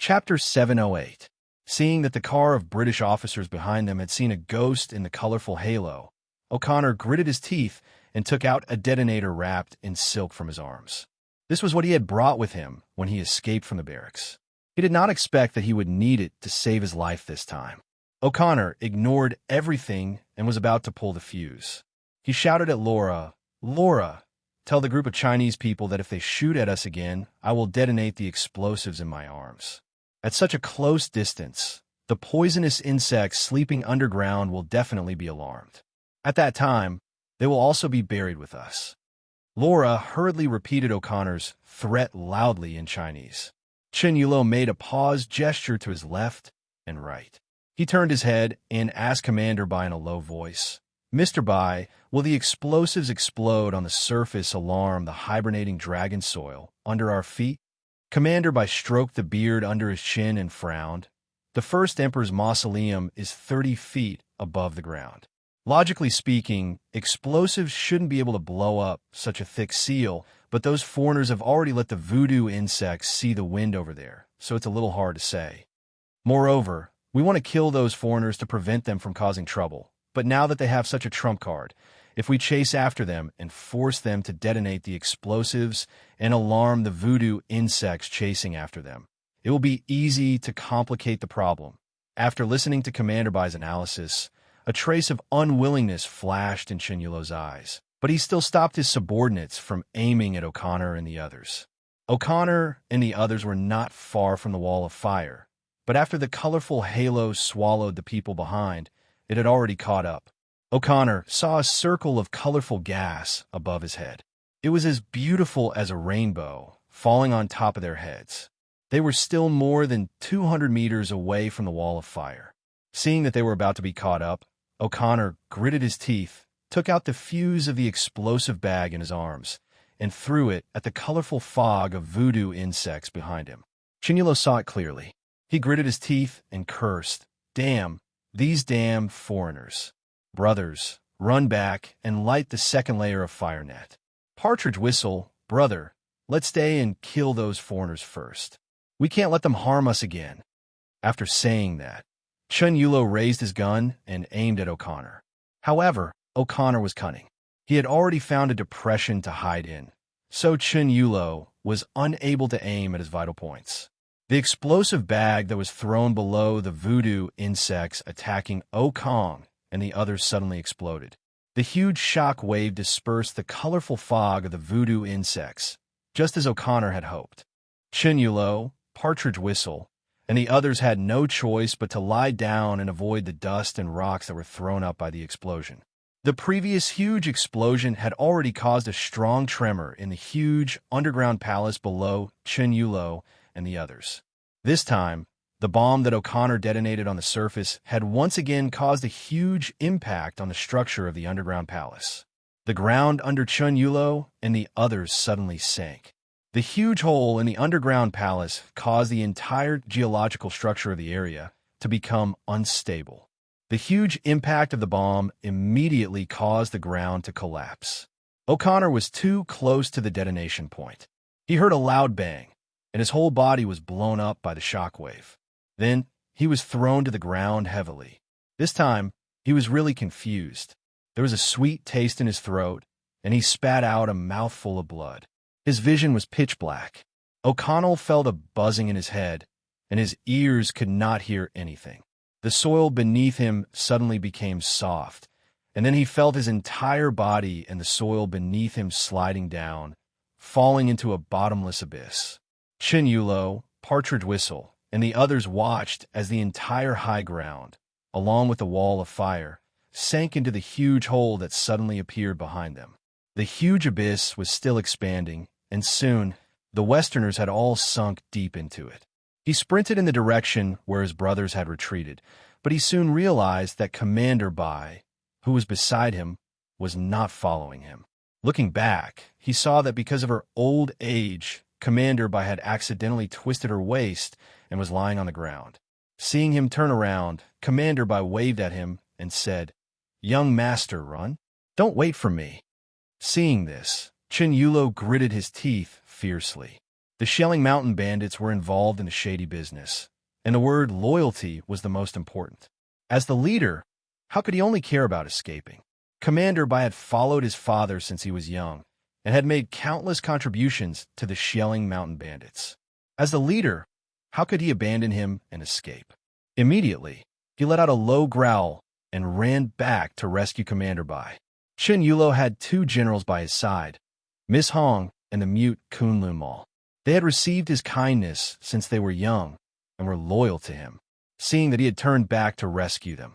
Chapter 708. Seeing that the car of British officers behind them had seen a ghost in the colorful halo, O'Connor gritted his teeth and took out a detonator wrapped in silk from his arms. This was what he had brought with him when he escaped from the barracks. He did not expect that he would need it to save his life this time. O'Connor ignored everything and was about to pull the fuse. He shouted at Laura, "Laura, tell the group of Chinese people that if they shoot at us again, I will detonate the explosives in my arms." At such a close distance, the poisonous insects sleeping underground will definitely be alarmed. At that time, they will also be buried with us. Laura hurriedly repeated O'Connor's threat loudly in Chinese. Chen Yulo made a pause gesture to his left and right. He turned his head and asked Commander Bai in a low voice, "Mr. Bai, will the explosives explode on the surface alarm the hibernating dragon soil under our feet?" Commander Bai stroked the beard under his chin and frowned. The first Emperor's mausoleum is 30 feet above the ground. Logically speaking, explosives shouldn't be able to blow up such a thick seal, but those foreigners have already let the voodoo insects see the wind over there, so it's a little hard to say. Moreover, we want to kill those foreigners to prevent them from causing trouble, but now that they have such a trump card, if we chase after them and force them to detonate the explosives and alarm the voodoo insects chasing after them, it will be easy to complicate the problem. After listening to Commander Bai's analysis, a trace of unwillingness flashed in Chen Yulo's eyes, but he still stopped his subordinates from aiming at O'Connor and the others. O'Connor and the others were not far from the wall of fire, but after the colorful halo swallowed the people behind, it had already caught up. O'Connor saw a circle of colorful gas above his head. It was as beautiful as a rainbow, falling on top of their heads. They were still more than 200 meters away from the wall of fire. Seeing that they were about to be caught up, O'Connor gritted his teeth, took out the fuse of the explosive bag in his arms, and threw it at the colorful fog of voodoo insects behind him. Chen Yulo saw it clearly. He gritted his teeth and cursed, "Damn, these damn foreigners. Brothers, run back and light the second layer of fire net. Partridge whistle, brother, let's stay and kill those foreigners first. We can't let them harm us again." After saying that, Chen Yulo raised his gun and aimed at O'Connor. However, O'Connor was cunning. He had already found a depression to hide in, so Chen Yulo was unable to aim at his vital points. The explosive bag that was thrown below the voodoo insects attacking O'Kong and the others suddenly exploded. The huge shock wave dispersed the colorful fog of the voodoo insects, just as O'Connor had hoped. Chen Yulo, Partridge Whistle, and the others had no choice but to lie down and avoid the dust and rocks that were thrown up by the explosion. The previous huge explosion had already caused a strong tremor in the huge underground palace below Chen Yulo and the others. This time, the bomb that O'Connor detonated on the surface had once again caused a huge impact on the structure of the underground palace. The ground under Chen Yulo and the others suddenly sank. The huge hole in the underground palace caused the entire geological structure of the area to become unstable. The huge impact of the bomb immediately caused the ground to collapse. O'Connor was too close to the detonation point. He heard a loud bang, and his whole body was blown up by the shockwave. Then he was thrown to the ground heavily. This time, he was really confused. There was a sweet taste in his throat, and he spat out a mouthful of blood. His vision was pitch black. O'Connell felt a buzzing in his head, and his ears could not hear anything. The soil beneath him suddenly became soft, and then he felt his entire body and the soil beneath him sliding down, falling into a bottomless abyss. Chen Yulo, Partridge Whistle, and the others watched as the entire high ground, along with the wall of fire, sank into the huge hole that suddenly appeared behind them. The huge abyss was still expanding, and soon the Westerners had all sunk deep into it. He sprinted in the direction where his brothers had retreated, but he soon realized that Commander Bai, who was beside him, was not following him. Looking back, he saw that because of her old age, Commander Bai had accidentally twisted her waist and was lying on the ground. Seeing him turn around, Commander Bai waved at him and said, "Young master, run. Don't wait for me." Seeing this, Chen Yulo gritted his teeth fiercely. The Shelling Mountain Bandits were involved in a shady business, and the word loyalty was the most important. As the leader, how could he only care about escaping? Commander Bai had followed his father since he was young and had made countless contributions to the Shelling Mountain Bandits. As the leader, how could he abandon him and escape? Immediately, he let out a low growl and ran back to rescue Commander Bai. Chen Yulo had two generals by his side, Miss Hong and the mute Kunlun Mall. They had received his kindness since they were young and were loyal to him. Seeing that he had turned back to rescue them,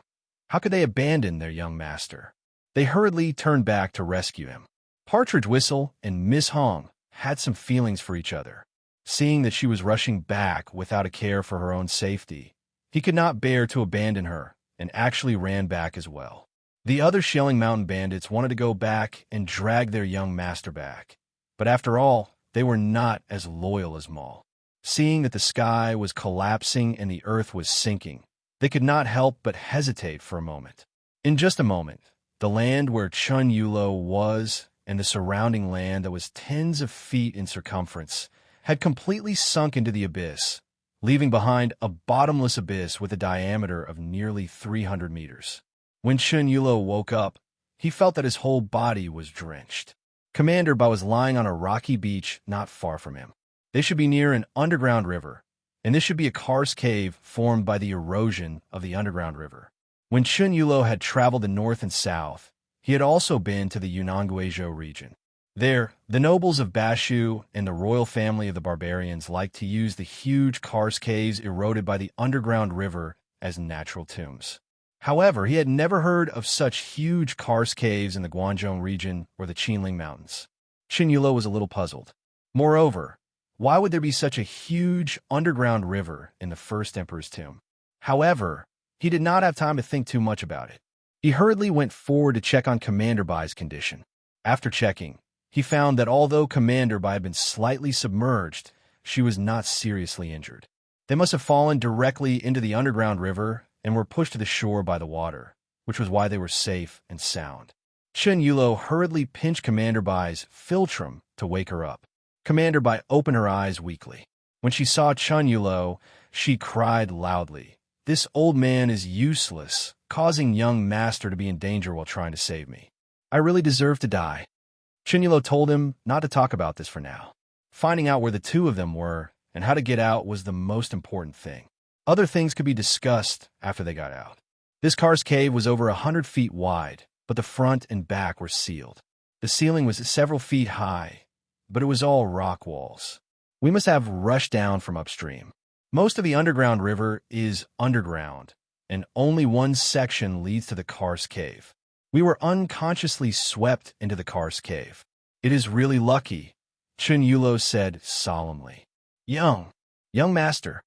how could they abandon their young master? They hurriedly turned back to rescue him. Partridge Whistle and Miss Hong had some feelings for each other. Seeing that she was rushing back without a care for her own safety, he could not bear to abandon her and actually ran back as well. The other Shelling Mountain Bandits wanted to go back and drag their young master back, but after all, they were not as loyal as Maul. Seeing that the sky was collapsing and the earth was sinking, they could not help but hesitate for a moment. In just a moment, the land where Chun Yulo was and the surrounding land that was tens of feet in circumference had completely sunk into the abyss, leaving behind a bottomless abyss with a diameter of nearly 300 meters. When Chun Yulo woke up, he felt that his whole body was drenched. Commander Ba was lying on a rocky beach not far from him. They should be near an underground river, and this should be a karst cave formed by the erosion of the underground river. When Chun Yulo had traveled the north and south, he had also been to the Yunnan-Guizhou region. There, the nobles of Bashu and the royal family of the barbarians liked to use the huge karst caves eroded by the underground river as natural tombs. However, he had never heard of such huge karst caves in the Guangzhou region or the Qinling Mountains. Chen Yulo was a little puzzled. Moreover, why would there be such a huge underground river in the first emperor's tomb? However, he did not have time to think too much about it. He hurriedly went forward to check on Commander Bai's condition. After checking, he found that although Commander Bai had been slightly submerged, she was not seriously injured. They must have fallen directly into the underground river and were pushed to the shore by the water, which was why they were safe and sound. Chen Yulo hurriedly pinched Commander Bai's philtrum to wake her up. Commander Bai opened her eyes weakly. When she saw Chun Yulo, she cried loudly, "This old man is useless, causing young master to be in danger while trying to save me. I really deserve to die." Chen Yulo told him not to talk about this for now. Finding out where the two of them were and how to get out was the most important thing. Other things could be discussed after they got out. This karst cave was over 100 feet wide, but the front and back were sealed. The ceiling was several feet high, but it was all rock walls. We must have rushed down from upstream. Most of the underground river is underground, and only one section leads to the karst cave. We were unconsciously swept into the karst cave. It is really lucky, Chun Yulo said solemnly. Young master.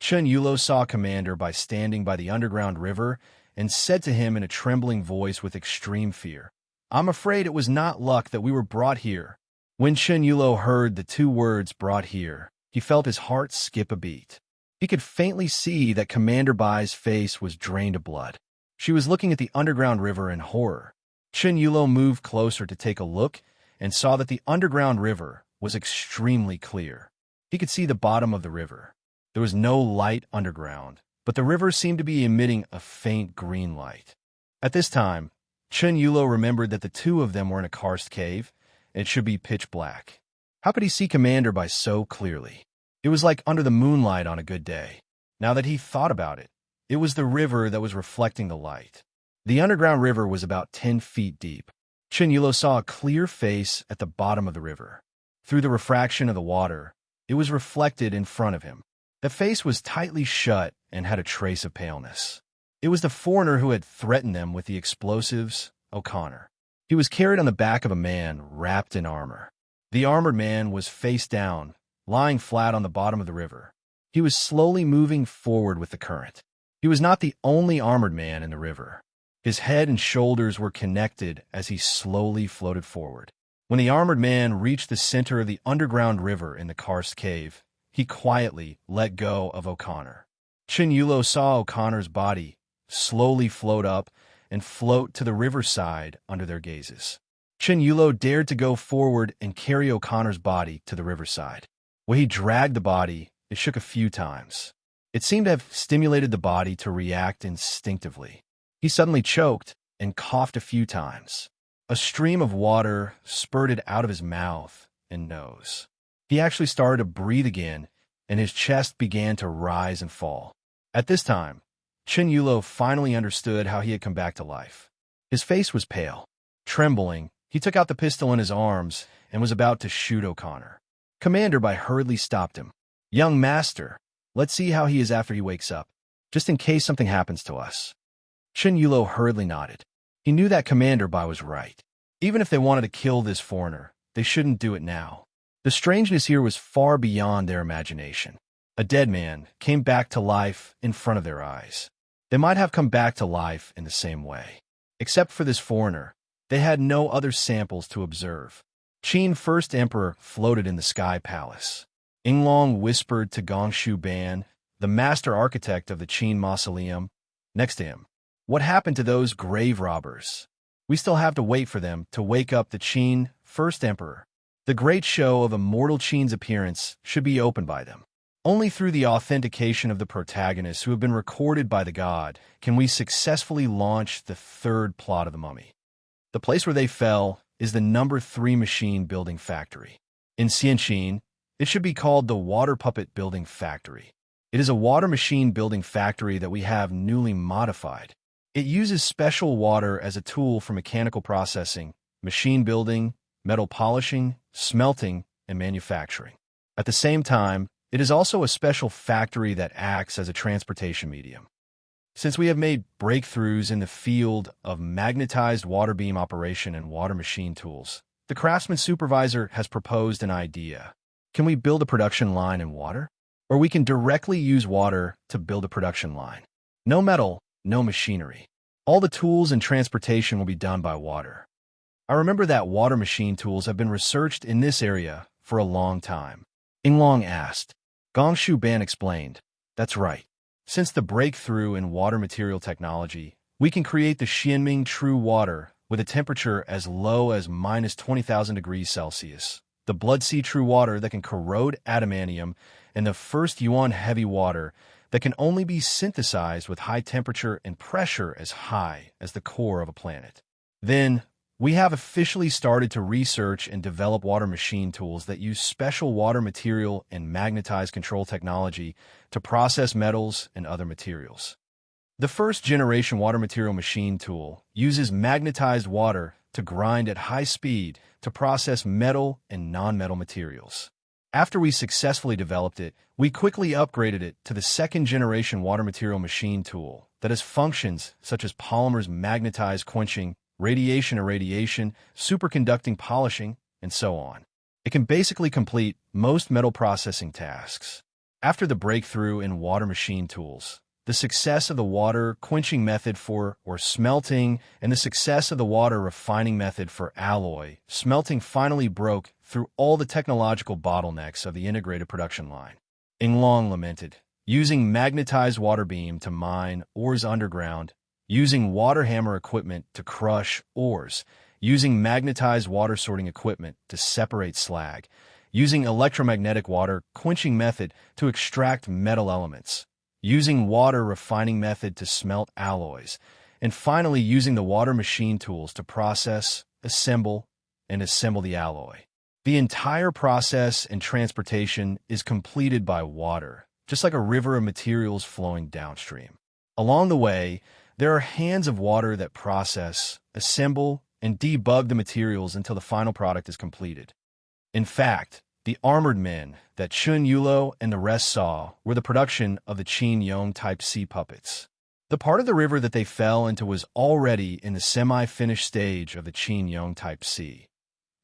Chun Yulo saw Commander by standing by the underground river and said to him in a trembling voice with extreme fear, "I'm afraid it was not luck that we were brought here." When Chun Yulo heard the two words "brought here," he felt his heart skip a beat. He could faintly see that Commander Bai's face was drained of blood. She was looking at the underground river in horror. Chun Yulo moved closer to take a look and saw that the underground river was extremely clear. He could see the bottom of the river. There was no light underground, but the river seemed to be emitting a faint green light. At this time, Chun Yulo remembered that the two of them were in a karst cave, and it should be pitch black. How could he see Commander Bai so clearly? It was like under the moonlight on a good day. Now that he thought about it, it was the river that was reflecting the light. The underground river was about 10 feet deep. Chun Yulo saw a clear face at the bottom of the river. Through the refraction of the water, it was reflected in front of him. The face was tightly shut and had a trace of paleness. It was the foreigner who had threatened them with the explosives, O'Connor. He was carried on the back of a man wrapped in armor. The armored man was face down, lying flat on the bottom of the river. He was slowly moving forward with the current. He was not the only armored man in the river. His head and shoulders were connected as he slowly floated forward. When the armored man reached the center of the underground river in the karst cave, he quietly let go of O'Connor. Chun Yulo saw O'Connor's body slowly float up and float to the riverside under their gazes. Chun Yulo dared to go forward and carry O'Connor's body to the riverside. When he dragged the body, it shook a few times. It seemed to have stimulated the body to react instinctively. He suddenly choked and coughed a few times. A stream of water spurted out of his mouth and nose. He actually started to breathe again, and his chest began to rise and fall. At this time, Chen Yulo finally understood how he had come back to life. His face was pale. Trembling, he took out the pistol in his arms and was about to shoot O'Connor. Commander Bai hurriedly stopped him. "Young master, let's see how he is after he wakes up, just in case something happens to us." Chen Yulo hurriedly nodded. He knew that Commander Bai was right. Even if they wanted to kill this foreigner, they shouldn't do it now. The strangeness here was far beyond their imagination. A dead man came back to life in front of their eyes. They might have come back to life in the same way. Except for this foreigner, they had no other samples to observe. Qin First Emperor floated in the Sky Palace. Yinglong whispered to Gongshu Ban, the master architect of the Qin Mausoleum, next to him. "What happened to those grave robbers? We still have to wait for them to wake up the Qin First Emperor. The great show of immortal Qin's appearance should be opened by them. Only through the authentication of the protagonists who have been recorded by the god can we successfully launch the third plot of the mummy." The place where they fell is the number 3 machine building factory. In Xianqin, it should be called the Water Puppet Building Factory. It is a water machine building factory that we have newly modified. It uses special water as a tool for mechanical processing, machine building, metal polishing, smelting, and manufacturing. At the same time, it is also a special factory that acts as a transportation medium. Since we have made breakthroughs in the field of magnetized water beam operation and water machine tools, the craftsman supervisor has proposed an idea. Can we build a production line in water? Or we can directly use water to build a production line. No metal, no machinery. All the tools and transportation will be done by water. I remember that water machine tools have been researched in this area for a long time. Yinglong asked. Gongshu Ban explained. That's right. Since the breakthrough in water material technology, we can create the Xianming True Water with a temperature as low as minus 20,000 degrees Celsius, the Blood Sea True Water that can corrode adamantium, and the first Yuan Heavy Water that can only be synthesized with high temperature and pressure as high as the core of a planet. Then, we have officially started to research and develop water machine tools that use special water material and magnetized control technology to process metals and other materials. The first-generation water material machine tool uses magnetized water to grind at high speed to process metal and non-metal materials. After we successfully developed it, we quickly upgraded it to the second-generation water material machine tool that has functions such as polymers magnetized quenching, radiation irradiation, superconducting polishing, and so on. It can basically complete most metal processing tasks. After the breakthrough in water machine tools, the success of the water quenching method for smelting and the success of the water refining method for alloy smelting finally broke through all the technological bottlenecks of the integrated production line. Yinglong lamented, using magnetized water beam to mine ores underground, using water hammer equipment to crush ores, using magnetized water sorting equipment to separate slag, using electromagnetic water quenching method to extract metal elements, using water refining method to smelt alloys, and finally using the water machine tools to process, assemble, and assemble the alloy. The entire process and transportation is completed by water, just like a river of materials flowing downstream. Along the way, there are hands of water that process, assemble, and debug the materials until the final product is completed. In fact, the armored men that Chun Yulo and the rest saw were the production of the Qin Yong Type C puppets. The part of the river that they fell into was already in the semi-finished stage of the Qin Yong Type C.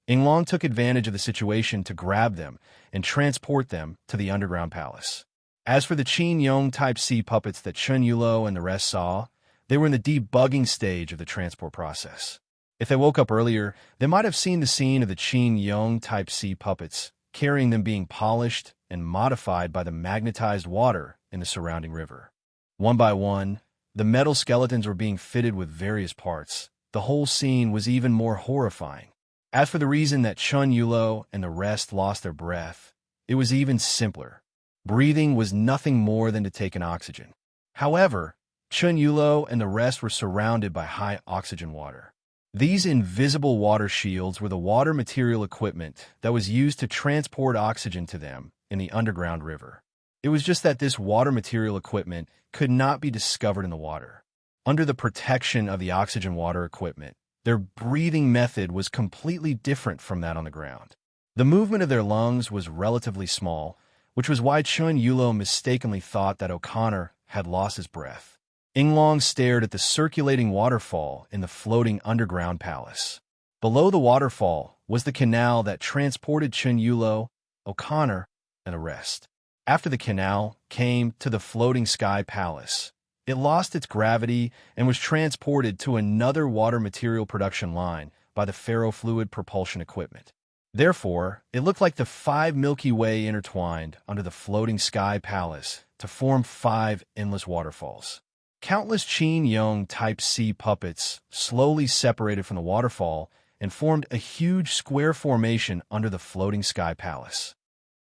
Yinglong took advantage of the situation to grab them and transport them to the underground palace. As for the Qin Yong Type C puppets that Chun Yulo and the rest saw, they were in the debugging stage of the transport process. If they woke up earlier, they might have seen the scene of the Qin Yong Type C puppets, carrying them being polished and modified by the magnetized water in the surrounding river. One by one, the metal skeletons were being fitted with various parts. The whole scene was even more horrifying. As for the reason that Chun Yulo and the rest lost their breath, It was even simpler. Breathing was nothing more than to take in oxygen. However, Chun Yulo and the rest were surrounded by high oxygen water. These invisible water shields were the water material equipment that was used to transport oxygen to them in the underground river. It was just that this water material equipment could not be discovered in the water. Under the protection of the oxygen water equipment, their breathing method was completely different from that on the ground. The movement of their lungs was relatively small, which was why Chun Yulo mistakenly thought that O'Connor had lost his breath. Inglong stared at the circulating waterfall in the floating underground palace. Below the waterfall was the canal that transported Chun Yulo, O'Connor, and the rest. After the canal came to the floating sky palace. It lost its gravity and was transported to another water material production line by the ferrofluid propulsion equipment. Therefore, it looked like the 5 Milky Way intertwined under the floating sky palace to form 5 endless waterfalls. Countless Qin Yong Type C puppets slowly separated from the waterfall and formed a huge square formation under the floating sky palace.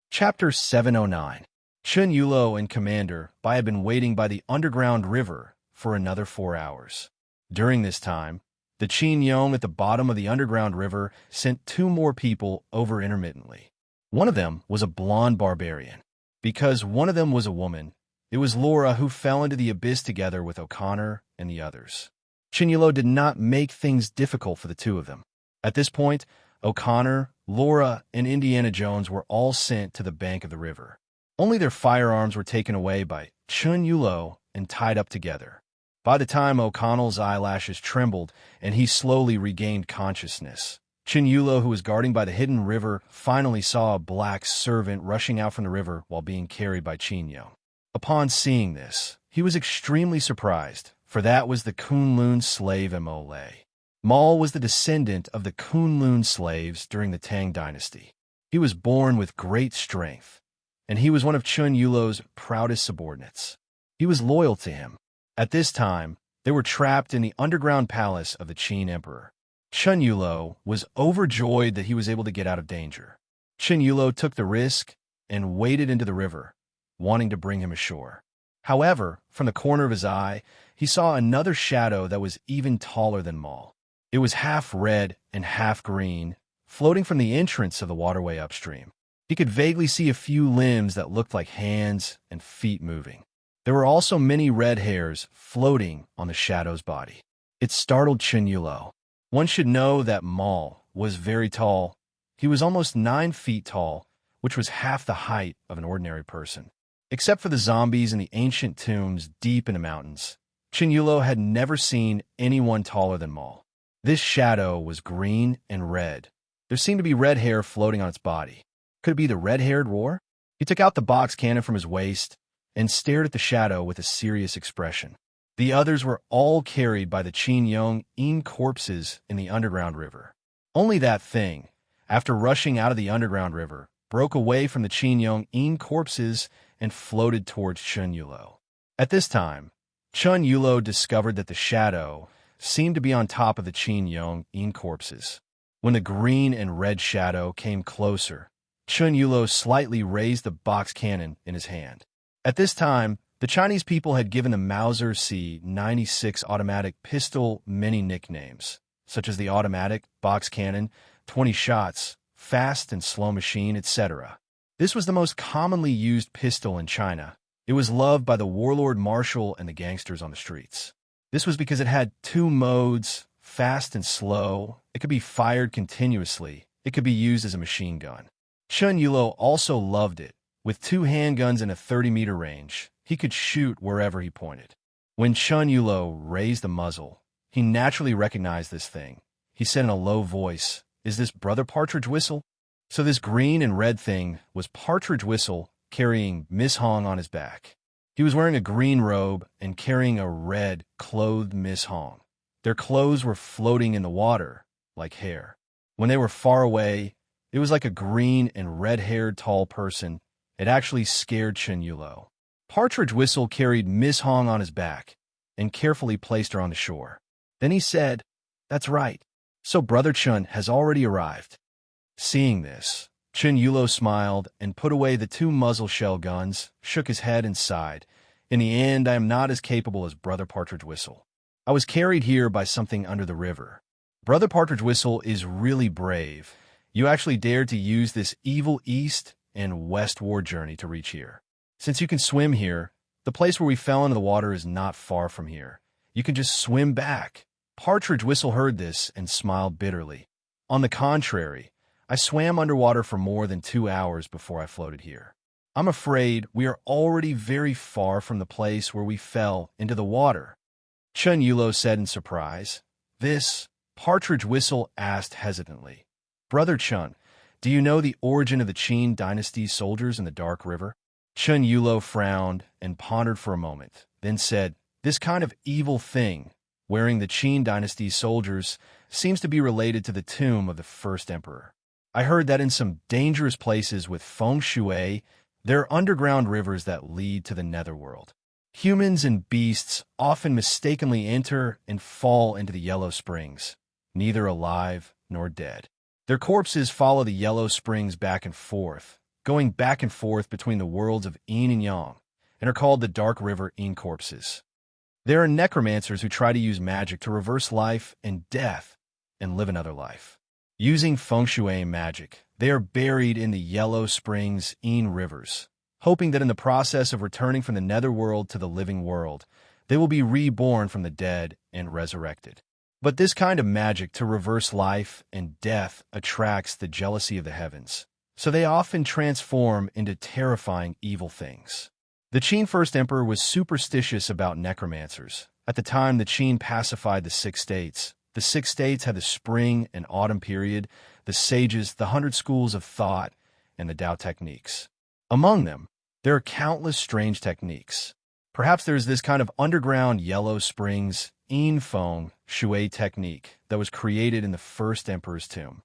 Chapter 709. Chun Yulo and Commander Bai had been waiting by the underground river for another 4 hours. During this time, the Qin Yong at the bottom of the underground river sent 2 more people over intermittently. One of them was a blonde barbarian. Because one of them was a woman, it was Laura who fell into the abyss together with O'Connor and the others. Chun Yulo did not make things difficult for the 2 of them. At this point, O'Connor, Laura, and Indiana Jones were all sent to the bank of the river. Only their firearms were taken away by Chun Yulo and tied up together. By the time O'Connell's eyelashes trembled and he slowly regained consciousness, Chun Yulo, who was guarding by the hidden river, finally saw a black servant rushing out from the river while being carried by Qin Yong. Upon seeing this, he was extremely surprised, for that was the Kunlun slave Mole. Mal was the descendant of the Kunlun slaves during the Tang dynasty. He was born with great strength, and he was one of Chun Yulo's proudest subordinates. He was loyal to him. At this time, they were trapped in the underground palace of the Qin Emperor. Chun Yulo was overjoyed that he was able to get out of danger. Chun Yulo took the risk and waded into the river, wanting to bring him ashore. However, from the corner of his eye, he saw another shadow that was even taller than Mal. It was half red and half green, floating from the entrance of the waterway upstream. He could vaguely see a few limbs that looked like hands and feet moving. There were also many red hairs floating on the shadow's body. It startled Chun Yulo. One should know that Mal was very tall. He was almost 9 feet tall, which was half the height of an ordinary person. Except for the zombies and the ancient tombs deep in the mountains, Chun Yulo had never seen anyone taller than Mal. This shadow was green and red. There seemed to be red hair floating on its body. Could it be the red-haired roar? He took out the box cannon from his waist and stared at the shadow with a serious expression. The others were all carried by the Qin Yong in corpses in the underground river. Only that thing, after rushing out of the underground river, broke away from the Qin Yong in corpses and floated towards Chun Yulo. At this time, Chun Yulo discovered that the shadow seemed to be on top of the Qin Yong in corpses. When the green and red shadow came closer, Chun Yulo slightly raised the box cannon in his hand. At this time, the Chinese people had given the Mauser C-96 automatic pistol many nicknames, such as the automatic, box cannon, 20 shots, fast and slow machine, etc. This was the most commonly used pistol in China. It was loved by the warlord marshal and the gangsters on the streets. This was because it had 2 modes, fast and slow. It could be fired continuously. It could be used as a machine gun. Chun Yulo also loved it. With 2 handguns in a 30-meter range, he could shoot wherever he pointed. When Chun Yulo raised the muzzle, he naturally recognized this thing. He said in a low voice, "Is this Brother Partridge Whistle?" So this green and red thing was Partridge Whistle carrying Miss Hong on his back. He was wearing a green robe and carrying a red, clothed Miss Hong. Their clothes were floating in the water like hair. When they were far away, it was like a green and red-haired tall person. It actually scared Chun Yulo. Partridge Whistle carried Miss Hong on his back and carefully placed her on the shore. Then he said, "That's right. So Brother Chun has already arrived." Seeing this, Chen Yulo smiled and put away the two muzzle shell guns, shook his head and sighed. In the end, I am not as capable as Brother Partridge Whistle. I was carried here by something under the river. Brother Partridge Whistle is really brave. You actually dared to use this evil east and westward journey to reach here. Since you can swim here, the place where we fell into the water is not far from here. You can just swim back. Partridge Whistle heard this and smiled bitterly. On the contrary, I swam underwater for more than 2 hours before I floated here. I'm afraid we are already very far from the place where we fell into the water. Chen Yulo said in surprise. This, Partridge Whistle asked hesitantly. Brother Chun, do you know the origin of the Qin dynasty's soldiers in the Dark River? Chen Yulo frowned and pondered for a moment, then said, this kind of evil thing, wearing the Qin dynasty's soldiers, seems to be related to the tomb of the first emperor. I heard that in some dangerous places with feng shui, there are underground rivers that lead to the netherworld. Humans and beasts often mistakenly enter and fall into the yellow springs, neither alive nor dead. Their corpses follow the yellow springs back and forth, going back and forth between the worlds of yin and yang, and are called the Dark River yin corpses. There are necromancers who try to use magic to reverse life and death and live another life. Using feng shui magic, they are buried in the yellow springs yin rivers, hoping that in the process of returning from the netherworld to the living world, they will be reborn from the dead and resurrected. But this kind of magic to reverse life and death attracts the jealousy of the heavens, so they often transform into terrifying evil things. The Qin First Emperor was superstitious about necromancers. At the time the Qin pacified the 6 states, the 6 states had the spring and autumn period, the sages, the 100 schools of thought, and the Tao techniques. Among them, there are countless strange techniques. Perhaps there is this kind of underground yellow springs yin feng shui technique that was created in the first emperor's tomb.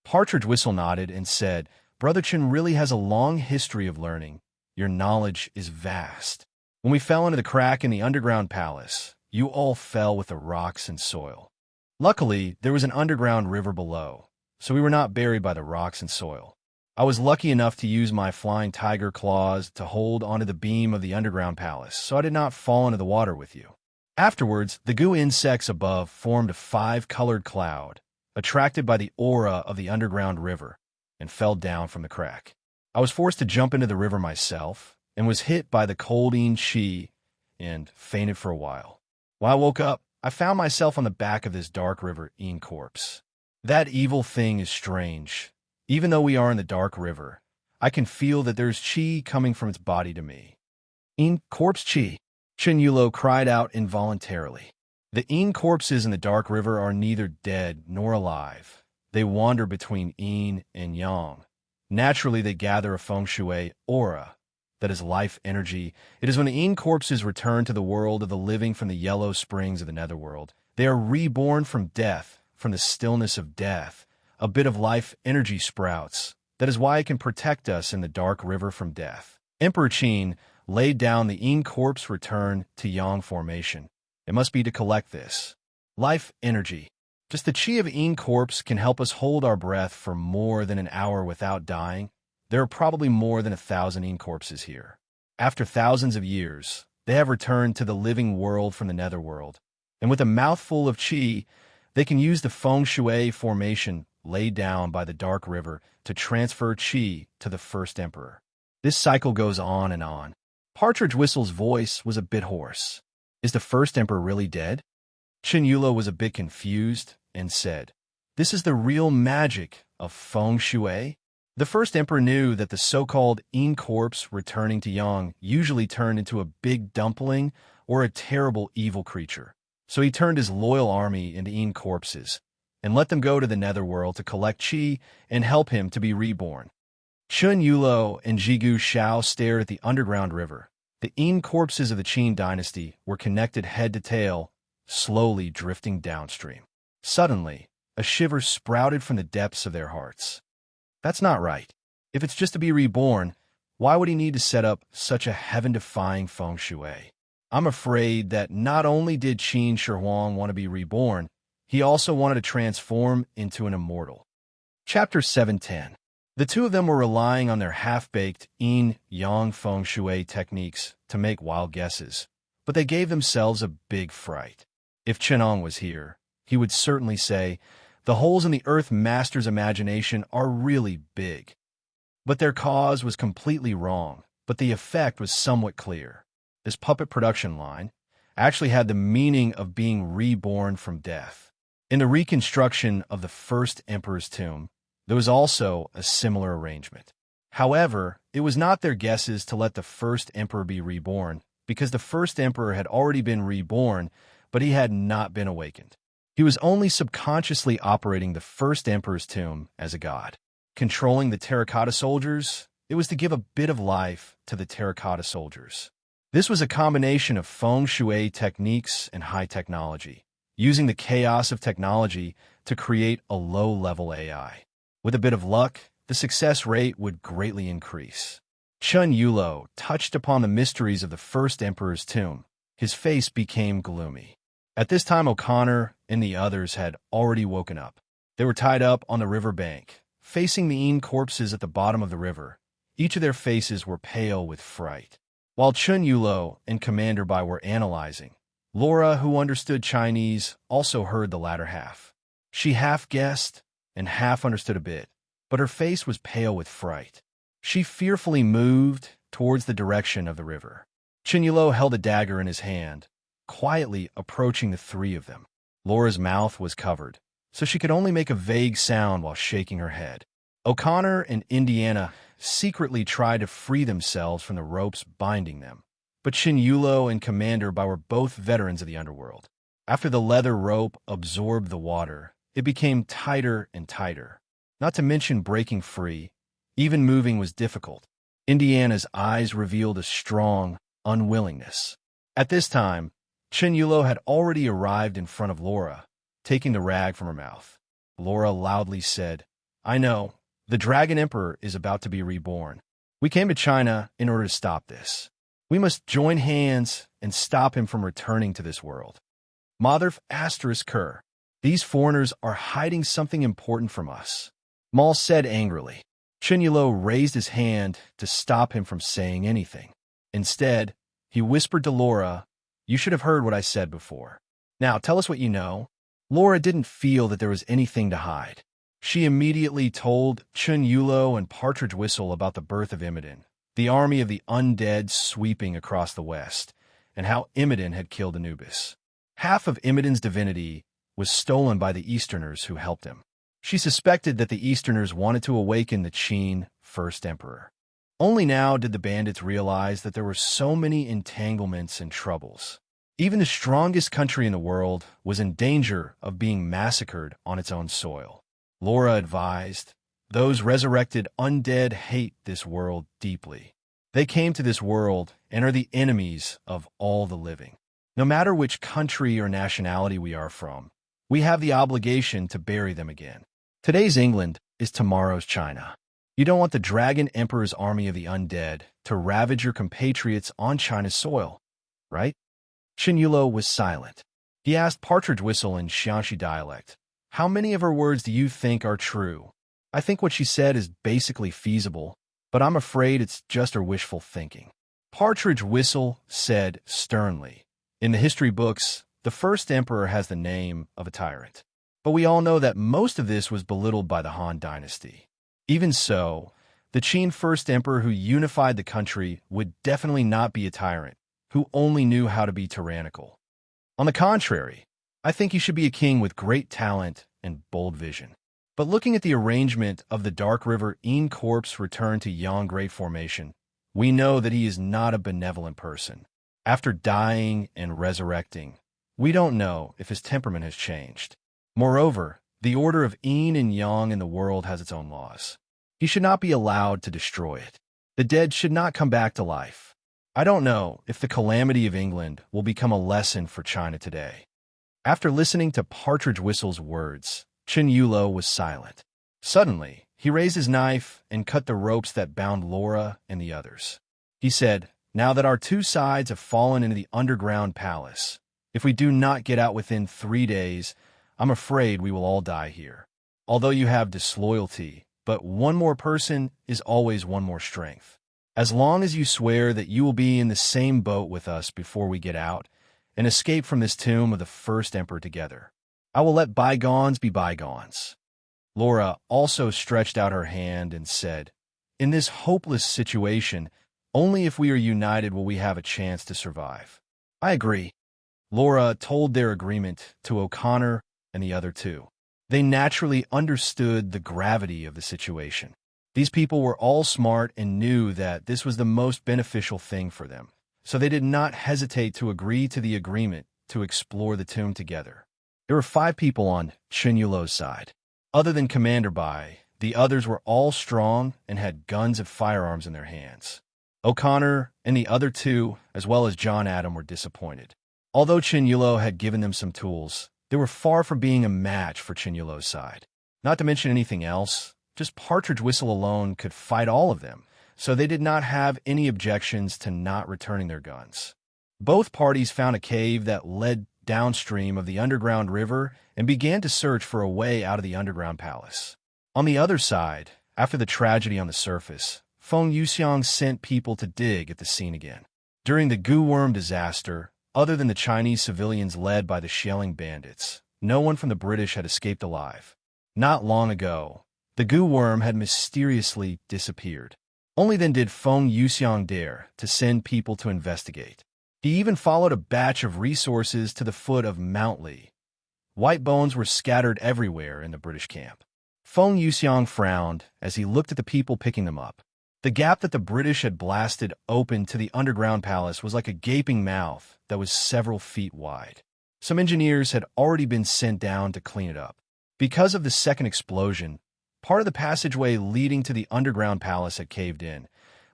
Partridge Whistle nodded and said, Brother Chen really has a long history of learning. Your knowledge is vast. When we fell into the crack in the underground palace, you all fell with the rocks and soil. Luckily, there was an underground river below, so we were not buried by the rocks and soil. I was lucky enough to use my flying tiger claws to hold onto the beam of the underground palace, so I did not fall into the water with you. Afterwards, the goo insects above formed a 5-colored cloud, attracted by the aura of the underground river, and fell down from the crack. I was forced to jump into the river myself, and was hit by the cold yin chi, and fainted for a while. When I woke up, I found myself on the back of this dark river yin corpse. That evil thing is strange. Even though we are in the dark river, I can feel that there's chi coming from its body to me. Yin corpse chi, Chen Yulo cried out involuntarily. The yin corpses in the dark river are neither dead nor alive. They wander between yin and yang. Naturally, they gather a feng shui aura, that is life energy. It is when the yin corpses return to the world of the living from the yellow springs of the netherworld. They are reborn from death, from the stillness of death. A bit of life energy sprouts. That is why it can protect us in the dark river from death. Emperor Qin laid down the yin corpse return to yang formation. It must be to collect this life energy. Just the chi of yin corpse can help us hold our breath for more than an hour without dying. There are probably more than 1,000 yin corpses here. After thousands of years, they have returned to the living world from the netherworld. And with a mouthful of chi, they can use the feng shui formation laid down by the dark river to transfer chi to the first emperor. This cycle goes on and on. Partridge Whistle's voice was a bit hoarse. Is the first emperor really dead? Chen Yulo was a bit confused and said, this is the real magic of feng shui? The first emperor knew that the so-called yin corpse returning to yang usually turned into a big dumpling or a terrible evil creature. So he turned his loyal army into yin corpses and let them go to the netherworld to collect chi and help him to be reborn. Chen Yulo and Jigu Shao stared at the underground river. The yin corpses of the Qin dynasty were connected head to tail, slowly drifting downstream. Suddenly, a shiver sprouted from the depths of their hearts. That's not right. If it's just to be reborn, why would he need to set up such a heaven-defying feng shui? I'm afraid that not only did Qin Shi Huang want to be reborn, he also wanted to transform into an immortal. Chapter 710. The two of them were relying on their half-baked yin-yang feng shui techniques to make wild guesses, but they gave themselves a big fright. If Chenong was here, he would certainly say, "The holes in the Earth Master's imagination are really big." But their cause was completely wrong, but the effect was somewhat clear. This puppet production line actually had the meaning of being reborn from death. In the reconstruction of the first emperor's tomb, there was also a similar arrangement. However, it was not their guesses to let the first emperor be reborn, because the first emperor had already been reborn, but he had not been awakened. He was only subconsciously operating the first emperor's tomb as a god. Controlling the terracotta soldiers, it was to give a bit of life to the terracotta soldiers. This was a combination of feng shui techniques and high technology, using the chaos of technology to create a low-level AI. With a bit of luck, the success rate would greatly increase. Chun Yulo touched upon the mysteries of the first emperor's tomb. His face became gloomy. At this time, O'Connor and the others had already woken up. They were tied up on the river bank, facing the Een corpses at the bottom of the river. Each of their faces were pale with fright. While Chun Yulo and Commander Bai were analyzing, Laura, who understood Chinese, also heard the latter half. She half guessed and half understood a bit, but her face was pale with fright. She fearfully moved towards the direction of the river. Chun Yulo held a dagger in his hand, quietly approaching the three of them. Laura's mouth was covered, so she could only make a vague sound while shaking her head. O'Connor and Indiana secretly tried to free themselves from the ropes binding them, but Chun Yulo and Commander Bai were both veterans of the underworld. After the leather rope absorbed the water, it became tighter and tighter. Not to mention breaking free, even moving was difficult. Indiana's eyes revealed a strong unwillingness. At this time, Chun Yulo had already arrived in front of Laura, taking the rag from her mouth. Laura loudly said, "I know, the Dragon Emperor is about to be reborn. We came to China in order to stop this. We must join hands and stop him from returning to this world. Motherf asterisk Kerr. These foreigners are hiding something important from us," Maul said angrily. Chun Yulo raised his hand to stop him from saying anything. Instead, he whispered to Laura, "You should have heard what I said before. Now tell us what you know." Laura didn't feel that there was anything to hide. She immediately told Chun Yulo and Partridge Whistle about the birth of Imodin, the army of the undead sweeping across the west, and how Imodin had killed Anubis. Half of Imodin's divinity was stolen by the Easterners who helped him. She suspected that the Easterners wanted to awaken the Qin first emperor. Only now did the bandits realize that there were so many entanglements and troubles. Even the strongest country in the world was in danger of being massacred on its own soil. Laura advised, "Those resurrected undead hate this world deeply. They came to this world and are the enemies of all the living. No matter which country or nationality we are from, we have the obligation to bury them again. Today's England is tomorrow's China. You don't want the Dragon Emperor's army of the undead to ravage your compatriots on China's soil, right?" Chun Yulo was silent. He asked Partridge Whistle in Xianxi dialect, "How many of her words do you think are true?" "I think what she said is basically feasible, but I'm afraid it's just her wishful thinking," Partridge Whistle said sternly. "In the history books, the first emperor has the name of a tyrant. But we all know that most of this was belittled by the Han dynasty. Even so, the Qin first emperor who unified the country would definitely not be a tyrant, who only knew how to be tyrannical. On the contrary, I think he should be a king with great talent and bold vision. But looking at the arrangement of the Dark River Een corpse returned to Yang Great Formation, we know that he is not a benevolent person. After dying and resurrecting, we don't know if his temperament has changed. Moreover, the order of Een and Yang in the world has its own laws. He should not be allowed to destroy it. The dead should not come back to life. I don't know if the calamity of England will become a lesson for China today." After listening to Partridge Whistle's words, Chun Yulo was silent. Suddenly, he raised his knife and cut the ropes that bound Laura and the others. He said, "Now that our two sides have fallen into the underground palace, if we do not get out within 3 days, I'm afraid we will all die here. Although you have disloyalty, but one more person is always one more strength. As long as you swear that you will be in the same boat with us before we get out and escape from this tomb of the first emperor together, I will let bygones be bygones." Laura also stretched out her hand and said, "In this hopeless situation, only if we are united will we have a chance to survive." "I agree." Laura told their agreement to O'Connor and the other two. They naturally understood the gravity of the situation. These people were all smart and knew that this was the most beneficial thing for them, so they did not hesitate to agree to the agreement to explore the tomb together. There were 5 people on Chinyulo's side. Other than Commander Bai, the others were all strong and had guns and firearms in their hands. O'Connor and the other 2, as well as John Adam, were disappointed. Although Chinyulo had given them some tools, they were far from being a match for Chinyulo's side. Not to mention anything else, just Partridge Whistle alone could fight all of them, so they did not have any objections to not returning their guns. Both parties found a cave that led downstream of the underground river and began to search for a way out of the underground palace. On the other side, after the tragedy on the surface, Feng Yuxiang sent people to dig at the scene again. During the goo worm disaster, other than the Chinese civilians led by the shelling bandits, no one from the British had escaped alive. Not long ago, the goo worm had mysteriously disappeared. Only then did Feng Yuxiang dare to send people to investigate. He even followed a batch of resources to the foot of Mount Li. White bones were scattered everywhere in the British camp. Feng Yuxiang frowned as he looked at the people picking them up. The gap that the British had blasted open to the underground palace was like a gaping mouth that was several feet wide. Some engineers had already been sent down to clean it up. Because of the second explosion, part of the passageway leading to the underground palace had caved in,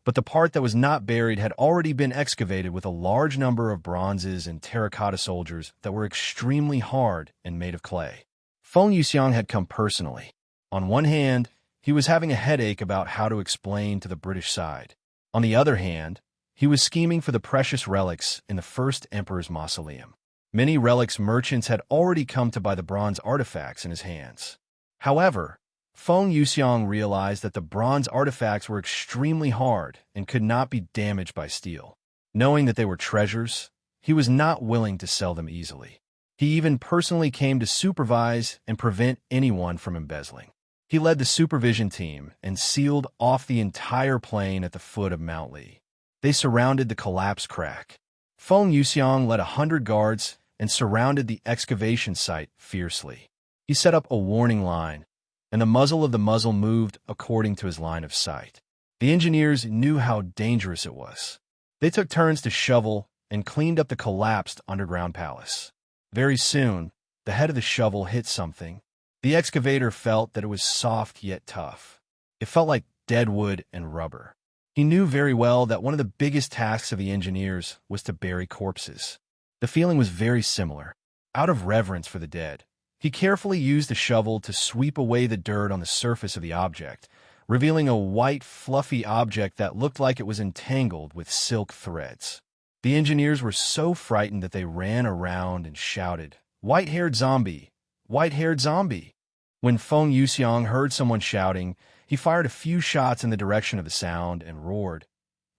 but the part that was not buried had already been excavated with a large number of bronzes and terracotta soldiers that were extremely hard and made of clay. Feng Yuxiang had come personally. On one hand, he was having a headache about how to explain to the British side. On the other hand, he was scheming for the precious relics in the first emperor's mausoleum. Many relics merchants had already come to buy the bronze artifacts in his hands. However, Feng Yuxiang realized that the bronze artifacts were extremely hard and could not be damaged by steel. Knowing that they were treasures, he was not willing to sell them easily. He even personally came to supervise and prevent anyone from embezzling. He led the supervision team and sealed off the entire plain at the foot of Mount Li. They surrounded the collapsed crack. Feng Yuxiang led 100 guards and surrounded the excavation site fiercely. He set up a warning line, and the muzzle of the muzzle moved according to his line of sight. The engineers knew how dangerous it was. They took turns to shovel and cleaned up the collapsed underground palace. Very soon, the head of the shovel hit something. The excavator felt that it was soft yet tough. It felt like dead wood and rubber. He knew very well that one of the biggest tasks of the engineers was to bury corpses. The feeling was very similar. Out of reverence for the dead, he carefully used the shovel to sweep away the dirt on the surface of the object, revealing a white, fluffy object that looked like it was entangled with silk threads. The engineers were so frightened that they ran around and shouted, "White-haired zombie! White-haired zombie!" When Feng Yuxiang heard someone shouting, he fired a few shots in the direction of the sound and roared,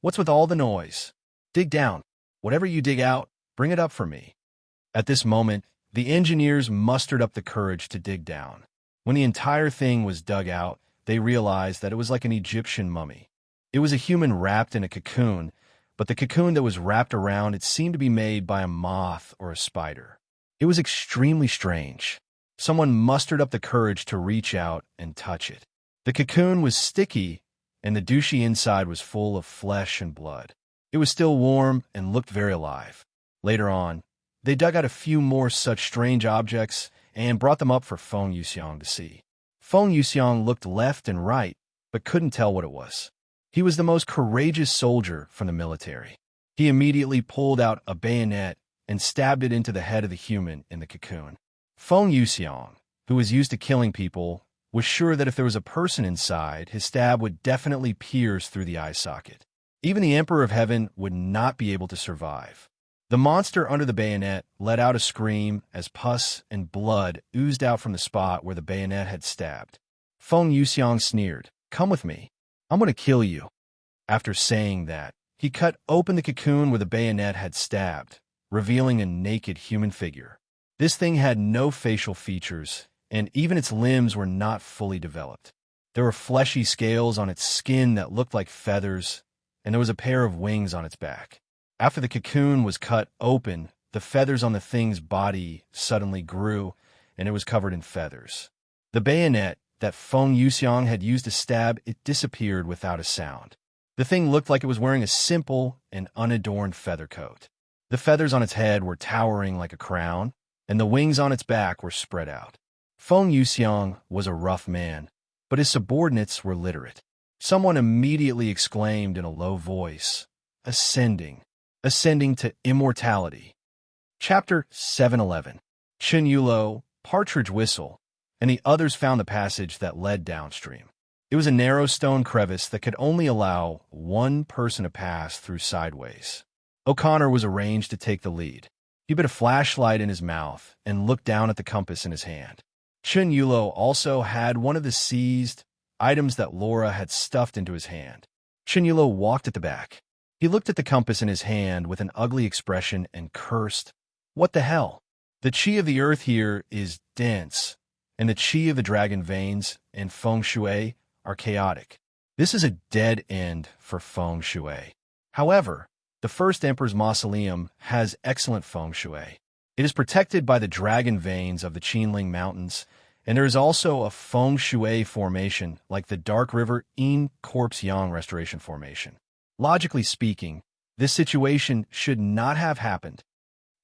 "What's with all the noise? Dig down. Whatever you dig out, bring it up for me." At this moment, the engineers mustered up the courage to dig down. When the entire thing was dug out, they realized that it was like an Egyptian mummy. It was a human wrapped in a cocoon, but the cocoon that was wrapped around it seemed to be made by a moth or a spider. It was extremely strange. Someone mustered up the courage to reach out and touch it. The cocoon was sticky, and the douchey inside was full of flesh and blood. It was still warm and looked very alive. Later on, they dug out a few more such strange objects and brought them up for Feng Yuxiang to see. Feng Yuxiang looked left and right, but couldn't tell what it was. He was the most courageous soldier from the military. He immediately pulled out a bayonet and stabbed it into the head of the human in the cocoon. Feng Yuxiang, who was used to killing people, was sure that if there was a person inside, his stab would definitely pierce through the eye socket. Even the Emperor of Heaven would not be able to survive. The monster under the bayonet let out a scream as pus and blood oozed out from the spot where the bayonet had stabbed. Feng Yuxiang sneered. "Come with me. I'm going to kill you." After saying that, he cut open the cocoon where the bayonet had stabbed, revealing a naked human figure. This thing had no facial features, and even its limbs were not fully developed. There were fleshy scales on its skin that looked like feathers, and there was a pair of wings on its back. After the cocoon was cut open, the feathers on the thing's body suddenly grew, and it was covered in feathers. The bayonet that Feng Yuxiang had used to stab it disappeared without a sound. The thing looked like it was wearing a simple and unadorned feather coat. The feathers on its head were towering like a crown, and the wings on its back were spread out. Feng Yuxiang was a rough man, but his subordinates were literate. Someone immediately exclaimed in a low voice, "Ascending, ascending to immortality." Chapter 711. Chen Yulo, Partridge Whistle, and the others found the passage that led downstream. It was a narrow stone crevice that could only allow one person to pass through sideways. O'Connor was arranged to take the lead. He put a flashlight in his mouth and looked down at the compass in his hand. Chen Yulo also had one of the seized items that Laura had stuffed into his hand. Chen Yulo walked at the back. He looked at the compass in his hand with an ugly expression and cursed. "What the hell? The qi of the earth here is dense, and the qi of the dragon veins and feng shui are chaotic. This is a dead end for feng shui. However, the first emperor's mausoleum has excellent feng shui. It is protected by the dragon veins of the Qinling Mountains, and there is also a feng shui formation like the Dark River Yin Corpse Yang Restoration Formation. Logically speaking, this situation should not have happened."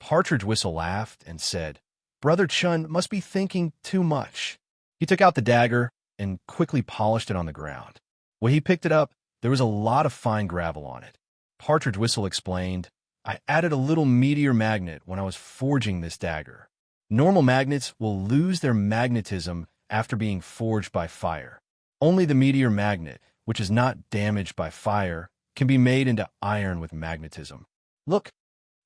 Partridge Whistle laughed and said, "Brother Chun must be thinking too much." He took out the dagger and quickly polished it on the ground. When he picked it up, there was a lot of fine gravel on it. Partridge Whistle explained, "I added a little meteor magnet when I was forging this dagger. Normal magnets will lose their magnetism after being forged by fire. Only the meteor magnet, which is not damaged by fire, can be made into iron with magnetism. Look."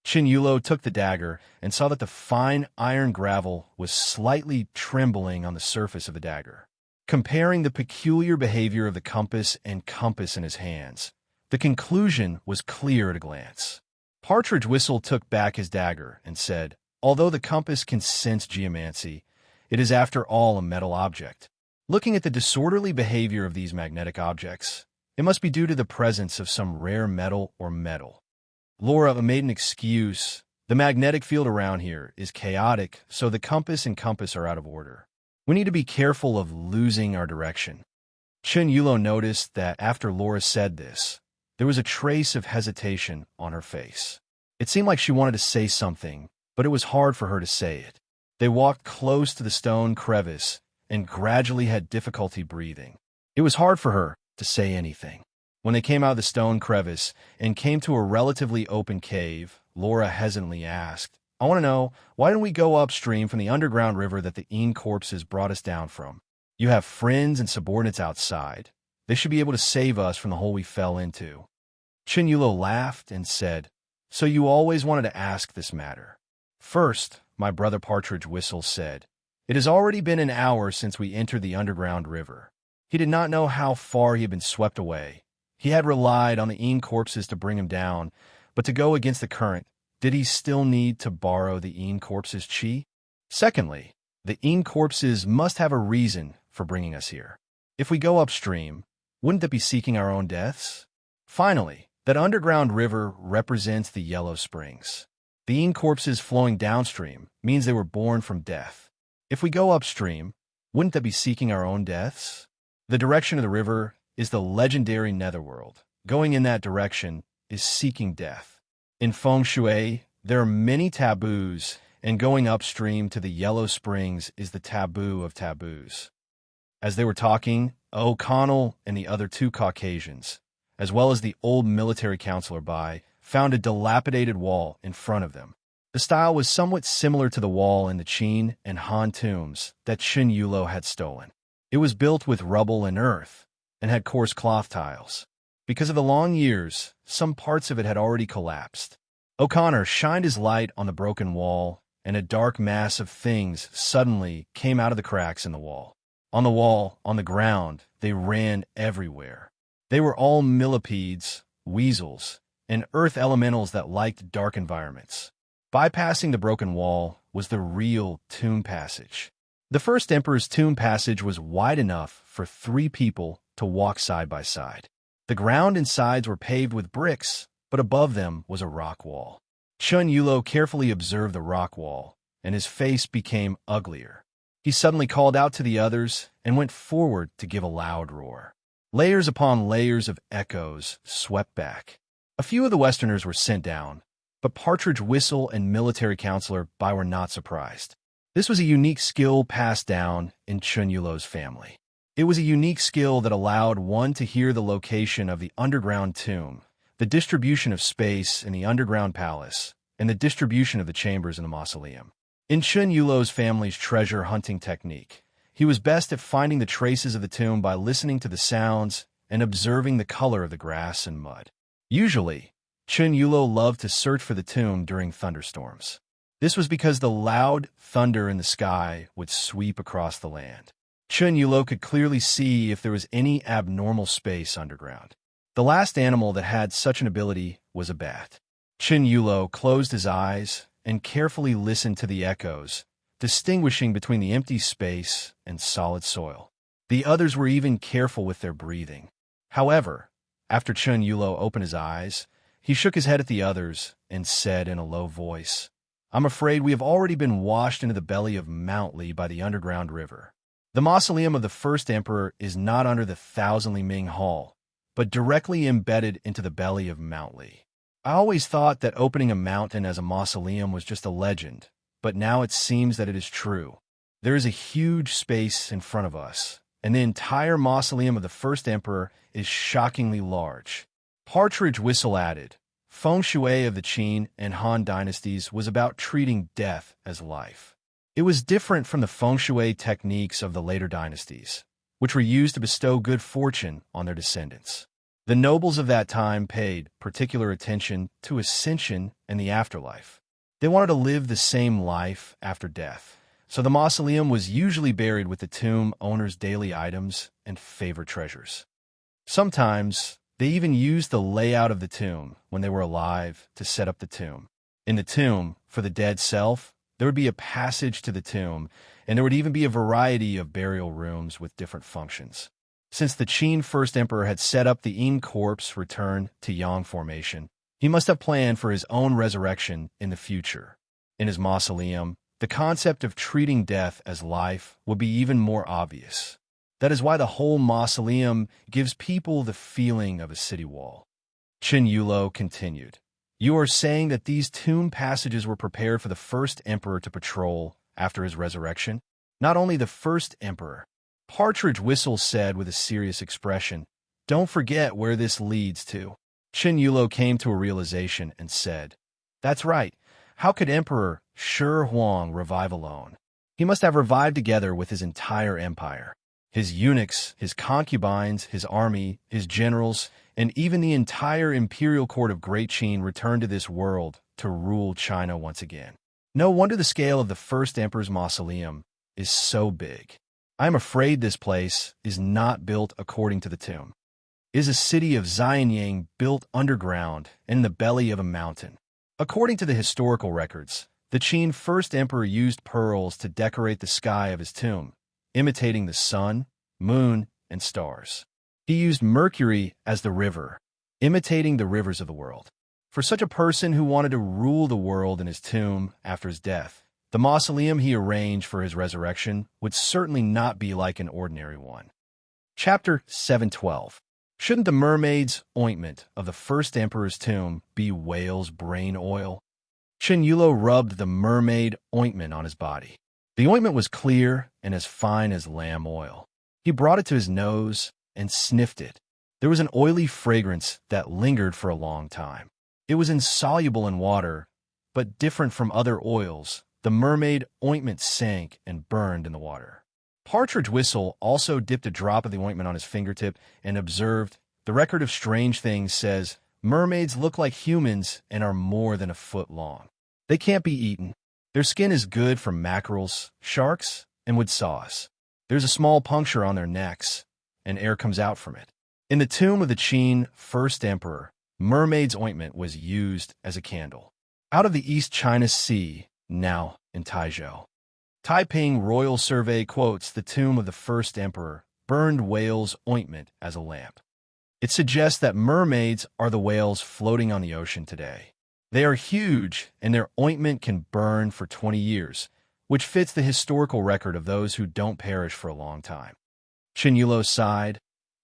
Chen Yulo took the dagger and saw that the fine iron gravel was slightly trembling on the surface of the dagger. Comparing the peculiar behavior of the compass and compass in his hands, the conclusion was clear at a glance. Partridge Whistle took back his dagger and said, "Although the compass can sense geomancy, it is after all a metal object. Looking at the disorderly behavior of these magnetic objects, it must be due to the presence of some rare metal or metal." Laura made an excuse. "The magnetic field around here is chaotic, so the compass and compass are out of order. We need to be careful of losing our direction." Chen Yulo noticed that after Laura said this, there was a trace of hesitation on her face. It seemed like she wanted to say something, but it was hard for her to say it. They walked close to the stone crevice and gradually had difficulty breathing. It was hard for her to say anything. When they came out of the stone crevice and came to a relatively open cave, Laura hesitantly asked, "I want to know, why didn't we go upstream from the underground river that the Yin corpses brought us down from? You have friends and subordinates outside. They should be able to save us from the hole we fell into." Chen Yulo laughed and said, "So you always wanted to ask this matter." "First," my brother Partridge Whistle said, "it has already been an hour since we entered the underground river." He did not know how far he had been swept away. He had relied on the Yin corpses to bring him down, but to go against the current, did he still need to borrow the Yin corpses' qi? Secondly, the Yin corpses must have a reason for bringing us here. If we go upstream, wouldn't that be seeking our own deaths? Finally, that underground river represents the Yellow Springs. The Yin corpses flowing downstream means they were born from death. If we go upstream, wouldn't that be seeking our own deaths? The direction of the river is the legendary netherworld. Going in that direction is seeking death. In feng shui, there are many taboos, and going upstream to the Yellow Springs is the taboo of taboos. As they were talking, O'Connell and the other two Caucasians, as well as the old military counselor Bai, found a dilapidated wall in front of them. The style was somewhat similar to the wall in the Qin and Han tombs that Chen Yulo had stolen. It was built with rubble and earth, and had coarse cloth tiles. Because of the long years, some parts of it had already collapsed. O'Connor shined his light on the broken wall, and a dark mass of things suddenly came out of the cracks in the wall. On the wall, on the ground, they ran everywhere. They were all millipedes, weasels, and earth elementals that liked dark environments. Bypassing the broken wall was the real tomb passage. The first emperor's tomb passage was wide enough for 3 people to walk side by side. The ground and sides were paved with bricks, but above them was a rock wall. Chun Yulo carefully observed the rock wall, and his face became uglier. He suddenly called out to the others and went forward to give a loud roar. Layers upon layers of echoes swept back. A few of the Westerners were sent down, but Partridge Whistle and military counselor Bai were not surprised. This was a unique skill passed down in Chun Yulo's family. It was a unique skill that allowed one to hear the location of the underground tomb, the distribution of space in the underground palace, and the distribution of the chambers in the mausoleum. In Chun Yulo's family's treasure hunting technique, he was best at finding the traces of the tomb by listening to the sounds and observing the color of the grass and mud. Usually, Chun Yulo loved to search for the tomb during thunderstorms. This was because the loud thunder in the sky would sweep across the land. Chun Yulo could clearly see if there was any abnormal space underground. The last animal that had such an ability was a bat. Chun Yulo closed his eyes and carefully listened to the echoes, distinguishing between the empty space and solid soil. The others were even careful with their breathing. However, after Chun Yulo opened his eyes, he shook his head at the others and said in a low voice, "I'm afraid we have already been washed into the belly of Mount Li by the underground river. The mausoleum of the first emperor is not under the Thousand Li Ming Hall, but directly embedded into the belly of Mount Li. I always thought that opening a mountain as a mausoleum was just a legend, but now it seems that it is true. There is a huge space in front of us, and the entire mausoleum of the first emperor is shockingly large." Partridge Whistle added, "Feng Shui of the Qin and Han dynasties was about treating death as life. It was different from the Feng Shui techniques of the later dynasties, which were used to bestow good fortune on their descendants. The nobles of that time paid particular attention to ascension and the afterlife. They wanted to live the same life after death, so the mausoleum was usually buried with the tomb owner's daily items and favorite treasures. Sometimes, they even used the layout of the tomb when they were alive to set up the tomb. In the tomb, for the dead self, there would be a passage to the tomb, and there would even be a variety of burial rooms with different functions. Since the Qin first emperor had set up the Yin corpse return to Yang formation, he must have planned for his own resurrection in the future. In his mausoleum, the concept of treating death as life would be even more obvious. That is why the whole mausoleum gives people the feeling of a city wall. Chun Yulo continued, "You are saying that these tomb passages were prepared for the first emperor to patrol after his resurrection? Not only the first emperor." Partridge Whistle said with a serious expression, "Don't forget where this leads to." Chun Yulo came to a realization and said, "That's right. How could Emperor Shi Huang revive alone? He must have revived together with his entire empire. His eunuchs, his concubines, his army, his generals, and even the entire imperial court of Great Qin returned to this world to rule China once again. No wonder the scale of the first emperor's mausoleum is so big. I am afraid this place is not built according to the tomb. It is a city of Xianyang built underground in the belly of a mountain. According to the historical records, the Qin first emperor used pearls to decorate the sky of his tomb, imitating the sun, moon, and stars. He used Mercury as the river, imitating the rivers of the world. For such a person who wanted to rule the world in his tomb after his death, the mausoleum he arranged for his resurrection would certainly not be like an ordinary one." Chapter 712. Shouldn't the mermaid's ointment of the first emperor's tomb be whale's brain oil? Chun Yulo rubbed the mermaid ointment on his body. The ointment was clear and as fine as lamb oil. He brought it to his nose and sniffed it. There was an oily fragrance that lingered for a long time. It was insoluble in water, but different from other oils. The mermaid ointment sank and burned in the water. Partridge Whistle also dipped a drop of the ointment on his fingertip and observed, "The record of strange things says, mermaids look like humans and are more than a foot long. They can't be eaten. Their skin is good for mackerels, sharks, and would saw us. There's a small puncture on their necks, and air comes out from it. In the tomb of the Qin first emperor, mermaid's ointment was used as a candle. Out of the East China Sea, now in Taizhou. Taiping Royal Survey quotes the tomb of the first emperor burned whale's ointment as a lamp. It suggests that mermaids are the whales floating on the ocean today. They are huge, and their ointment can burn for 20 years, which fits the historical record of those who don't perish for a long time. Chen Yulo sighed,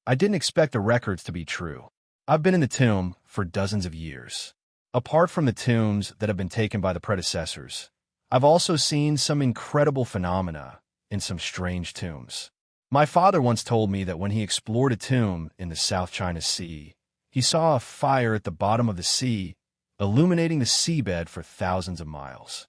I didn't expect the records to be true. I've been in the tomb for dozens of years. Apart from the tombs that have been taken by the predecessors, I've also seen some incredible phenomena in some strange tombs. My father once told me that when he explored a tomb in the South China Sea, he saw a fire at the bottom of the sea, illuminating the seabed for thousands of miles.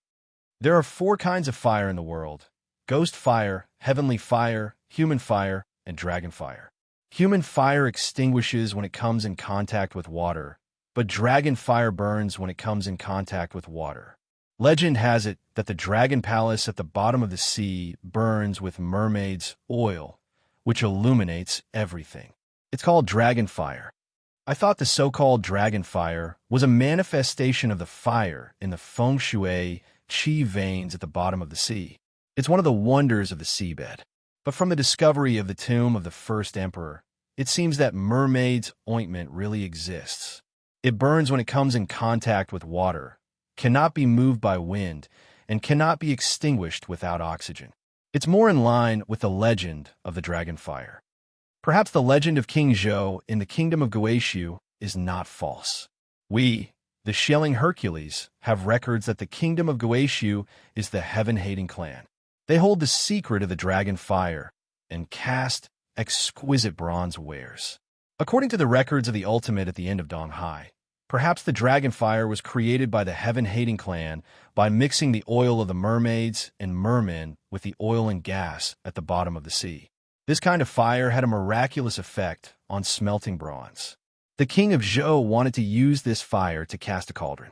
There are 4 kinds of fire in the world: ghost fire, heavenly fire, human fire, and dragon fire. Human fire extinguishes when it comes in contact with water, but dragon fire burns when it comes in contact with water. Legend has it that the dragon palace at the bottom of the sea burns with mermaids' oil, which illuminates everything. It's called dragon fire. I thought the so-called dragon fire was a manifestation of the fire in the feng shui qi veins at the bottom of the sea. It's one of the wonders of the seabed. But from the discovery of the tomb of the first emperor, it seems that mermaid's ointment really exists. It burns when it comes in contact with water, cannot be moved by wind, and cannot be extinguished without oxygen. It's more in line with the legend of the dragon fire. Perhaps the legend of King Zhou in the kingdom of Guizhou is not false. We, the Shelling Hercules, have records that the kingdom of Guizhou is the heaven-hating clan. They hold the secret of the dragon fire and cast exquisite bronze wares. According to the records of the ultimate at the end of Donghai, perhaps the dragon fire was created by the heaven-hating clan by mixing the oil of the mermaids and mermen with the oil and gas at the bottom of the sea. This kind of fire had a miraculous effect on smelting bronze. The king of Zhou wanted to use this fire to cast a cauldron.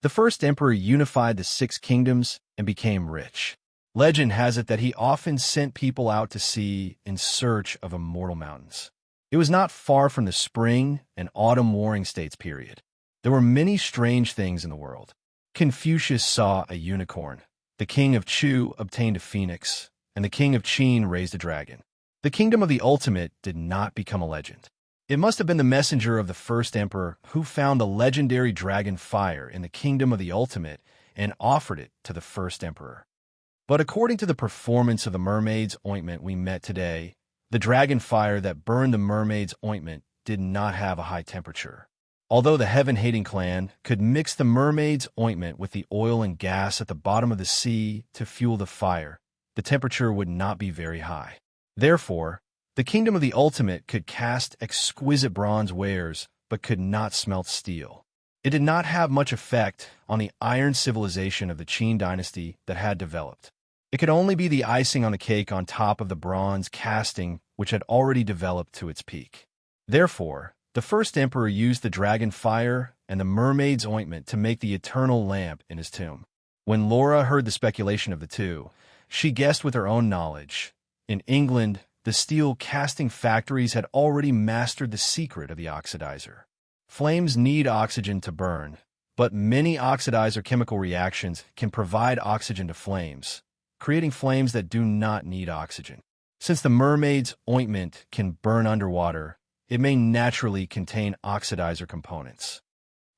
The first emperor unified the 6 kingdoms and became rich. Legend has it that he often sent people out to sea in search of immortal mountains. It was not far from the spring and autumn warring states period. There were many strange things in the world. Confucius saw a unicorn. The king of Chu obtained a phoenix, and the king of Qin raised a dragon. The kingdom of the ultimate did not become a legend. It must have been the messenger of the first emperor who found the legendary dragon fire in the kingdom of the ultimate and offered it to the first emperor. But according to the performance of the mermaid's ointment we met today, the dragon fire that burned the mermaid's ointment did not have a high temperature. Although the heaven-hating clan could mix the mermaid's ointment with the oil and gas at the bottom of the sea to fuel the fire, the temperature would not be very high. Therefore, the kingdom of the ultimate could cast exquisite bronze wares but could not smelt steel. It did not have much effect on the iron civilization of the Qin dynasty that had developed. It could only be the icing on the cake on top of the bronze casting which had already developed to its peak. Therefore, the first emperor used the dragon fire and the mermaid's ointment to make the eternal lamp in his tomb. When Laura heard the speculation of the two, she guessed with her own knowledge. In England, the steel casting factories had already mastered the secret of the oxidizer. Flames need oxygen to burn, but many oxidizer chemical reactions can provide oxygen to flames, creating flames that do not need oxygen. Since the mermaid's ointment can burn underwater, it may naturally contain oxidizer components.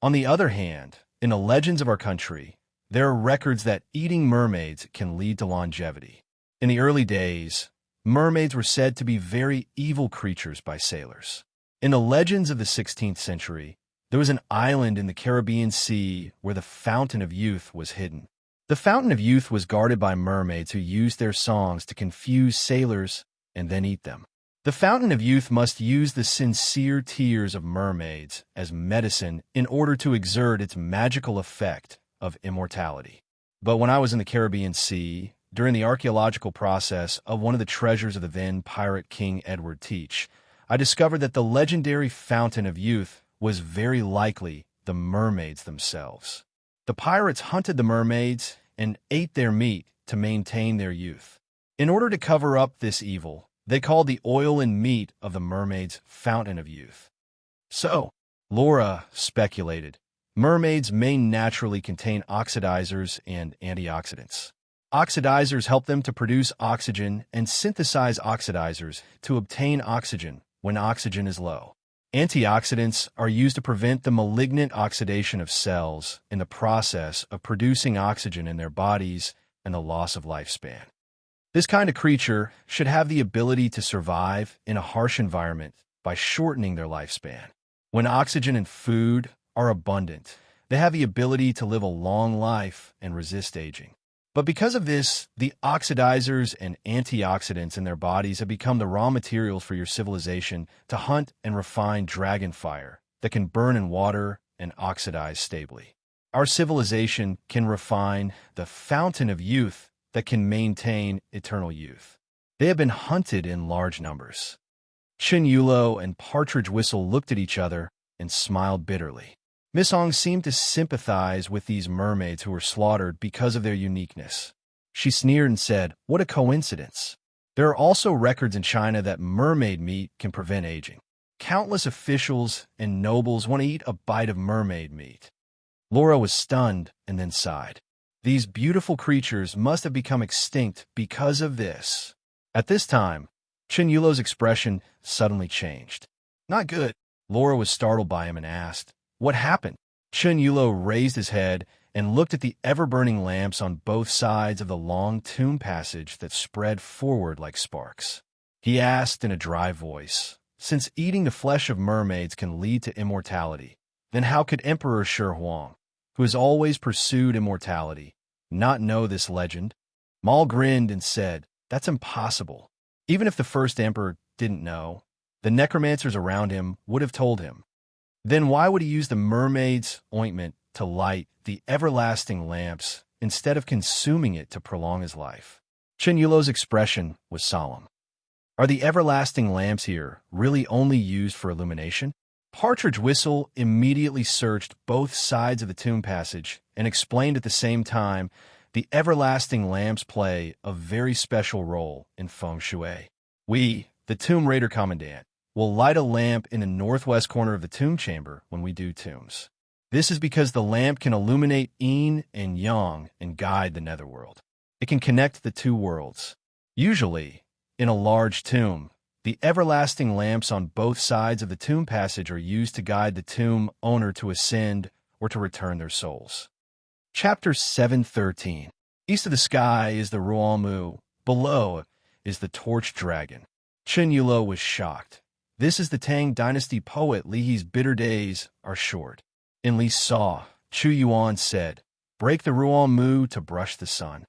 On the other hand, in the legends of our country, there are records that eating mermaids can lead to longevity. In the early days, mermaids were said to be very evil creatures by sailors. In the legends of the 16th century, there was an island in the Caribbean Sea where the Fountain of Youth was hidden. The Fountain of Youth was guarded by mermaids who used their songs to confuse sailors and then eat them. The Fountain of Youth must use the sincere tears of mermaids as medicine in order to exert its magical effect of immortality. But when I was in the Caribbean Sea, during the archaeological process of one of the treasures of the then pirate King Edward Teach, I discovered that the legendary Fountain of Youth was very likely the mermaids themselves. The pirates hunted the mermaids and ate their meat to maintain their youth. In order to cover up this evil, they called the oil and meat of the mermaids fountain of youth. So, Laura speculated, mermaids may naturally contain oxidizers and antioxidants. Oxidizers help them to produce oxygen and synthesize oxidizers to obtain oxygen when oxygen is low. Antioxidants are used to prevent the malignant oxidation of cells in the process of producing oxygen in their bodies and the loss of lifespan. This kind of creature should have the ability to survive in a harsh environment by shortening their lifespan. When oxygen and food are abundant, they have the ability to live a long life and resist aging. But because of this, the oxidizers and antioxidants in their bodies have become the raw materials for your civilization to hunt and refine dragon fire that can burn in water and oxidize stably. Our civilization can refine the fountain of youth that can maintain eternal youth. They have been hunted in large numbers. Chin Yulo and Partridge Whistle looked at each other and smiled bitterly. Miss Hong seemed to sympathize with these mermaids who were slaughtered because of their uniqueness. She sneered and said, "What a coincidence. There are also records in China that mermaid meat can prevent aging. Countless officials and nobles want to eat a bite of mermaid meat." Laura was stunned and then sighed. These beautiful creatures must have become extinct because of this. At this time, Chin Yulo's expression suddenly changed. "Not good." Laura was startled by him and asked, "What happened?" Chin Yulo raised his head and looked at the ever-burning lamps on both sides of the long tomb passage that spread forward like sparks. He asked in a dry voice, "Since eating the flesh of mermaids can lead to immortality, then how could Emperor Shi Huang, who has always pursued immortality, not know this legend?" Maul grinned and said, "That's impossible. Even if the first emperor didn't know, the necromancers around him would have told him. Then why would he use the mermaid's ointment to light the everlasting lamps instead of consuming it to prolong his life?" Chin Yulo's expression was solemn. "Are the everlasting lamps here really only used for illumination?" Partridge Whistle immediately searched both sides of the tomb passage and explained at the same time, "The everlasting lamps play a very special role in feng shui. We, the Tomb Raider Commandant, will light a lamp in the northwest corner of the tomb chamber when we do tombs. This is because the lamp can illuminate yin and yang and guide the netherworld. It can connect the two worlds. Usually, in a large tomb, the everlasting lamps on both sides of the tomb passage are used to guide the tomb owner to ascend or to return their souls." Chapter 713. East of the sky is the Ruomu. Below is the torch dragon. Chin Yulo was shocked. This is the Tang Dynasty poet Li He's bitter days are short. In Li Saw, Chu Yuan said, "Break the Ruomu to brush the sun."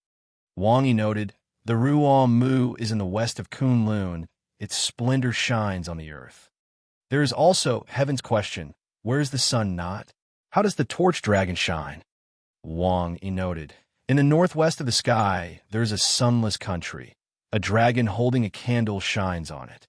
Wang Yi noted, "The Ruomu is in the west of Kunlun. Its splendor shines on the earth." There is also Heaven's question, "Where is the sun not? How does the torch dragon shine?" Wang Yi noted, "In the northwest of the sky, there is a sunless country. A dragon holding a candle shines on it.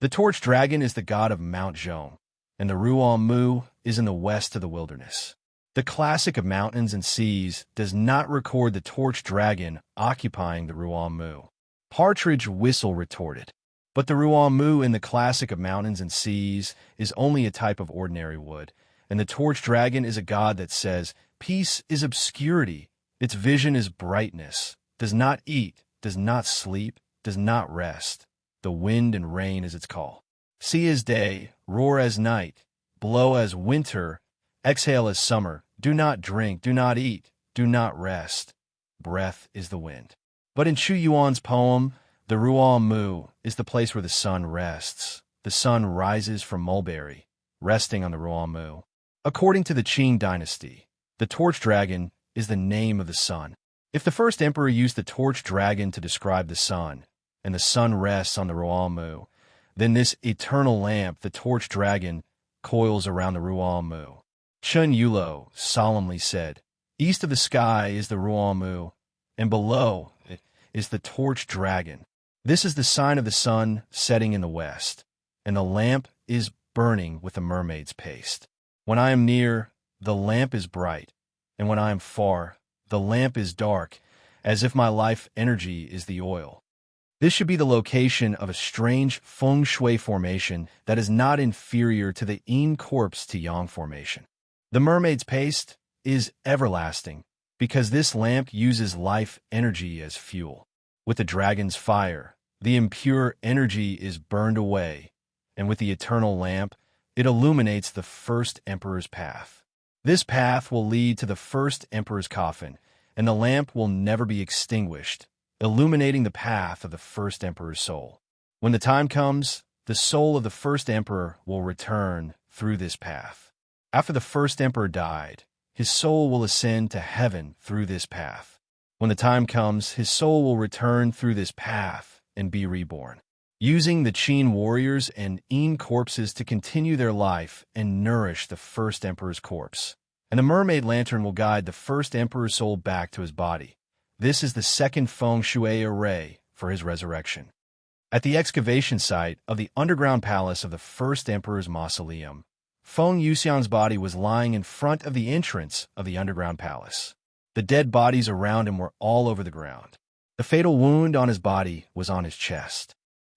The torch dragon is the god of Mount Zhong, and the Ruomu is in the west of the wilderness. The classic of mountains and seas does not record the torch dragon occupying the Ruomu." Partridge Whistle retorted, "But the Ruomu in the classic of mountains and seas is only a type of ordinary wood, and the torch dragon is a god that says, 'Peace is obscurity, its vision is brightness, does not eat, does not sleep, does not rest. The wind and rain is its call. See as day, roar as night, blow as winter, exhale as summer. Do not drink, do not eat, do not rest. Breath is the wind.'" But in Chu Yuan's poem, the Ruomu is the place where the sun rests. The sun rises from mulberry, resting on the Ruomu. According to the Qing dynasty, the torch dragon is the name of the sun. If the first emperor used the torch dragon to describe the sun, and the sun rests on the Ruomu, then this eternal lamp, the torch dragon, coils around the Ruomu. Chun Yulo solemnly said, "East of the sky is the Ruomu, and below it is the torch dragon. This is the sign of the sun setting in the west, and the lamp is burning with the mermaid's paste. When I am near, the lamp is bright, and when I am far, the lamp is dark, as if my life energy is the oil. This should be the location of a strange feng shui formation that is not inferior to the yin corpse to yang formation. The mermaid's paste is everlasting because this lamp uses life energy as fuel. With the dragon's fire, the impure energy is burned away, and with the eternal lamp, it illuminates the first emperor's path. This path will lead to the first emperor's coffin, and the lamp will never be extinguished, illuminating the path of the first emperor's soul. When the time comes, the soul of the first emperor will return through this path. After the first emperor died, his soul will ascend to heaven through this path. When the time comes, his soul will return through this path and be reborn, using the Qin warriors and yin corpses to continue their life and nourish the first emperor's corpse. And the mermaid lantern will guide the first emperor's soul back to his body. This is the second feng shui array for his resurrection. At the excavation site of the underground palace of the first emperor's mausoleum, Feng Yuxiang's body was lying in front of the entrance of the underground palace. The dead bodies around him were all over the ground. The fatal wound on his body was on his chest.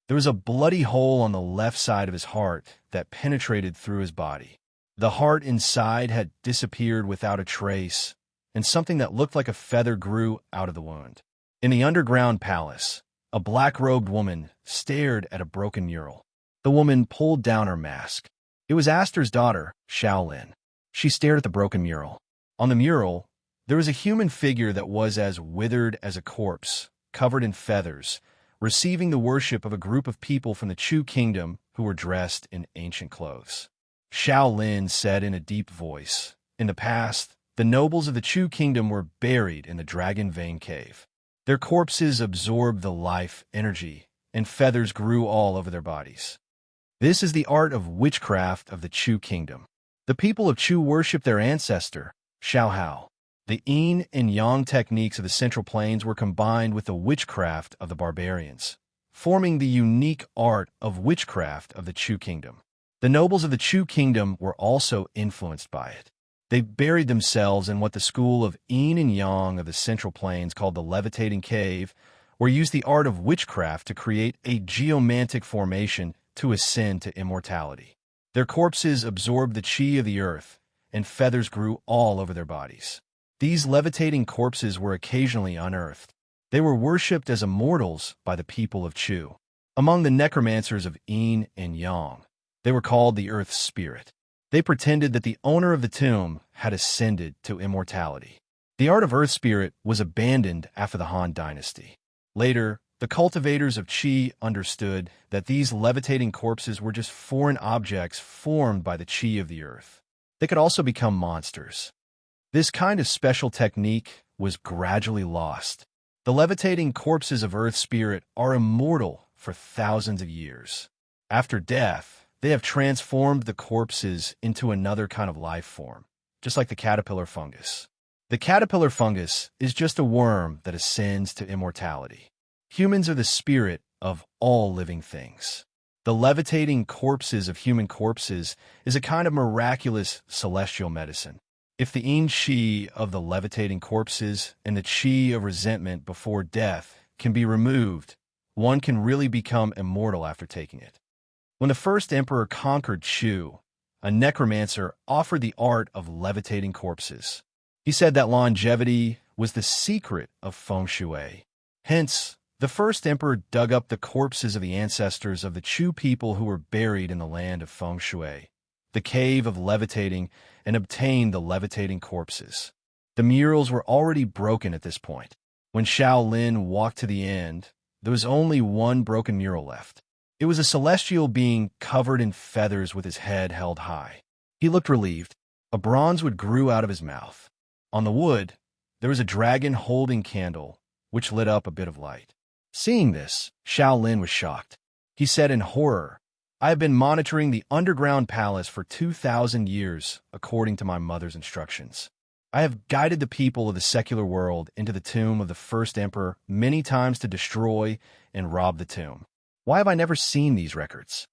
There was a bloody hole on the left side of his heart that penetrated through his body. The heart inside had disappeared without a trace, and something that looked like a feather grew out of the wound. In the underground palace, a black-robed woman stared at a broken mural. The woman pulled down her mask. It was Aster's daughter, Shaolin. She stared at the broken mural. On the mural, there was a human figure that was as withered as a corpse, covered in feathers, receiving the worship of a group of people from the Chu kingdom who were dressed in ancient clothes. Shaolin said in a deep voice, "In the past, the nobles of the Chu kingdom were buried in the Dragon Vein Cave. Their corpses absorbed the life energy, and feathers grew all over their bodies. This is the art of witchcraft of the Chu kingdom. The people of Chu worship their ancestor, Xiaohao. The yin and yang techniques of the Central Plains were combined with the witchcraft of the barbarians, forming the unique art of witchcraft of the Chu kingdom. The nobles of the Chu kingdom were also influenced by it. They buried themselves in what the school of yin and yang of the Central Plains called the levitating cave, or used the art of witchcraft to create a geomantic formation to ascend to immortality. Their corpses absorbed the qi of the earth, and feathers grew all over their bodies. These levitating corpses were occasionally unearthed. They were worshipped as immortals by the people of Chu. Among the necromancers of yin and yang, they were called the earth spirit. They pretended that the owner of the tomb had ascended to immortality. The art of earth spirit was abandoned after the Han dynasty. Later, the cultivators of qi understood that these levitating corpses were just foreign objects formed by the qi of the earth. They could also become monsters. This kind of special technique was gradually lost. The levitating corpses of earth spirit are immortal for thousands of years. After death, they have transformed the corpses into another kind of life form, just like the caterpillar fungus. The caterpillar fungus is just a worm that ascends to immortality. Humans are the spirit of all living things. The levitating corpses of human corpses is a kind of miraculous celestial medicine. If the yin qi of the levitating corpses and the qi of resentment before death can be removed, one can really become immortal after taking it. When the first emperor conquered Chu, a necromancer offered the art of levitating corpses. He said that longevity was the secret of feng shui. Hence, the first emperor dug up the corpses of the ancestors of the Chu people who were buried in the land of feng shui, the cave of levitating, and obtained the levitating corpses. The murals were already broken at this point. When Shaolin walked to the end, there was only one broken mural left. It was a celestial being covered in feathers with his head held high. He looked relieved. A bronze wood grew out of his mouth. On the wood, there was a dragon holding candle, which lit up a bit of light. Seeing this, Shaolin was shocked. He said in horror, "I have been monitoring the underground palace for 2,000 years, according to my mother's instructions. I have guided the people of the secular world into the tomb of the first emperor many times to destroy and rob the tomb. Why have I never seen these records?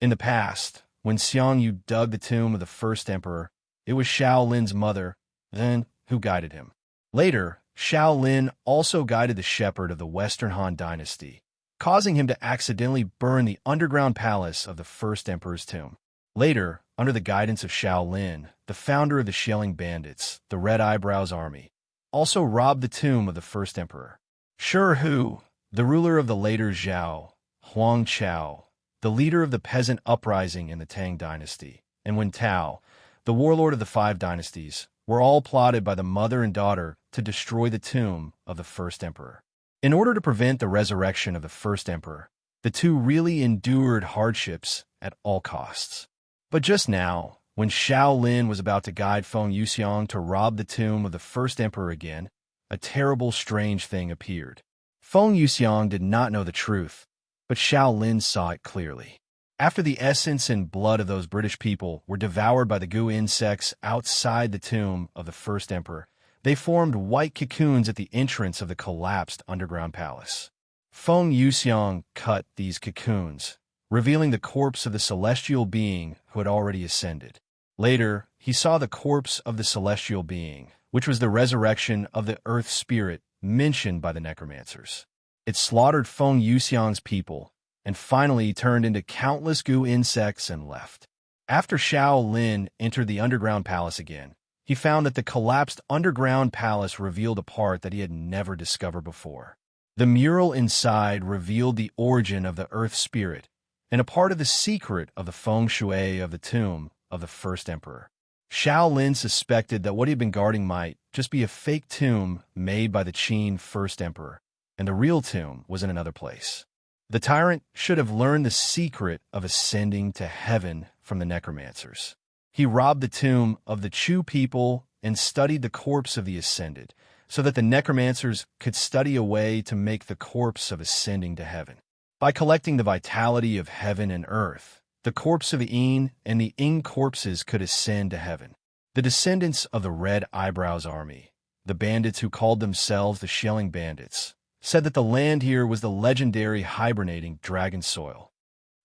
In the past, when Xiang Yu dug the tomb of the first emperor, it was Shaolin's mother, then, who guided him. Later, Shaolin also guided the shepherd of the Western Han dynasty, causing him to accidentally burn the underground palace of the first emperor's tomb. Later, under the guidance of Shaolin, the founder of the Shelling Bandits, the Red Eyebrows Army, also robbed the tomb of the first emperor. Shi Hu, the ruler of the later Zhao, Huang Chao, the leader of the peasant uprising in the Tang dynasty, and Wen Tao, the warlord of the Five Dynasties, were all plotted by the mother and daughter to destroy the tomb of the first emperor. In order to prevent the resurrection of the first emperor, the two really endured hardships at all costs. But just now, when Shaolin was about to guide Feng Yuxiang to rob the tomb of the first emperor again, a terrible, strange thing appeared. Feng Yuxiang did not know the truth, but Shaolin saw it clearly. After the essence and blood of those British people were devoured by the goo insects outside the tomb of the first emperor, they formed white cocoons at the entrance of the collapsed underground palace. Feng Yuxiang cut these cocoons, revealing the corpse of the celestial being who had already ascended. Later, he saw the corpse of the celestial being, which was the resurrection of the earth spirit mentioned by the necromancers. It slaughtered Feng Yuxiang's people, and finally turned into countless goo insects and left. After Shaolin entered the underground palace again, he found that the collapsed underground palace revealed a part that he had never discovered before. The mural inside revealed the origin of the earth spirit and a part of the secret of the feng shui of the tomb of the first emperor. Shaolin suspected that what he had been guarding might just be a fake tomb made by the Qin first emperor, and the real tomb was in another place. The tyrant should have learned the secret of ascending to heaven from the necromancers. He robbed the tomb of the Chu people and studied the corpse of the ascended, so that the necromancers could study a way to make the corpse of ascending to heaven. By collecting the vitality of heaven and earth, the corpse of the Yin and the Ing corpses could ascend to heaven. The descendants of the Red Eyebrows Army, the bandits who called themselves the Shelling Bandits, said that the land here was the legendary hibernating dragon soil.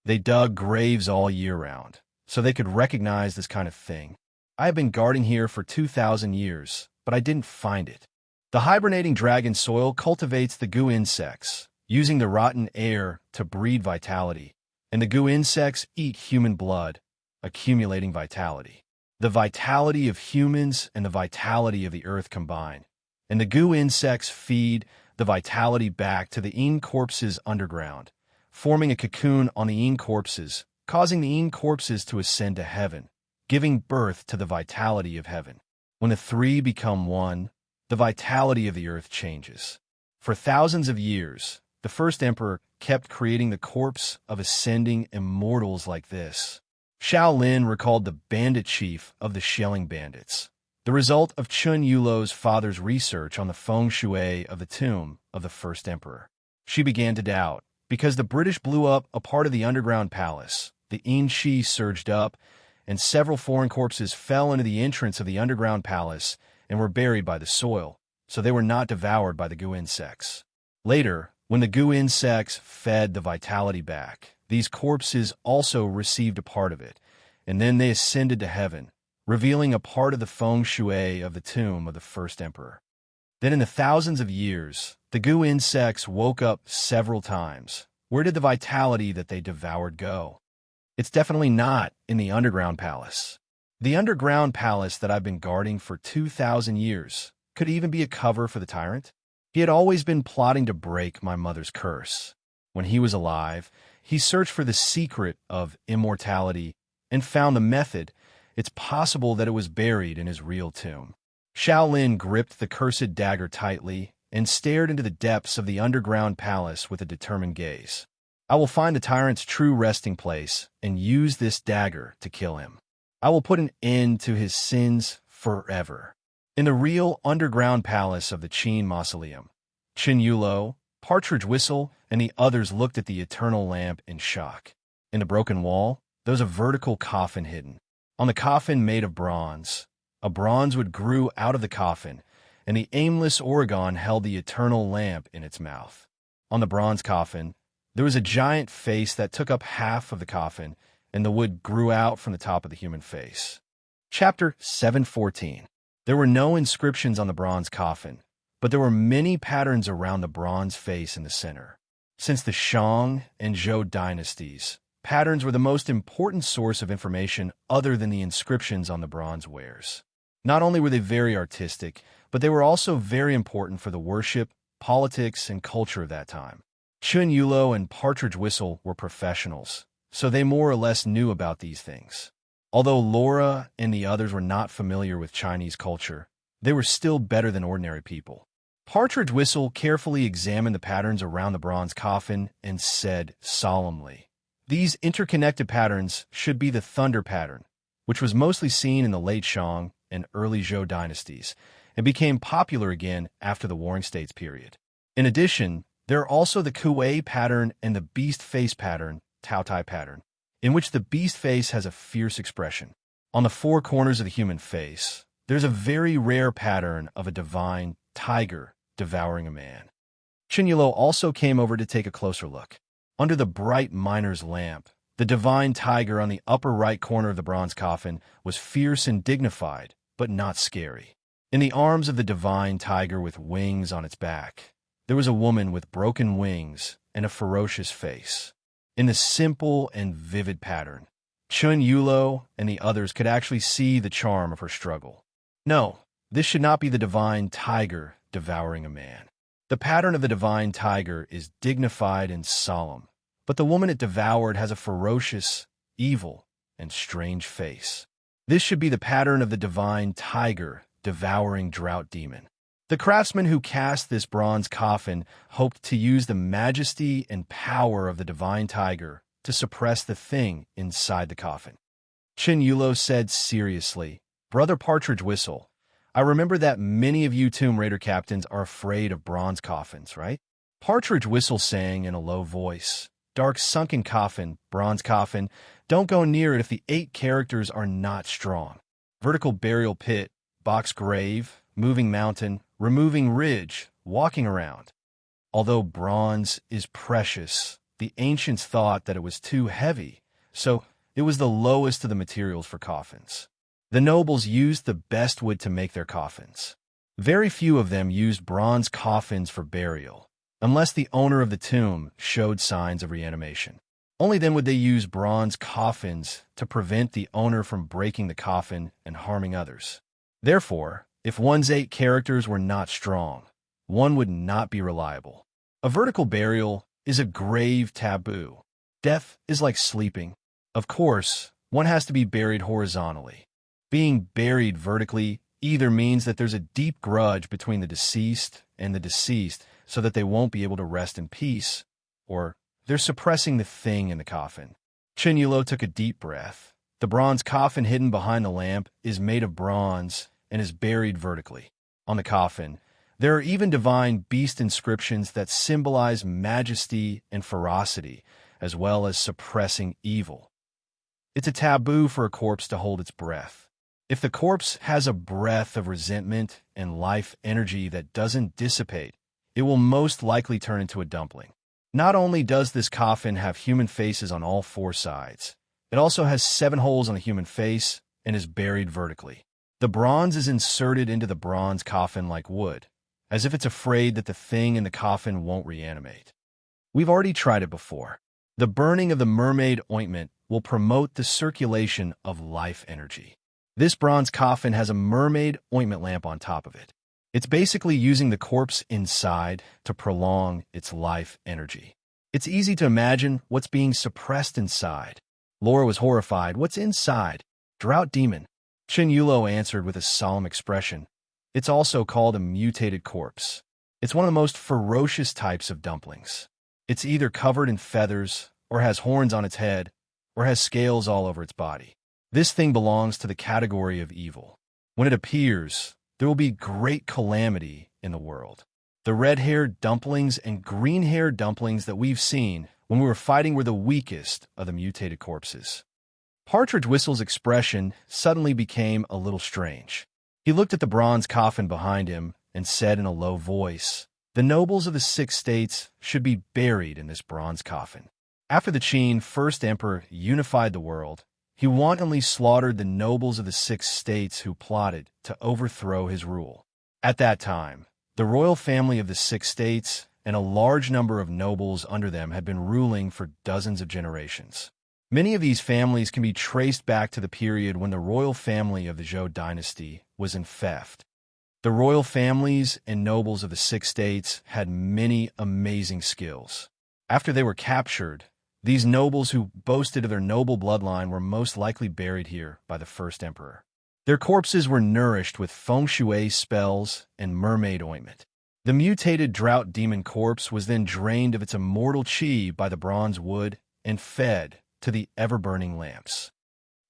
They dug graves all year round, so they could recognize this kind of thing. I have been guarding here for 2,000 years, but I didn't find it. The hibernating dragon soil cultivates the goo insects, using the rotten air to breed vitality, and the goo insects eat human blood, accumulating vitality. The vitality of humans and the vitality of the earth combine, and the goo insects feed the vitality back to the Yin corpses underground, forming a cocoon on the Yin corpses, causing the Yin corpses to ascend to heaven, giving birth to the vitality of heaven. When the three become one, the vitality of the earth changes. For thousands of years, the first emperor kept creating the corpse of ascending immortals like this. Shaolin recalled the bandit chief of the Shelling Bandits, the result of Chun Yulo's father's research on the feng shui of the tomb of the first emperor. She began to doubt, because the British blew up a part of the underground palace. The Yin Shi surged up, and several foreign corpses fell into the entrance of the underground palace and were buried by the soil, so they were not devoured by the goo insects. Later, when the goo insects fed the vitality back, these corpses also received a part of it, and then they ascended to heaven, revealing a part of the feng shui of the tomb of the first emperor. Then in the thousands of years, the goo insects woke up several times. Where did the vitality that they devoured go? It's definitely not in the underground palace. The underground palace that I've been guarding for 2,000 years could even be a cover for the tyrant. He had always been plotting to break my mother's curse. When he was alive, he searched for the secret of immortality and found the method. It's possible that it was buried in his real tomb. Shaolin gripped the cursed dagger tightly and stared into the depths of the underground palace with a determined gaze. I will find the tyrant's true resting place and use this dagger to kill him. I will put an end to his sins forever. In the real underground palace of the Qin Mausoleum, Chen Yulo, Partridge Whistle, and the others looked at the eternal lamp in shock. In the broken wall, there was a vertical coffin hidden. On the coffin made of bronze, a bronzewood grew out of the coffin, and the aimless Oregon held the eternal lamp in its mouth. On the bronze coffin, there was a giant face that took up half of the coffin, and the wood grew out from the top of the human face. Chapter 714. There were no inscriptions on the bronze coffin, but there were many patterns around the bronze face in the center. Since the Shang and Zhou dynasties, patterns were the most important source of information other than the inscriptions on the bronze wares. Not only were they very artistic, but they were also very important for the worship, politics, and culture of that time. Chun Yulo and Partridge Whistle were professionals, so they more or less knew about these things. Although Laura and the others were not familiar with Chinese culture, they were still better than ordinary people. Partridge Whistle carefully examined the patterns around the bronze coffin and said solemnly, "These interconnected patterns should be the thunder pattern, which was mostly seen in the late Shang and early Zhou dynasties, and became popular again after the Warring States period. In addition, there are also the Kuei pattern and the beast face pattern, Tao Tai pattern, in which the beast face has a fierce expression. On the four corners of the human face, there's a very rare pattern of a divine tiger devouring a man." Chinyulo also came over to take a closer look. Under the bright miner's lamp, the divine tiger on the upper right corner of the bronze coffin was fierce and dignified, but not scary. In the arms of the divine tiger with wings on its back, there was a woman with broken wings and a ferocious face. In the simple and vivid pattern, Chun Yulo and the others could actually see the charm of her struggle. No, this should not be the divine tiger devouring a man. The pattern of the divine tiger is dignified and solemn, but the woman it devoured has a ferocious, evil, and strange face. This should be the pattern of the divine tiger devouring drought demon. The craftsman who cast this bronze coffin hoped to use the majesty and power of the divine tiger to suppress the thing inside the coffin. Chin Yulo said seriously, "Brother Partridge Whistle, I remember that many of you Tomb Raider captains are afraid of bronze coffins, right?" Partridge Whistle sang in a low voice, "Dark sunken coffin, bronze coffin, don't go near it if the 8 characters are not strong. Vertical burial pit, box grave, moving mountain, removing ridge, walking around." Although bronze is precious, the ancients thought that it was too heavy, so it was the lowest of the materials for coffins. The nobles used the best wood to make their coffins. Very few of them used bronze coffins for burial, unless the owner of the tomb showed signs of reanimation. Only then would they use bronze coffins to prevent the owner from breaking the coffin and harming others. Therefore, if one's 8 characters were not strong, one would not be reliable. A vertical burial is a grave taboo. Death is like sleeping. Of course, one has to be buried horizontally. Being buried vertically either means that there's a deep grudge between the deceased and the deceased so that they won't be able to rest in peace, or they're suppressing the thing in the coffin. Chinyulo took a deep breath. The bronze coffin hidden behind the lamp is made of bronze and is buried vertically. On the coffin, there are even divine beast inscriptions that symbolize majesty and ferocity, as well as suppressing evil. It's a taboo for a corpse to hold its breath. If the corpse has a breath of resentment and life energy that doesn't dissipate, it will most likely turn into a dumpling. Not only does this coffin have human faces on all 4 sides, it also has 7 holes on the human face and is buried vertically. The bronze is inserted into the bronze coffin like wood, as if it's afraid that the thing in the coffin won't reanimate. We've already tried it before. The burning of the mermaid ointment will promote the circulation of life energy. This bronze coffin has a mermaid ointment lamp on top of it. It's basically using the corpse inside to prolong its life energy. It's easy to imagine what's being suppressed inside. Laura was horrified. "What's inside?" "Drought demon." Chin Yulo answered with a solemn expression. "It's also called a mutated corpse. It's one of the most ferocious types of dumplings. It's either covered in feathers, or has horns on its head, or has scales all over its body. This thing belongs to the category of evil. When it appears, there will be great calamity in the world. The red-haired dumplings and green-haired dumplings that we've seen when we were fighting were the weakest of the mutated corpses." Partridge Whistle's expression suddenly became a little strange. He looked at the bronze coffin behind him and said in a low voice, "The nobles of the 6 states should be buried in this bronze coffin." After the Qin first emperor unified the world, he wantonly slaughtered the nobles of the 6 states who plotted to overthrow his rule. At that time, the royal family of the 6 states and a large number of nobles under them had been ruling for dozens of generations. Many of these families can be traced back to the period when the royal family of the Zhou dynasty was in theft. The royal families and nobles of the Six States had many amazing skills. After they were captured, these nobles who boasted of their noble bloodline were most likely buried here by the first emperor. Their corpses were nourished with feng shui spells and mermaid ointment. The mutated drought demon corpse was then drained of its immortal chi by the bronze wood and fed to the ever-burning lamps.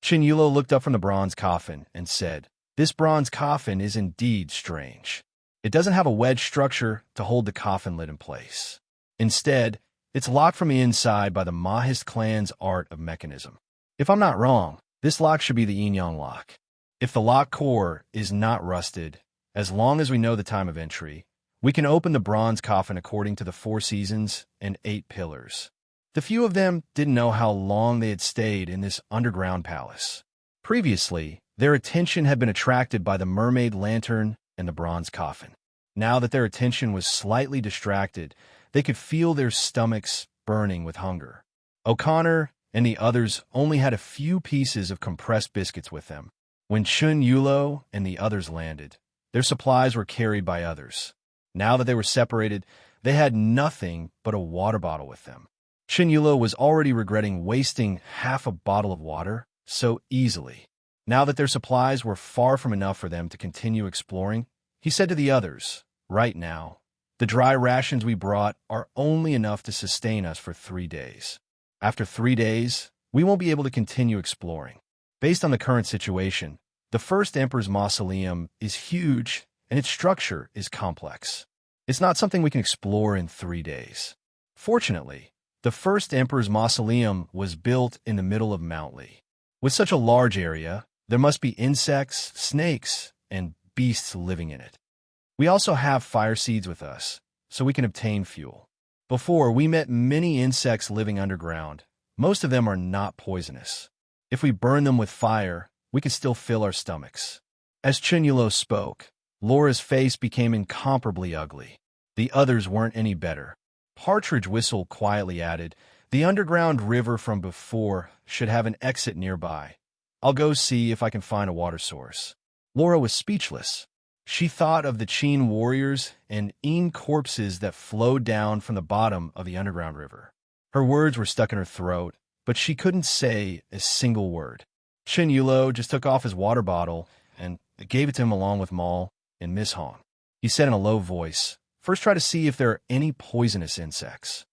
Qin Yulo looked up from the bronze coffin and said, "This bronze coffin is indeed strange. It doesn't have a wedge structure to hold the coffin lid in place. Instead, it's locked from the inside by the Mahist clan's art of mechanism. If I'm not wrong, this lock should be the yin-yang lock. If the lock core is not rusted, as long as we know the time of entry, we can open the bronze coffin according to the 4 seasons and 8 pillars." The few of them didn't know how long they had stayed in this underground palace. Previously, their attention had been attracted by the mermaid lantern and the bronze coffin. Now that their attention was slightly distracted, they could feel their stomachs burning with hunger. O'Connor and the others only had a few pieces of compressed biscuits with them. When Chun Yulo and the others landed, their supplies were carried by others. Now that they were separated, they had nothing but a water bottle with them. Chun Yulo was already regretting wasting half a bottle of water so easily. Now that their supplies were far from enough for them to continue exploring, he said to the others, "Right now, the dry rations we brought are only enough to sustain us for 3 days. After 3 days, we won't be able to continue exploring. Based on the current situation, the first Emperor's mausoleum is huge and its structure is complex. It's not something we can explore in 3 days. Fortunately, the first Emperor's mausoleum was built in the middle of Mount Li. With such a large area, there must be insects, snakes, and beasts living in it. We also have fire seeds with us, so we can obtain fuel. Before, we met many insects living underground. Most of them are not poisonous. If we burn them with fire, we can still fill our stomachs." As Chun Yulo spoke, Laura's face became incomparably ugly. The others weren't any better. Partridge Whistle quietly added, "The underground river from before should have an exit nearby. I'll go see if I can find a water source." Laura was speechless. She thought of the Qin warriors and Yin corpses that flowed down from the bottom of the underground river. Her words were stuck in her throat, but she couldn't say a single word. Qin Yulo just took off his water bottle and gave it to him along with Maul and Miss Hong. He said in a low voice, "First try to see if there are any poisonous insects."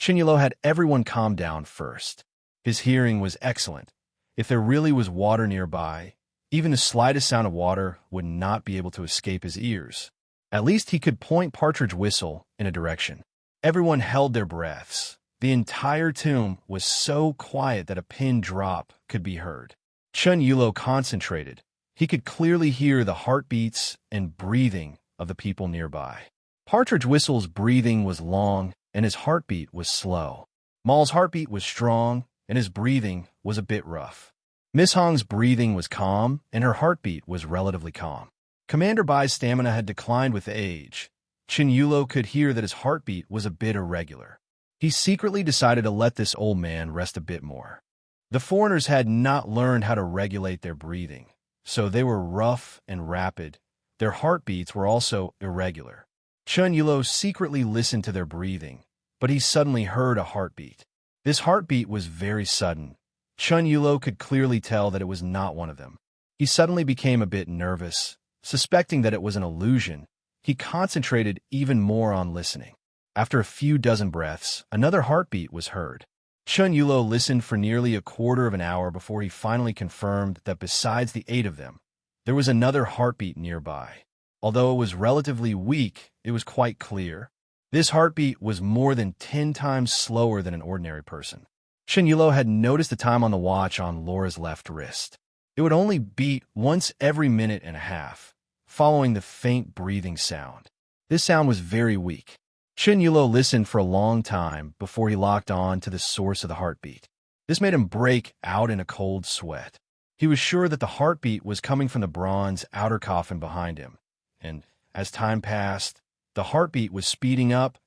Qin Yulo had everyone calm down first. His hearing was excellent. If there really was water nearby, even the slightest sound of water would not be able to escape his ears. At least he could point Partridge Whistle in a direction. Everyone held their breaths. The entire tomb was so quiet that a pin drop could be heard. Chun Yulo concentrated. He could clearly hear the heartbeats and breathing of the people nearby. Partridge Whistle's breathing was long, and his heartbeat was slow. Maul's heartbeat was strong, and his breathing was a bit rough. Miss Hong's breathing was calm, and her heartbeat was relatively calm. Commander Bai's stamina had declined with age. Qin Yulo could hear that his heartbeat was a bit irregular. He secretly decided to let this old man rest a bit more. The foreigners had not learned how to regulate their breathing, so they were rough and rapid. Their heartbeats were also irregular. Chun Yulo secretly listened to their breathing, but he suddenly heard a heartbeat. This heartbeat was very sudden. Chun Yulo could clearly tell that it was not one of them. He suddenly became a bit nervous. Suspecting that it was an illusion, he concentrated even more on listening. After a few dozen breaths, another heartbeat was heard. Chun Yulo listened for nearly a quarter of an hour before he finally confirmed that besides the 8 of them, there was another heartbeat nearby. Although it was relatively weak, it was quite clear. This heartbeat was more than 10 times slower than an ordinary person. Chun Yulo had noticed the time on the watch on Laura's left wrist. It would only beat once every minute and a half, following the faint breathing sound. This sound was very weak. Chun Yulo listened for a long time before he locked on to the source of the heartbeat. This made him break out in a cold sweat. He was sure that the heartbeat was coming from the bronze outer coffin behind him, and as time passed, the heartbeat was speeding up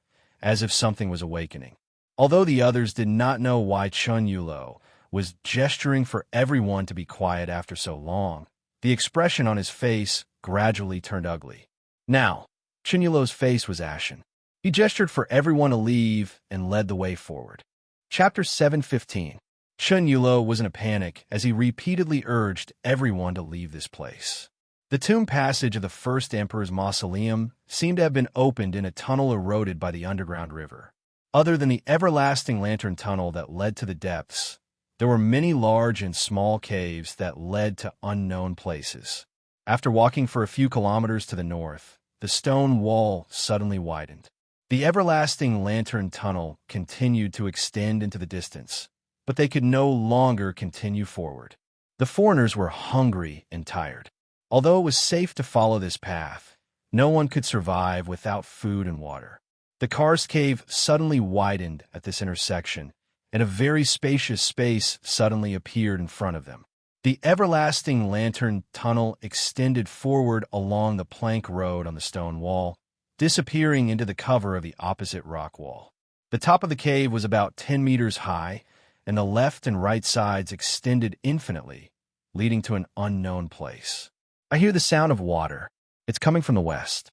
as if something was awakening. Although the others did not know why Chun Yulo was gesturing for everyone to be quiet after so long, the expression on his face gradually turned ugly. Now, Chun Yulo's face was ashen. He gestured for everyone to leave and led the way forward. Chapter 7:15. Chun Yulo was in a panic as he repeatedly urged everyone to leave this place. The tomb passage of the first emperor's mausoleum seemed to have been opened in a tunnel eroded by the underground river. Other than the everlasting lantern tunnel that led to the depths, there were many large and small caves that led to unknown places. After walking for a few kilometers to the north, the stone wall suddenly widened. The everlasting lantern tunnel continued to extend into the distance, but they could no longer continue forward. The foreigners were hungry and tired. Although it was safe to follow this path, no one could survive without food and water. The karst cave suddenly widened at this intersection, and a very spacious space suddenly appeared in front of them. The everlasting lantern tunnel extended forward along the plank road on the stone wall, disappearing into the cover of the opposite rock wall. The top of the cave was about 10 meters high, and the left and right sides extended infinitely, leading to an unknown place. "I hear the sound of water. It's coming from the west,"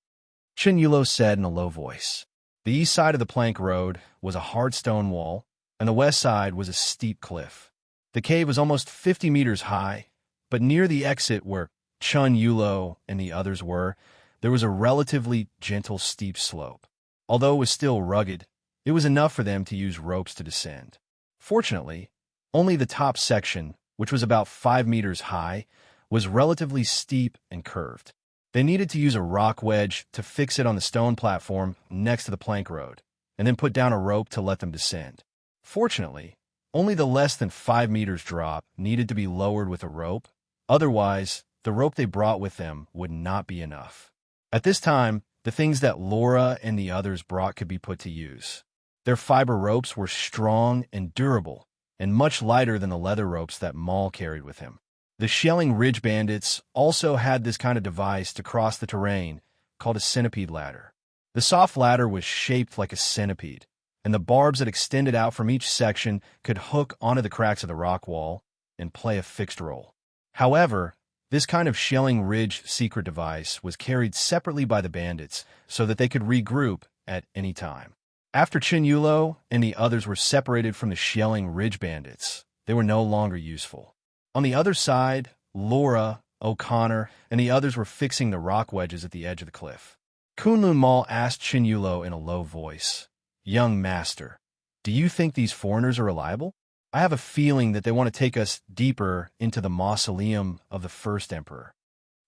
Chun Yulo said in a low voice. The east side of the plank road was a hard stone wall, and the west side was a steep cliff. The cave was almost 50 meters high, but near the exit where Chun Yulo and the others were, there was a relatively gentle steep slope. Although it was still rugged, it was enough for them to use ropes to descend. Fortunately, only the top section, which was about 5 meters high, was relatively steep and curved. They needed to use a rock wedge to fix it on the stone platform next to the plank road, and then put down a rope to let them descend. Fortunately, only the less than 5 meters drop needed to be lowered with a rope, otherwise, the rope they brought with them would not be enough. At this time, the things that Laura and the others brought could be put to use. Their fiber ropes were strong and durable, and much lighter than the leather ropes that Maul carried with him. The Shelling Ridge Bandits also had this kind of device to cross the terrain, called a centipede ladder. The soft ladder was shaped like a centipede, and the barbs that extended out from each section could hook onto the cracks of the rock wall and play a fixed role. However, this kind of Shelling Ridge secret device was carried separately by the bandits so that they could regroup at any time. After Chun Yulo and the others were separated from the Shelling Ridge Bandits, they were no longer useful. On the other side, Laura, O'Connor, and the others were fixing the rock wedges at the edge of the cliff. Kunlun Maul asked Chun Yulo in a low voice, "Young master, do you think these foreigners are reliable? I have a feeling that they want to take us deeper into the mausoleum of the first emperor."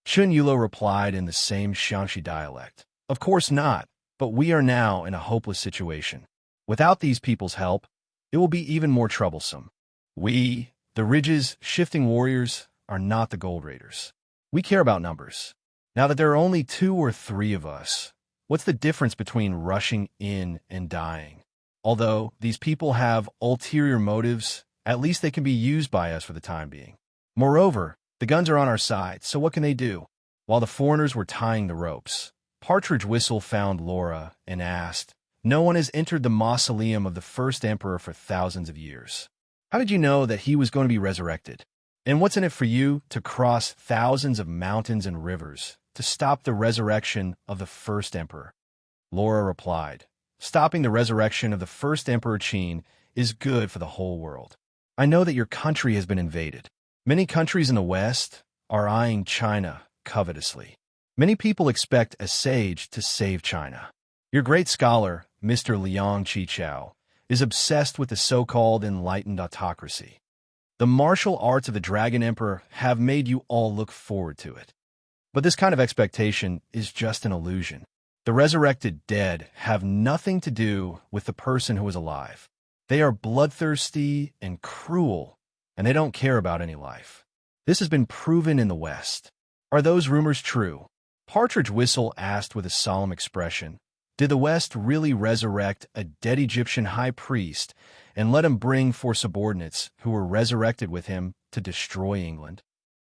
Chun Yulo replied in the same Xiangxi dialect, "Of course not, but we are now in a hopeless situation. Without these people's help, it will be even more troublesome. We, the Ridge's shifting warriors, are not the Gold Raiders. We care about numbers. Now that there are only 2 or 3 of us, what's the difference between rushing in and dying? Although these people have ulterior motives, at least they can be used by us for the time being. Moreover, the guns are on our side, so what can they do?" While the foreigners were tying the ropes, Partridge Whistle found Laura and asked, "No one has entered the mausoleum of the first emperor for thousands of years. How did you know that he was going to be resurrected? And what's in it for you to cross thousands of mountains and rivers to stop the resurrection of the first emperor?" Laura replied, "Stopping the resurrection of the first emperor Qin is good for the whole world. I know that your country has been invaded. Many countries in the West are eyeing China covetously. Many people expect a sage to save China. Your great scholar, Mr. Liang Qichao, is obsessed with the so-called enlightened autocracy. The martial arts of the Dragon Emperor have made you all look forward to it. But this kind of expectation is just an illusion. The resurrected dead have nothing to do with the person who is alive. They are bloodthirsty and cruel, and they don't care about any life. This has been proven in the West. Are those rumors true?" Partridge Whistle asked with a solemn expression, "Did the West really resurrect a dead Egyptian high priest and let him bring 4 subordinates who were resurrected with him to destroy England?"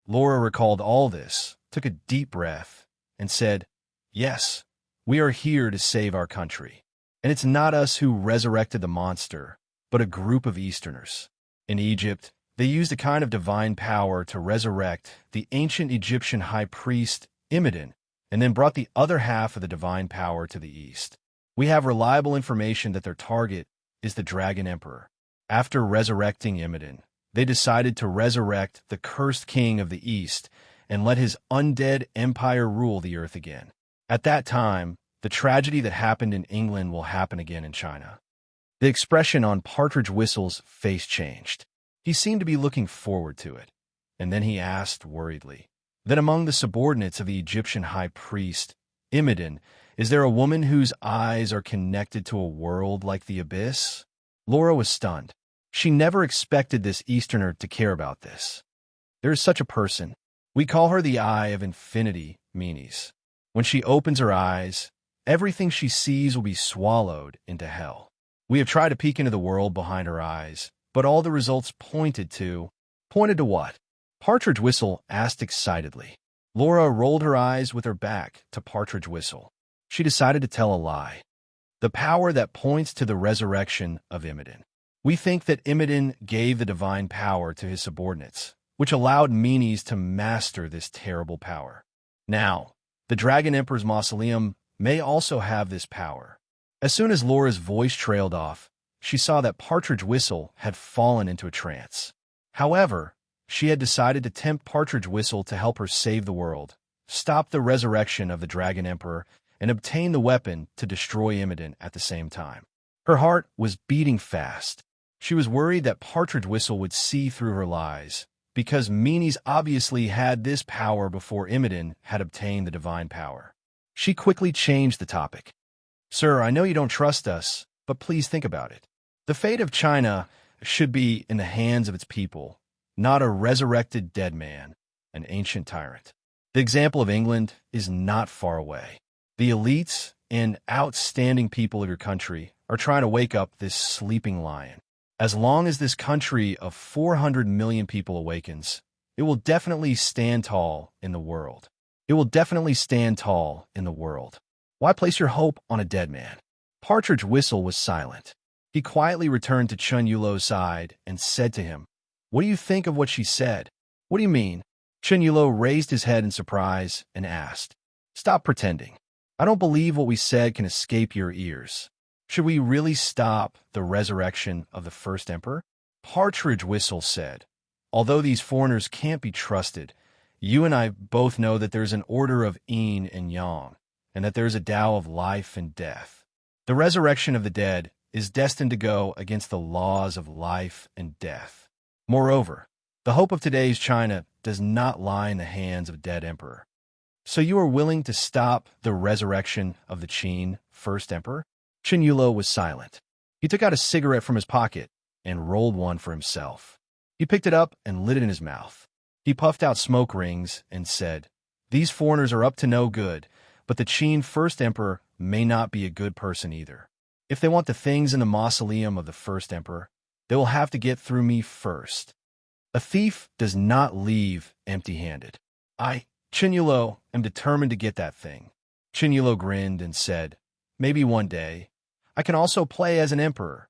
Laura recalled all this, took a deep breath, and said, "Yes, we are here to save our country." And it's not us who resurrected the monster, but a group of Easterners. In Egypt, they used a kind of divine power to resurrect the ancient Egyptian high priest, Imidin, and then brought the other half of the divine power to the east. We have reliable information that their target is the Dragon Emperor. After resurrecting Imidin, they decided to resurrect the cursed king of the east and let his undead empire rule the earth again. At that time, the tragedy that happened in England will happen again in China. The expression on Partridge Whistle's face changed. He seemed to be looking forward to it. And then he asked worriedly, "Then among the subordinates of the Egyptian high priest, Imidin, is there a woman whose eyes are connected to a world like the abyss?" Laura was stunned. She never expected this Easterner to care about this. There is such a person. We call her the Eye of Infinity, Meanies. When she opens her eyes, everything she sees will be swallowed into hell. We have tried to peek into the world behind her eyes, but all the results pointed to what? Partridge Whistle asked excitedly. Laura rolled her eyes with her back to Partridge Whistle. She decided to tell a lie. The power that points to the resurrection of Imidin. We think that Imidin gave the divine power to his subordinates, which allowed Meanies to master this terrible power. Now, the Dragon Emperor's mausoleum may also have this power. As soon as Laura's voice trailed off, she saw that Partridge Whistle had fallen into a trance. However, she had decided to tempt Partridge Whistle to help her save the world, stop the resurrection of the Dragon Emperor, and obtain the weapon to destroy Imidin at the same time. Her heart was beating fast. She was worried that Partridge Whistle would see through her lies, because Meanies obviously had this power before Imidin had obtained the divine power. She quickly changed the topic. "Sir, I know you don't trust us, but please think about it. The fate of China should be in the hands of its people, not a resurrected dead man, an ancient tyrant. The example of England is not far away. The elites and outstanding people of your country are trying to wake up this sleeping lion. As long as this country of 400 million people awakens, it will definitely stand tall in the world. It will definitely stand tall in the world. Why place your hope on a dead man?" Partridge Whistle was silent. He quietly returned to Chun Yulo's side and said to him, "What do you think of what she said?" "What do you mean?" Chun Yulo raised his head in surprise and asked, "Stop pretending. I don't believe what we said can escape your ears. Should we really stop the resurrection of the first emperor?" Partridge Whistle said, "Although these foreigners can't be trusted, you and I both know that there's an order of yin and yang, and that there's a Tao of life and death. The resurrection of the dead is destined to go against the laws of life and death. Moreover, the hope of today's China does not lie in the hands of a dead emperor. So you are willing to stop the resurrection of the Qin first emperor?" Chun Yulo was silent. He took out a cigarette from his pocket and rolled one for himself. He picked it up and lit it in his mouth. He puffed out smoke rings and said, "These foreigners are up to no good, but the Qin first emperor may not be a good person either. If they want the things in the mausoleum of the first emperor, they will have to get through me first. A thief does not leave empty-handed. I, Chun Yulo, am determined to get that thing." Chun Yulo grinned and said, "Maybe one day. I can also play as an emperor."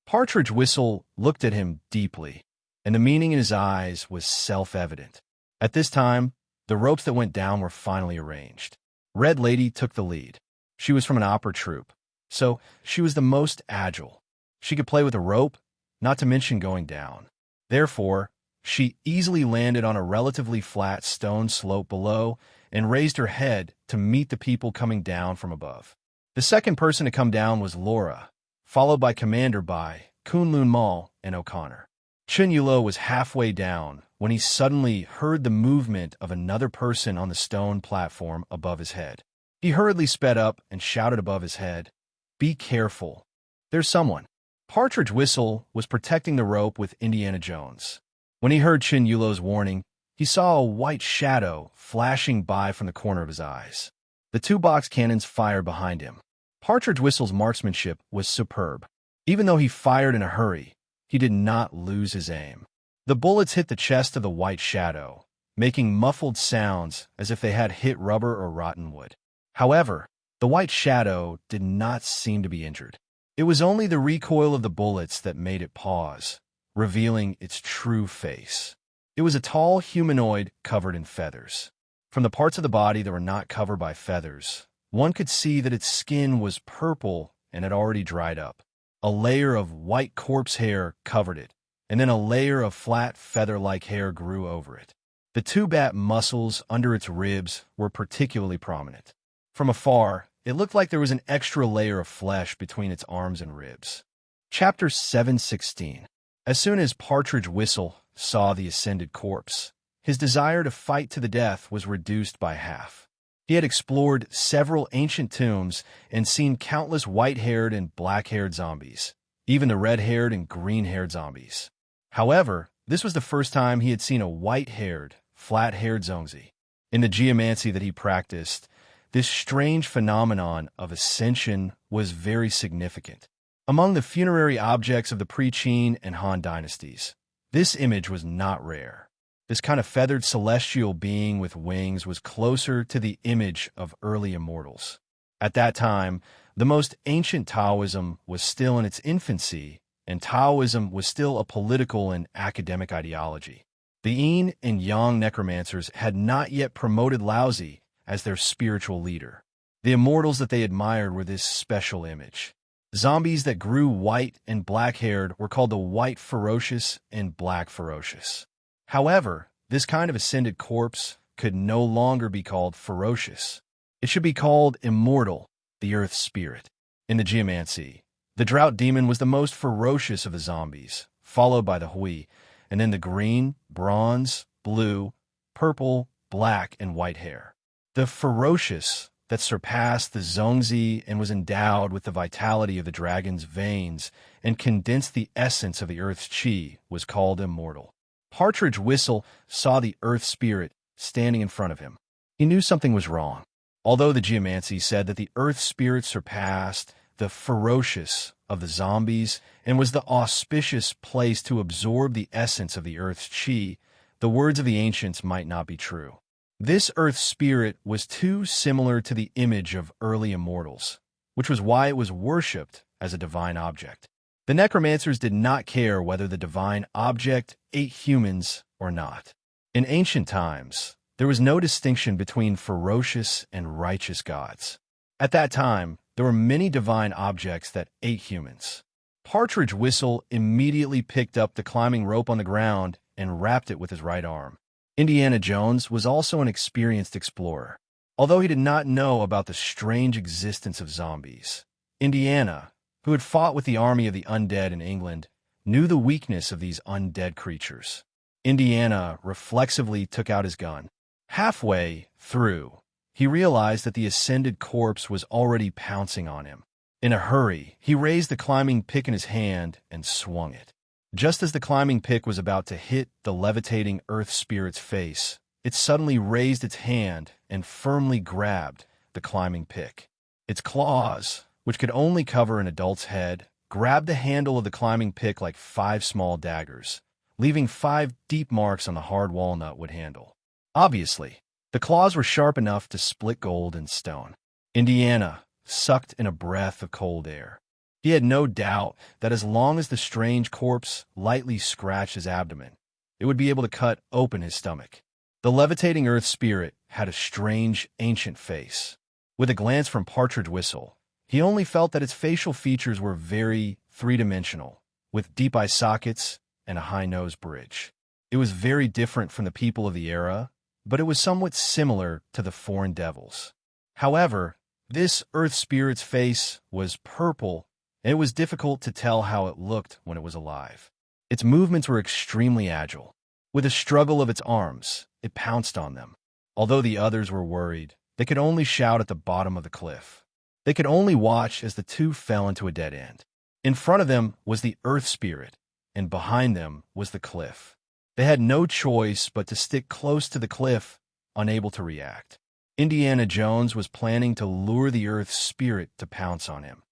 Partridge Whistle looked at him deeply, and the meaning in his eyes was self-evident. At this time, the ropes that went down were finally arranged. Red Lady took the lead. She was from an opera troupe, so she was the most agile. She could play with a rope, not to mention going down. Therefore, she easily landed on a relatively flat stone slope below and raised her head to meet the people coming down from above. The second person to come down was Laura, followed by Commander Bai, Kunlun Mall, and O'Connor. Chun Yulo was halfway down when he suddenly heard the movement of another person on the stone platform above his head. He hurriedly sped up and shouted above his head, "Be careful. There's someone." Partridge Whistle was protecting the rope with Indiana Jones. When he heard Chun Yulo's warning, he saw a white shadow flashing by from the corner of his eyes. The two box cannons fired behind him. Partridge Whistle's marksmanship was superb. Even though he fired in a hurry, he did not lose his aim. The bullets hit the chest of the white shadow, making muffled sounds as if they had hit rubber or rotten wood. However, The white shadow did not seem to be injured. It was only the recoil of the bullets that made it pause, revealing its true face. It was a tall humanoid covered in feathers. From the parts of the body that were not covered by feathers, one could see that its skin was purple and had already dried up. A layer of white corpse hair covered it, and then a layer of flat feather-like hair grew over it. The two bat muscles under its ribs were particularly prominent. From afar, it looked like there was an extra layer of flesh between its arms and ribs. Chapter 716. As soon as Partridge Whistle saw the ascended corpse, his desire to fight to the death was reduced by half. He had explored several ancient tombs and seen countless white-haired and black-haired zombies, even the red-haired and green-haired zombies. However, this was the first time he had seen a white-haired, flat-haired zombie. In the geomancy that he practiced, this strange phenomenon of ascension was very significant. Among the funerary objects of the pre-Qin and Han dynasties, this image was not rare. This kind of feathered celestial being with wings was closer to the image of early immortals. At that time, the most ancient Taoism was still in its infancy, and Taoism was still a political and academic ideology. The Yin and Yang necromancers had not yet promoted Laozi as their spiritual leader. The immortals that they admired were this special image. Zombies that grew white and black-haired were called the white ferocious and black ferocious. However, this kind of ascended corpse could no longer be called ferocious. It should be called immortal, the earth spirit. In the geomancy, the drought demon was the most ferocious of the zombies, followed by the Hui, and then the green, bronze, blue, purple, black, and white hair. The ferocious that surpassed the Zongzi and was endowed with the vitality of the dragon's veins and condensed the essence of the earth's qi was called immortal. Partridge Whistle saw the earth spirit standing in front of him. He knew something was wrong. Although the geomancy said that the earth spirit surpassed the ferocious of the zombies and was the auspicious place to absorb the essence of the earth's qi, the words of the ancients might not be true. This earth spirit was too similar to the image of early immortals, which was why it was worshipped as a divine object. The necromancers did not care whether the divine object ate humans or not. In ancient times, there was no distinction between ferocious and righteous gods. At that time, there were many divine objects that ate humans. Partridge Whistle immediately picked up the climbing rope on the ground and wrapped it with his right arm. Indiana Jones was also an experienced explorer. Although he did not know about the strange existence of zombies, Indiana, who had fought with the army of the undead in England, knew the weakness of these undead creatures. Indiana reflexively took out his gun. Halfway through, he realized that the ascended corpse was already pouncing on him. In a hurry, he raised the climbing pick in his hand and swung it. Just as the climbing pick was about to hit the levitating earth spirit's face, it suddenly raised its hand and firmly grabbed the climbing pick. Its claws, which could only cover an adult's head, grabbed the handle of the climbing pick like 5 small daggers, leaving 5 deep marks on the hard walnut wood handle. Obviously, the claws were sharp enough to split gold and stone. Indiana sucked in a breath of cold air. He had no doubt that as long as the strange corpse lightly scratched his abdomen, it would be able to cut open his stomach. The levitating earth spirit had a strange, ancient face. With a glance from Partridge Whistle, he only felt that its facial features were very three-dimensional, with deep eye sockets and a high-nose bridge. It was very different from the people of the era, but it was somewhat similar to the foreign devils. However, this earth spirit's face was purple, and it was difficult to tell how it looked when it was alive. Its movements were extremely agile. With a struggle of its arms, it pounced on them. Although the others were worried, they could only shout at the bottom of the cliff. They could only watch as the two fell into a dead end. In front of them was the earth spirit, and behind them was the cliff. They had no choice but to stick close to the cliff, unable to react. Indiana Jones was planning to lure the earth spirit to pounce on him,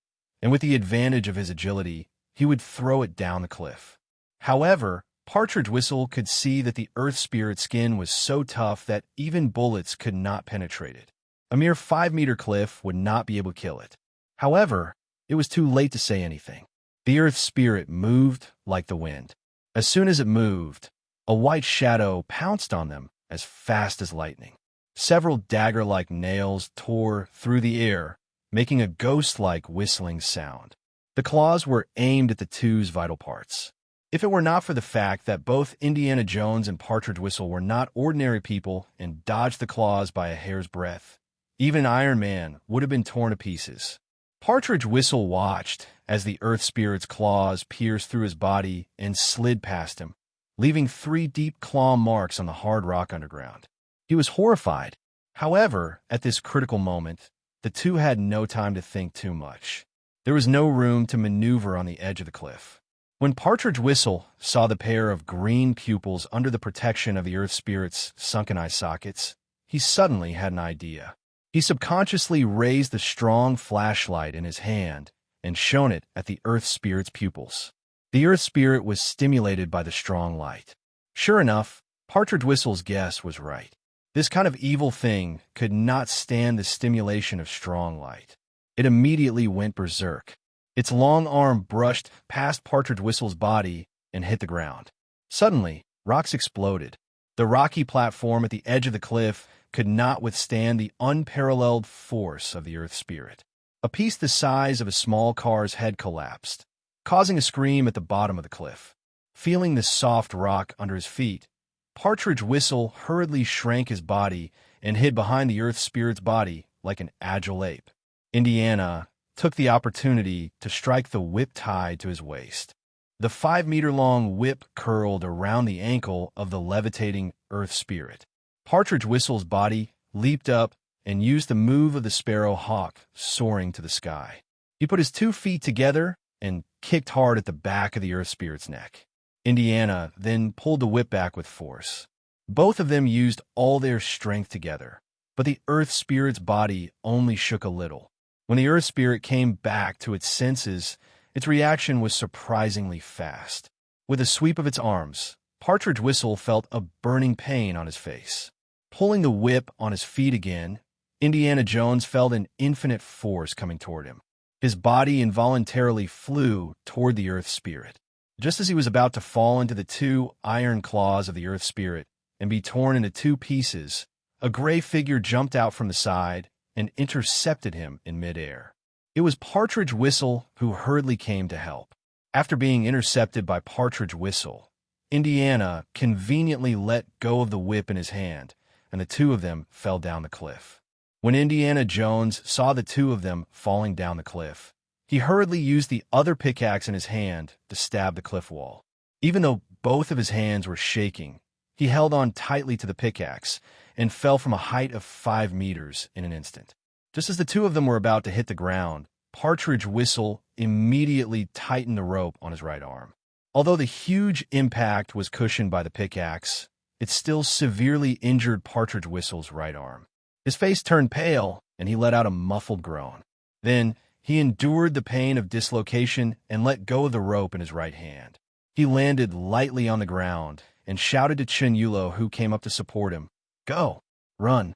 and with the advantage of his agility, he would throw it down the cliff. However, Partridge Whistle could see that the earth spirit's skin was so tough that even bullets could not penetrate it. A mere 5-meter cliff would not be able to kill it. However, it was too late to say anything. The earth spirit moved like the wind. As soon as it moved, a white shadow pounced on them as fast as lightning. Several dagger-like nails tore through the air, making a ghost-like whistling sound. The claws were aimed at the two's vital parts. If it were not for the fact that both Indiana Jones and Partridge Whistle were not ordinary people and dodged the claws by a hair's breadth, even Iron Man would have been torn to pieces. Partridge Whistle watched as the earth spirit's claws pierced through his body and slid past him, leaving 3 deep claw marks on the hard rock underground. He was horrified. However, at this critical moment, the two had no time to think too much. There was no room to maneuver on the edge of the cliff. When Partridge Whistle saw the pair of green pupils under the protection of the earth spirit's sunken eye sockets, he suddenly had an idea. He subconsciously raised the strong flashlight in his hand and shone it at the earth spirit's pupils. The earth spirit was stimulated by the strong light. Sure enough, Partridge Whistle's guess was right. This kind of evil thing could not stand the stimulation of strong light. It immediately went berserk. Its long arm brushed past Partridge Whistle's body and hit the ground. Suddenly, rocks exploded. The rocky platform at the edge of the cliff could not withstand the unparalleled force of the earth spirit. A piece the size of a small car's head collapsed, causing a scream at the bottom of the cliff. Feeling the soft rock under his feet, Partridge Whistle hurriedly shrank his body and hid behind the earth spirit's body like an agile ape. Indiana took the opportunity to strike the whip tied to his waist. The 5-meter-long whip curled around the ankle of the levitating earth spirit. Partridge Whistle's body leaped up and used the move of the sparrow hawk soaring to the sky. He put his 2 feet together and kicked hard at the back of the earth spirit's neck. Indiana then pulled the whip back with force. Both of them used all their strength together, but the earth spirit's body only shook a little. When the earth spirit came back to its senses, its reaction was surprisingly fast. With a sweep of its arms, Partridge Whistle felt a burning pain on his face. Pulling the whip on his feet again, Indiana Jones felt an infinite force coming toward him. His body involuntarily flew toward the earth spirit. Just as he was about to fall into the 2 iron claws of the earth spirit and be torn into 2 pieces, a gray figure jumped out from the side and intercepted him in midair. It was Partridge Whistle who hurriedly came to help. After being intercepted by Partridge Whistle, Indiana conveniently let go of the whip in his hand, and the 2 of them fell down the cliff. When Indiana Jones saw the 2 of them falling down the cliff, he hurriedly used the other pickaxe in his hand to stab the cliff wall. Even though both of his hands were shaking, he held on tightly to the pickaxe and fell from a height of 5 meters in an instant. Just as the 2 of them were about to hit the ground, Partridge Whistle immediately tightened the rope on his right arm. Although the huge impact was cushioned by the pickaxe, it still severely injured Partridge Whistle's right arm. His face turned pale, and he let out a muffled groan. Then, he endured the pain of dislocation and let go of the rope in his right hand. He landed lightly on the ground and shouted to Chun Yulo, who came up to support him, "Go! Run!"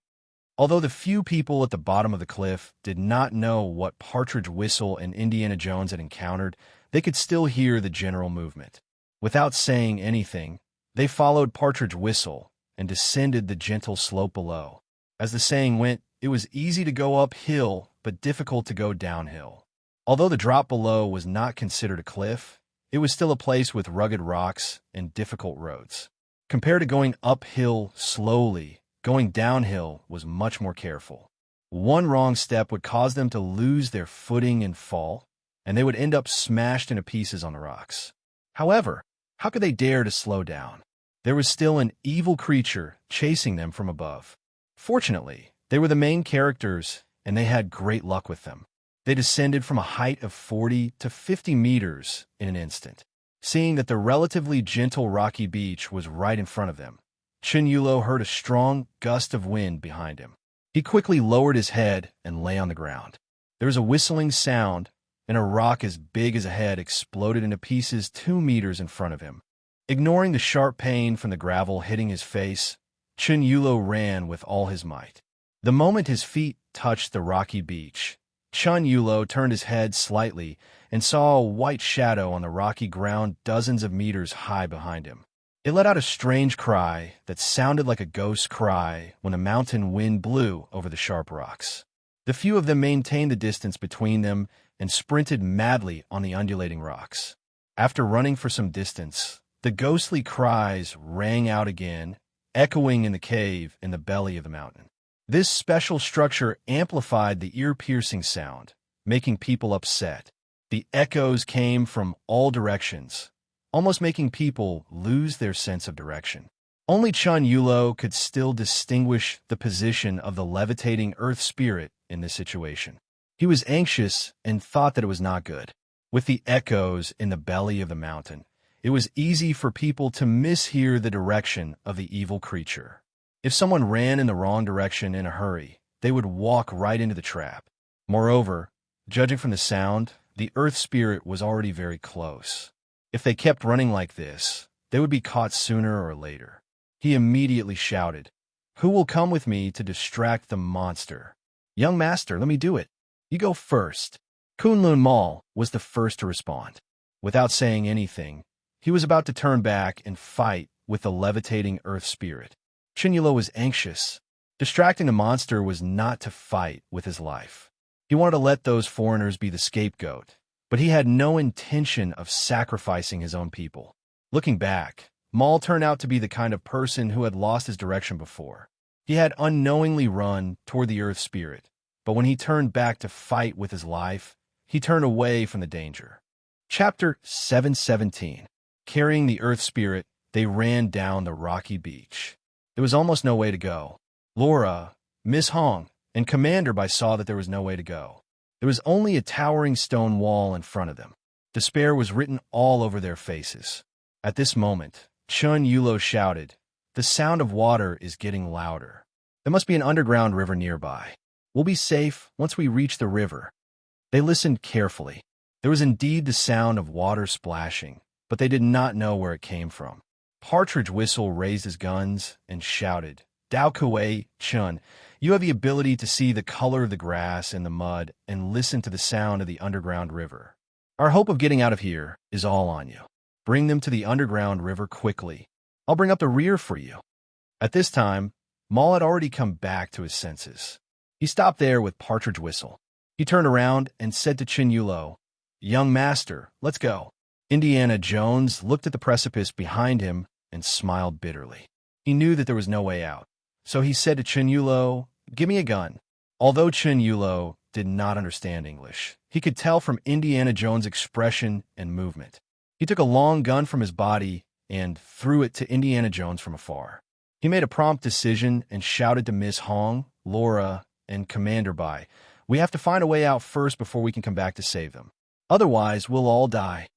Although the few people at the bottom of the cliff did not know what Partridge Whistle and Indiana Jones had encountered, they could still hear the general movement. Without saying anything, they followed Partridge Whistle and descended the gentle slope below. As the saying went, it was easy to go uphill, but difficult to go downhill. Although the drop below was not considered a cliff, it was still a place with rugged rocks and difficult roads. Compared to going uphill slowly, going downhill was much more careful. One wrong step would cause them to lose their footing and fall, and they would end up smashed into pieces on the rocks. However, how could they dare to slow down? There was still an evil creature chasing them from above. Fortunately, they were the main characters, and they had great luck with them. They descended from a height of 40 to 50 meters in an instant. Seeing that the relatively gentle rocky beach was right in front of them, Chun Yulo heard a strong gust of wind behind him. He quickly lowered his head and lay on the ground. There was a whistling sound, and a rock as big as a head exploded into pieces 2 meters in front of him. Ignoring the sharp pain from the gravel hitting his face, Chun Yulo ran with all his might. The moment his feet touched the rocky beach, Chun Yulo turned his head slightly and saw a white shadow on the rocky ground dozens of meters high behind him. It let out a strange cry that sounded like a ghost's cry when a mountain wind blew over the sharp rocks. The few of them maintained the distance between them and sprinted madly on the undulating rocks. After running for some distance, the ghostly cries rang out again, echoing in the cave in the belly of the mountain. This special structure amplified the ear-piercing sound, making people upset. The echoes came from all directions, almost making people lose their sense of direction. Only Chun Yulo could still distinguish the position of the levitating earth spirit in this situation. He was anxious and thought that it was not good. With the echoes in the belly of the mountain, it was easy for people to mishear the direction of the evil creature. If someone ran in the wrong direction in a hurry, they would walk right into the trap. Moreover, judging from the sound, the earth spirit was already very close. If they kept running like this, they would be caught sooner or later. He immediately shouted, "Who will come with me to distract the monster?" "Young master, let me do it. You go first." Kunlun Mal was the first to respond. Without saying anything, he was about to turn back and fight with the levitating earth spirit. Chun Yulo was anxious. Distracting the monster was not to fight with his life. He wanted to let those foreigners be the scapegoat, but he had no intention of sacrificing his own people. Looking back, Mal turned out to be the kind of person who had lost his direction before. He had unknowingly run toward the earth spirit, but when he turned back to fight with his life, he turned away from the danger. Chapter 717. Carrying the earth spirit, they ran down the rocky beach. There was almost no way to go. Laura, Miss Hong, and Commander Bai saw that there was no way to go. There was only a towering stone wall in front of them. Despair was written all over their faces. At this moment, Chun Yulo shouted, "The sound of water is getting louder. There must be an underground river nearby. We'll be safe once we reach the river." They listened carefully. There was indeed the sound of water splashing, but they did not know where it came from. Partridge Whistle raised his guns and shouted, "Dao Kuei, Chun, you have the ability to see the color of the grass and the mud and listen to the sound of the underground river. Our hope of getting out of here is all on you. Bring them to the underground river quickly. I'll bring up the rear for you." At this time, Mal had already come back to his senses. He stopped there with Partridge Whistle. He turned around and said to Chun Yulo, "Young master, let's go." Indiana Jones looked at the precipice behind him and smiled bitterly. He knew that there was no way out, so he said to Chun Yulo, "Give me a gun." Although Chun Yulo did not understand English, he could tell from Indiana Jones' expression and movement. He took a long gun from his body and threw it to Indiana Jones from afar. He made a prompt decision and shouted to Miss Hong, Laura, and Commander Bai, "We have to find a way out first before we can come back to save them. Otherwise, we'll all die."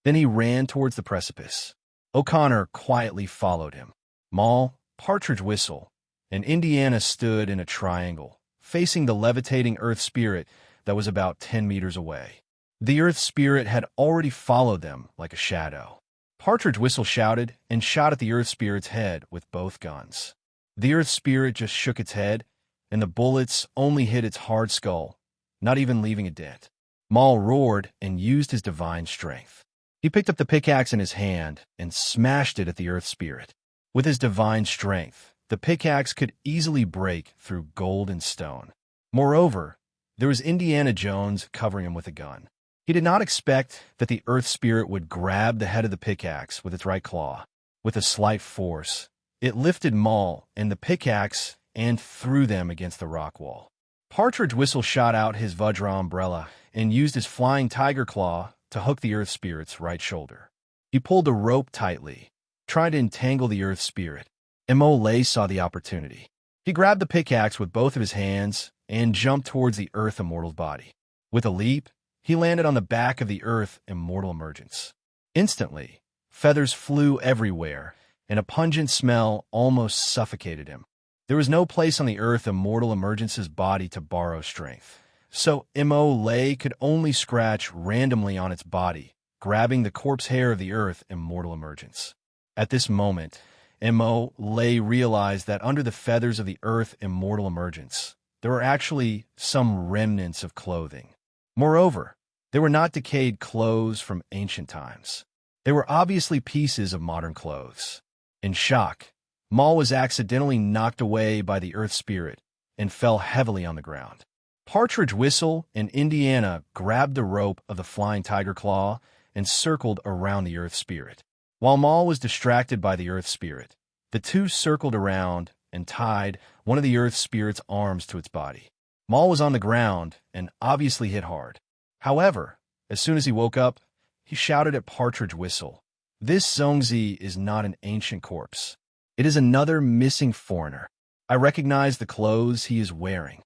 Then he ran towards the precipice. O'Connor quietly followed him. Mal, Partridge Whistle, and Indiana stood in a triangle, facing the levitating earth spirit that was about 10 meters away. The earth spirit had already followed them like a shadow. Partridge Whistle shouted and shot at the earth spirit's head with both guns. The earth spirit just shook its head, and the bullets only hit its hard skull, not even leaving a dent. Mal roared and used his divine strength. He picked up the pickaxe in his hand and smashed it at the earth spirit. With his divine strength, the pickaxe could easily break through gold and stone. Moreover, there was Indiana Jones covering him with a gun. He did not expect that the earth spirit would grab the head of the pickaxe with its right claw. With a slight force, it lifted Mal and the pickaxe and threw them against the rock wall. Partridge Whistle shot out his Vajra umbrella and used his flying tiger claw to hook the earth spirit's right shoulder. He pulled the rope tightly, trying to entangle the earth spirit. Mo saw the opportunity. He grabbed the pickaxe with both of his hands and jumped towards the earth immortal's body. With a leap, he landed on the back of the earth immortal emergence. Instantly, feathers flew everywhere, and a pungent smell almost suffocated him. There was no place on the earth immortal emergence's body to borrow strength, so Mo could only scratch randomly on its body, grabbing the corpse hair of the earth immortal emergence. At this moment, and Mo Lay realized that under the feathers of the earth immortal emergence, there were actually some remnants of clothing. Moreover, they were not decayed clothes from ancient times. They were obviously pieces of modern clothes. In shock, Maul was accidentally knocked away by the earth spirit and fell heavily on the ground. Partridge Whistle and Indiana grabbed the rope of the flying tiger claw and circled around the earth spirit. While Maul was distracted by the earth spirit, the two circled around and tied one of the earth spirit's arms to its body. Maul was on the ground and obviously hit hard. However, as soon as he woke up, he shouted at Partridge Whistle, "This Zongzi is not an ancient corpse. It is another missing foreigner. I recognize the clothes he is wearing."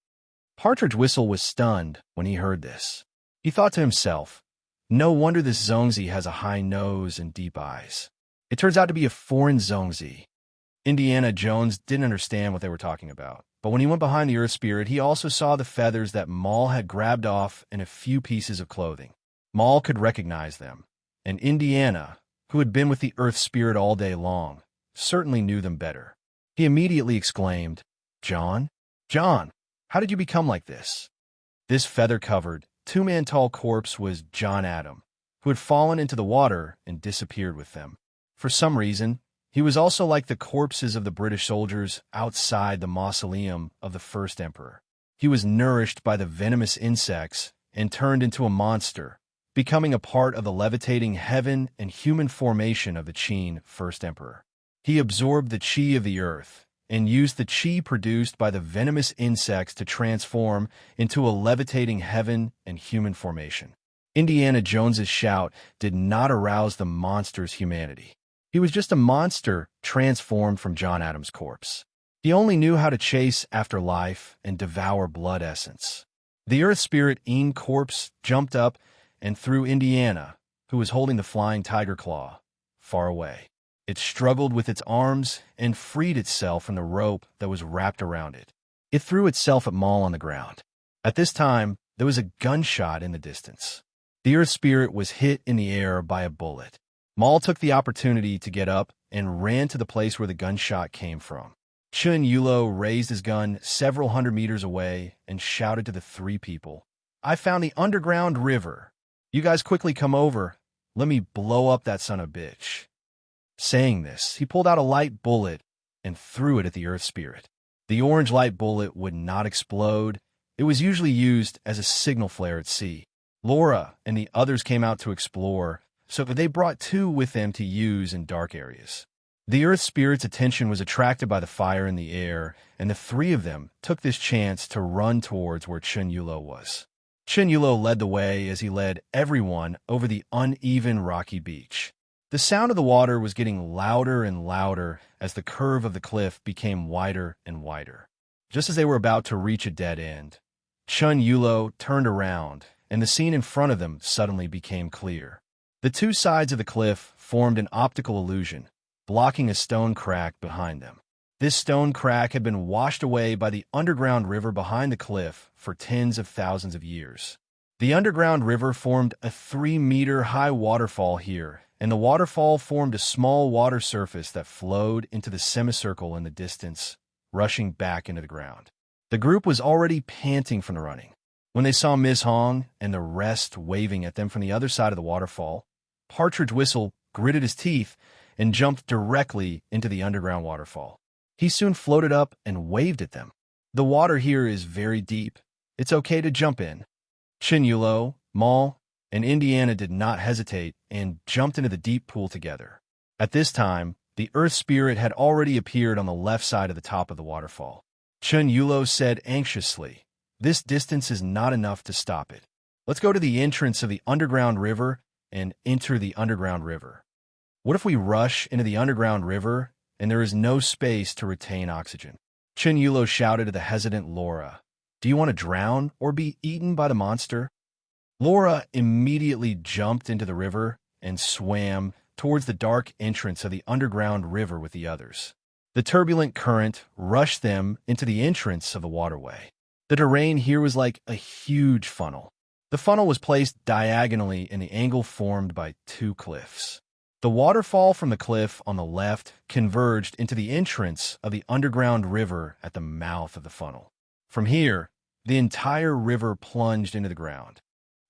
Partridge Whistle was stunned when he heard this. He thought to himself, no wonder this Zongzi has a high nose and deep eyes. It turns out to be a foreign Zongzi. Indiana Jones didn't understand what they were talking about, but when he went behind the earth spirit, he also saw the feathers that Maul had grabbed off and a few pieces of clothing. Maul could recognize them, and Indiana, who had been with the earth spirit all day long, certainly knew them better. He immediately exclaimed, "John? John, how did you become like this?" This feather-covered, two-man-tall corpse was John Adam, who had fallen into the water and disappeared with them. For some reason, he was also like the corpses of the British soldiers outside the mausoleum of the first emperor. He was nourished by the venomous insects and turned into a monster, becoming a part of the levitating heaven and human formation of the Qin first emperor. He absorbed the qi of the earth and used the qi produced by the venomous insects to transform into a levitating heaven and human formation. Indiana Jones's shout did not arouse the monster's humanity. He was just a monster transformed from John Adams' corpse. He only knew how to chase after life and devour blood essence. The earth spirit Een corpse jumped up and threw Indiana, who was holding the flying tiger claw, far away. It struggled with its arms and freed itself from the rope that was wrapped around it. It threw itself at Maul on the ground. At this time, there was a gunshot in the distance. The earth spirit was hit in the air by a bullet. Maul took the opportunity to get up and ran to the place where the gunshot came from. Chun Yulo raised his gun several hundred meters away and shouted to the three people, "I found the underground river. You guys quickly come over. Let me blow up that son of a bitch." Saying this, he pulled out a light bullet and threw it at the earth spirit. The orange light bullet would not explode. It was usually used as a signal flare at sea. Laura and the others came out to explore, so they brought two with them to use in dark areas. The earth spirit's attention was attracted by the fire in the air, and the three of them took this chance to run towards where Chun Yulo was. Chun Yulo led the way as he led everyone over the uneven rocky beach. The sound of the water was getting louder and louder as the curve of the cliff became wider and wider. Just as they were about to reach a dead end, Chun Yulo turned around, and the scene in front of them suddenly became clear. The two sides of the cliff formed an optical illusion, blocking a stone crack behind them. This stone crack had been washed away by the underground river behind the cliff for tens of thousands of years. The underground river formed a 3-meter-high waterfall here, and the waterfall formed a small water surface that flowed into the semicircle in the distance, rushing back into the ground. The group was already panting from the running. When they saw Miss Hong and the rest waving at them from the other side of the waterfall, Partridge Whistle gritted his teeth and jumped directly into the underground waterfall. He soon floated up and waved at them. "The water here is very deep. It's okay to jump in." Chun Yulo, Maul, and Indiana did not hesitate and jumped into the deep pool together. At this time, the earth spirit had already appeared on the left side of the top of the waterfall. Chun Yulo said anxiously, "This distance is not enough to stop it. Let's go to the entrance of the underground river and enter the underground river. What if we rush into the underground river and there is no space to retain oxygen?" Chun Yulo shouted to the hesitant Laura, "Do you want to drown or be eaten by the monster?" Laura immediately jumped into the river and swam towards the dark entrance of the underground river with the others. The turbulent current rushed them into the entrance of the waterway. The terrain here was like a huge funnel. The funnel was placed diagonally in the angle formed by two cliffs. The waterfall from the cliff on the left converged into the entrance of the underground river at the mouth of the funnel. From here, the entire river plunged into the ground.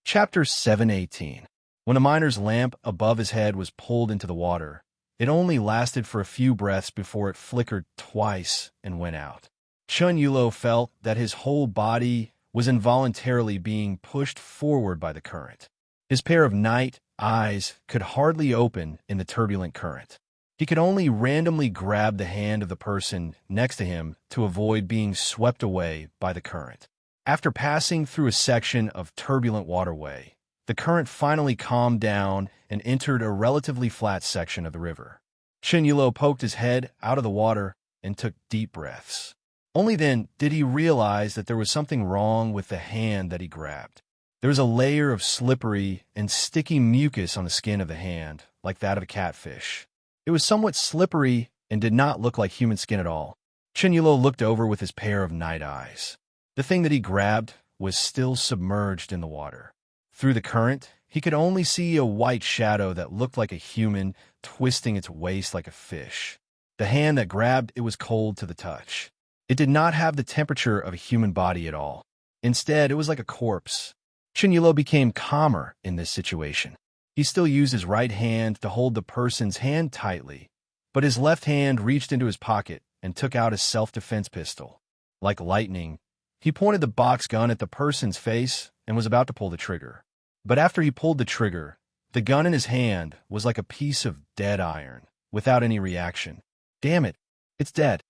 Chapter 7:18. When the miner's lamp above his head was pulled into the water, it only lasted for a few breaths before it flickered twice and went out. Chun Yulo felt that his whole body was involuntarily being pushed forward by the current. His pair of night eyes could hardly open in the turbulent current. He could only randomly grab the hand of the person next to him to avoid being swept away by the current. After passing through a section of turbulent waterway, the current finally calmed down and entered a relatively flat section of the river. Chun Yulo poked his head out of the water and took deep breaths. Only then did he realize that there was something wrong with the hand that he grabbed. There was a layer of slippery and sticky mucus on the skin of the hand, like that of a catfish. It was somewhat slippery and did not look like human skin at all. Chun Yulo looked over with his pair of night eyes. The thing that he grabbed was still submerged in the water. Through the current, he could only see a white shadow that looked like a human twisting its waist like a fish. The hand that grabbed it was cold to the touch. It did not have the temperature of a human body at all. Instead, it was like a corpse. Chun Yulo became calmer in this situation. He still used his right hand to hold the person's hand tightly, but his left hand reached into his pocket and took out a self-defense pistol. Like lightning, he pointed the box gun at the person's face and was about to pull the trigger. But after he pulled the trigger, the gun in his hand was like a piece of dead iron, without any reaction. Damn it, it's dead.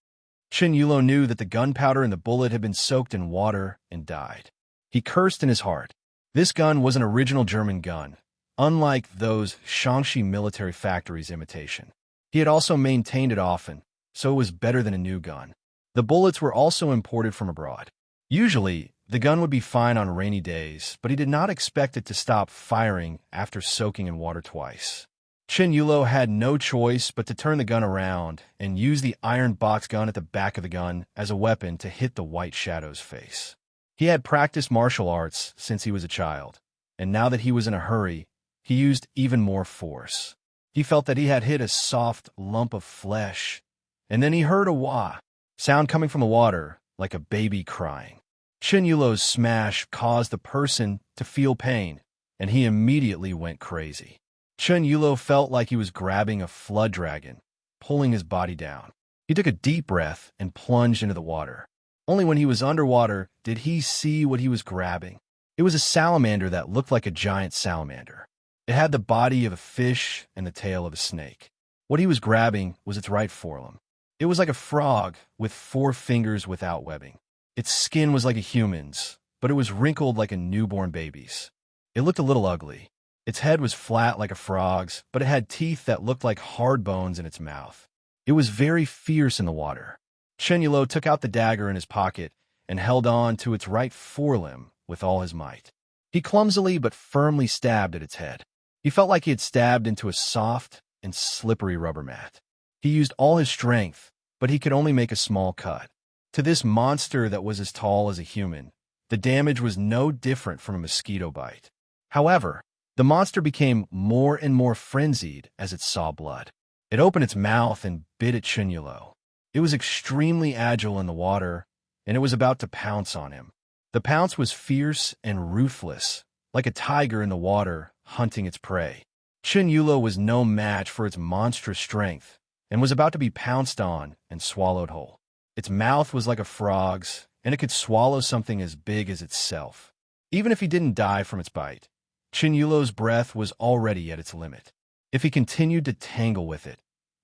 Chun Yulo knew that the gunpowder in the bullet had been soaked in water and died. He cursed in his heart. This gun was an original German gun, unlike those Shaanxi military factories' imitation. He had also maintained it often, so it was better than a new gun. The bullets were also imported from abroad. Usually, the gun would be fine on rainy days, but he did not expect it to stop firing after soaking in water twice. Chun Yulo had no choice but to turn the gun around and use the iron box gun at the back of the gun as a weapon to hit the white shadow's face. He had practiced martial arts since he was a child, and now that he was in a hurry, he used even more force. He felt that he had hit a soft lump of flesh, and then he heard a wah sound coming from the water, like a baby crying. Chun Yulo's smash caused the person to feel pain, and he immediately went crazy. Chun Yulo felt like he was grabbing a flood dragon, pulling his body down. He took a deep breath and plunged into the water. Only when he was underwater did he see what he was grabbing. It was a salamander that looked like a giant salamander. It had the body of a fish and the tail of a snake. What he was grabbing was its right forelimb. It was like a frog with 4 fingers without webbing. Its skin was like a human's, but it was wrinkled like a newborn baby's. It looked a little ugly. Its head was flat like a frog's, but it had teeth that looked like hard bones in its mouth. It was very fierce in the water. Chun Yulo took out the dagger in his pocket and held on to its right forelimb with all his might. He clumsily but firmly stabbed at its head. He felt like he had stabbed into a soft and slippery rubber mat. He used all his strength, but he could only make a small cut. To this monster that was as tall as a human, the damage was no different from a mosquito bite. However, the monster became more and more frenzied as it saw blood. It opened its mouth and bit at Chun Yulo. It was extremely agile in the water, and it was about to pounce on him. The pounce was fierce and ruthless, like a tiger in the water hunting its prey. Chun Yulo was no match for its monstrous strength, and was about to be pounced on and swallowed whole. Its mouth was like a frog's, and it could swallow something as big as itself. Even if he didn't die from its bite, Chun Yulo's breath was already at its limit. If he continued to tangle with it,